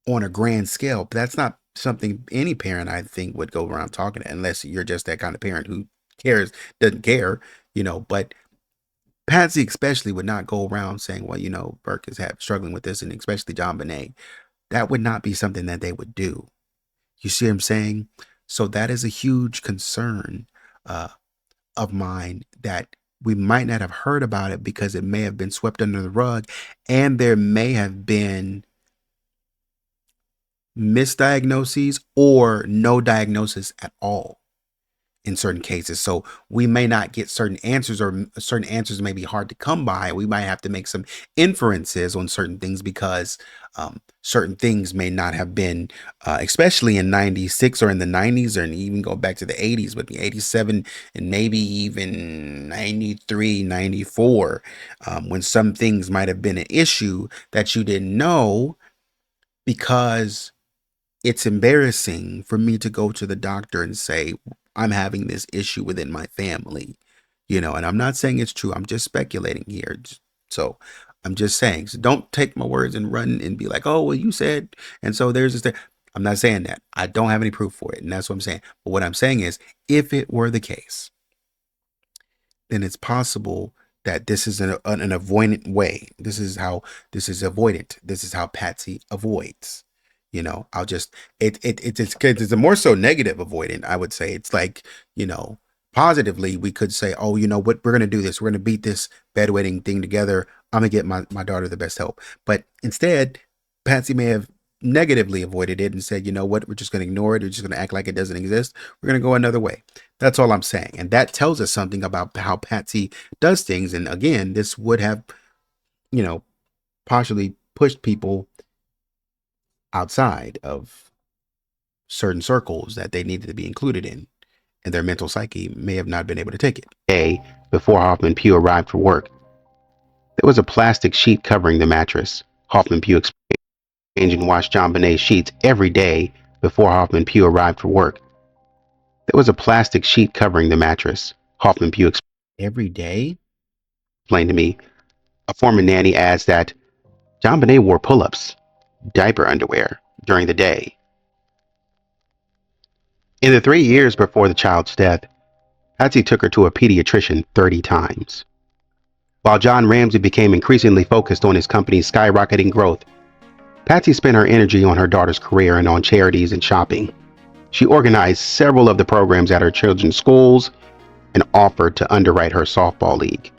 on a grand scale. But that's not something any parent, I think, would go around talking to, unless you're just that kind of parent who doesn't care, but Patsy especially would not go around saying, well, Burke is struggling with this, and especially JonBenet. That would not be something that they would do. You see what I'm saying? So that is a huge concern of mine, that we might not have heard about it because it may have been swept under the rug, and there may have been misdiagnoses or no diagnosis at all in certain cases. So we may not get certain answers, or certain answers may be hard to come by. We might have to make some inferences on certain things, because certain things may not have been, especially in 96 or in the 90s, or even go back to the 80s, with the 87 and maybe even 93, 94, when some things might have been an issue that you didn't know, because it's embarrassing for me to go to the doctor and say, I'm having this issue within my family, and I'm not saying it's true. I'm just speculating here. So I'm just saying, so don't take my words and run and be like, oh, well, you said, and so there's this thing. I'm not saying that. I don't have any proof for it. And that's what I'm saying. But what I'm saying is, if it were the case, then it's possible that this is an avoidant way. This is avoidant. This is how Patsy avoids. I'll just it's a more so negative avoidant, I would say. It's like, positively we could say, oh, you know what, we're gonna do this. We're gonna beat this bedwetting thing together. I'm gonna get my daughter the best help. But instead, Patsy may have negatively avoided it and said, you know what, we're just gonna ignore it. We're just gonna act like it doesn't exist. We're gonna go another way. That's all I'm saying. And that tells us something about how Patsy does things. And again, this would have, partially pushed people outside of certain circles that they needed to be included in, and their mental psyche may have not been able to take it. Day before Hoffman Pugh arrived for work, there was a plastic sheet covering the mattress. Hoffman Pugh exchanged and washed JonBenet's sheets every day before Hoffman Pugh arrived for work. There was a plastic sheet covering the mattress. Hoffman Pugh every day explained to me. A former nanny adds that JonBenet wore pull-ups, diaper underwear during the day. In the 3 years before the child's death, Patsy took her to a pediatrician 30 times. While John Ramsey became increasingly focused on his company's skyrocketing growth, Patsy spent her energy on her daughter's career and on charities and shopping. She organized several of the programs at her children's schools and offered to underwrite her softball league.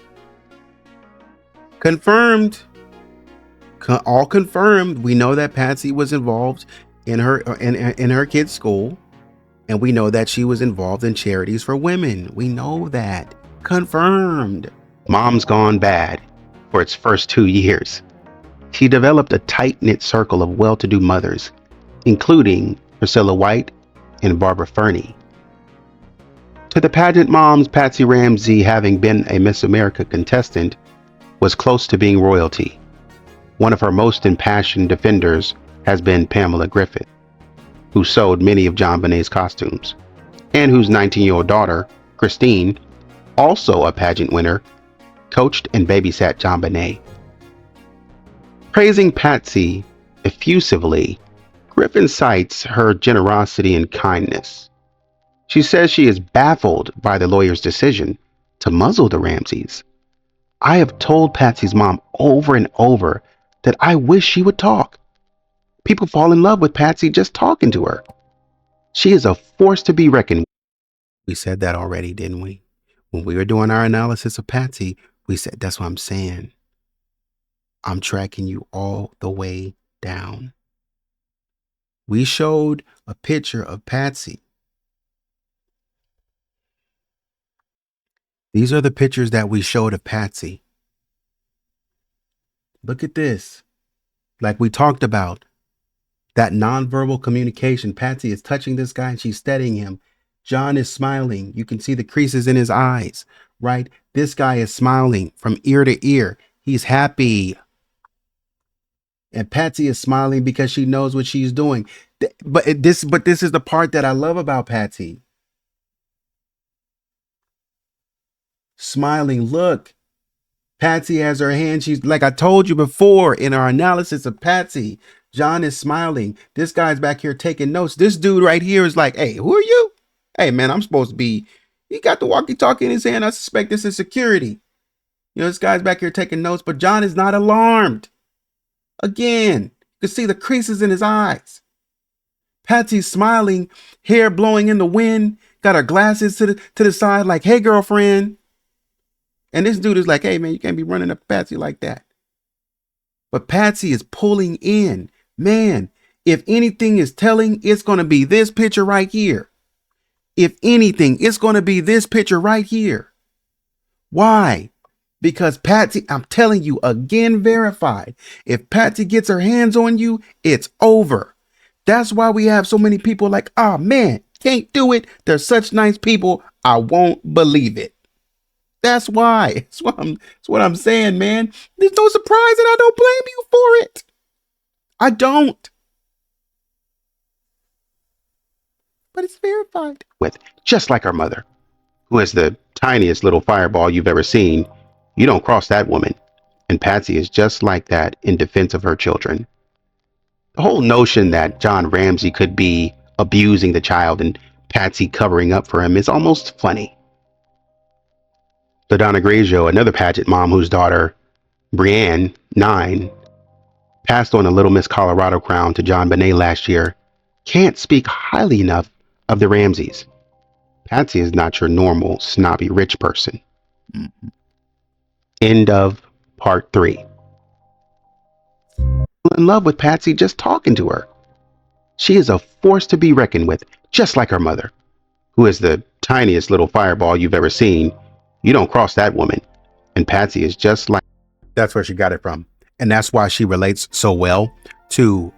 Confirmed. All confirmed. We know that Patsy was involved in her kids' school, and we know that she was involved in charities for women. We know that. Confirmed. Mom's Gone Bad, for its first 2 years, she developed a tight-knit circle of well-to-do mothers, including Priscilla White and Barbara Fernie. To the pageant moms, Patsy Ramsey, having been a Miss America contestant, was close to being royalty. One of her most impassioned defenders has been Pamela Griffith, who sewed many of JonBenet's costumes, and whose 19-year-old daughter, Christine, also a pageant winner, coached and babysat JonBenet. Praising Patsy effusively, Griffin cites her generosity and kindness. She says she is baffled by the lawyer's decision to muzzle the Ramseys. I have told Patsy's mom over and over that I wish she would talk. People fall in love with Patsy just talking to her. She is a force to be reckoned with. We said that already, didn't we? When we were doing our analysis of Patsy, we said, that's what I'm saying. I'm tracking you all the way down. We showed a picture of Patsy. These are the pictures that we showed of Patsy. Look at this. Like we talked about, that nonverbal communication. Patsy is touching this guy and she's studying him. John is smiling. You can see the creases in his eyes, right? This guy is smiling from ear to ear. He's happy. And Patsy is smiling because she knows what she's doing. But this is the part that I love about Patsy. Smiling, look. Patsy has her hand. She's like I told you before in our analysis of Patsy. John is smiling. This guy's back here taking notes. This dude right here is like, hey, who are you? Hey, man, I'm supposed to be. He got the walkie-talkie in his hand. I suspect this is security. This guy's back here taking notes, but John is not alarmed. Again, you can see the creases in his eyes. Patsy's smiling, hair blowing in the wind, got her glasses to the side like, hey, girlfriend. And this dude is like, hey, man, you can't be running up Patsy like that. But Patsy is pulling in. Man, if anything is telling, it's going to be this picture right here. If anything, it's going to be this picture right here. Why? Because Patsy, I'm telling you again, verified. If Patsy gets her hands on you, it's over. That's why we have so many people like, oh man, can't do it. They're such nice people. I won't believe it. That's why. That's what I'm saying, man. There's no surprise and I don't blame you for it. I don't. But it's verified. With just like her mother, who is the tiniest little fireball you've ever seen. You don't cross that woman. And Patsy is just like that in defense of her children. The whole notion that John Ramsey could be abusing the child and Patsy covering up for him is almost funny. LaDonna Grigio, another pageant mom whose daughter, Brianne, 9, passed on a Little Miss Colorado crown to JonBenet last year, can't speak highly enough of the Ramseys. Patsy is not your normal, snobby, rich person. Mm-hmm. End of part 3. In love with Patsy just talking to her. She is a force to be reckoned with, just like her mother, who is the tiniest little fireball you've ever seen. You don't cross that woman. And Patsy is just like... That's where she got it from. And that's why she relates so well to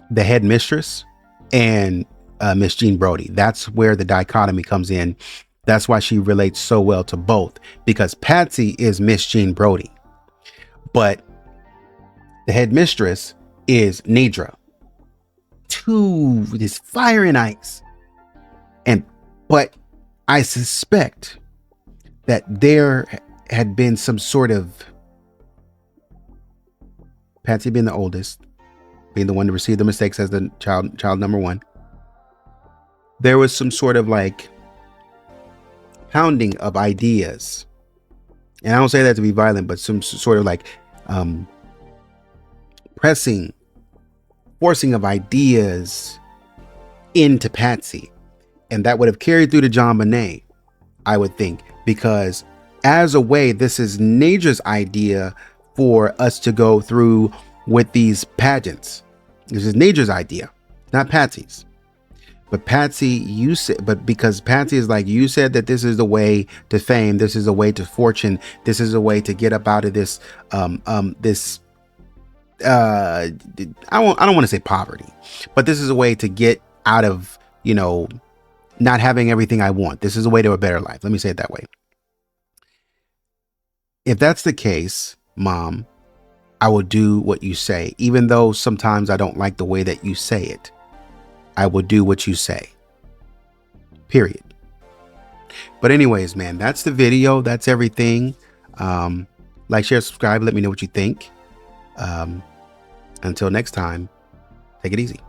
the headmistress and Miss Jean Brodie. That's where the dichotomy comes in. That's why she relates so well to both, because Patsy is Miss Jean Brodie, but the headmistress is Nidra. This fire and ice. But I suspect that there had been some sort of, Patsy being the oldest, being the one to receive the mistakes as the child number 1, there was some sort of like pounding of ideas. And I don't say that to be violent, but some sort of like forcing of ideas into Patsy. And that would have carried through to JonBenet, I would think, because as a way, this is Nidra's idea for us to go through with these pageants. This is Nidra's idea, not Patsy's. But Patsy, because Patsy is like, you said that this is the way to fame, this is the way to fortune, this is a way to get up out of this, I don't want to say poverty, but this is a way to get out of, not having everything I want. This is a way to a better life. Let me say it that way. If that's the case, Mom, I will do what you say, even though sometimes I don't like the way that you say it. I will do what you say. Period. But anyways, man, that's the video. That's everything. Like, share, subscribe. Let me know what you think. Until next time, take it easy.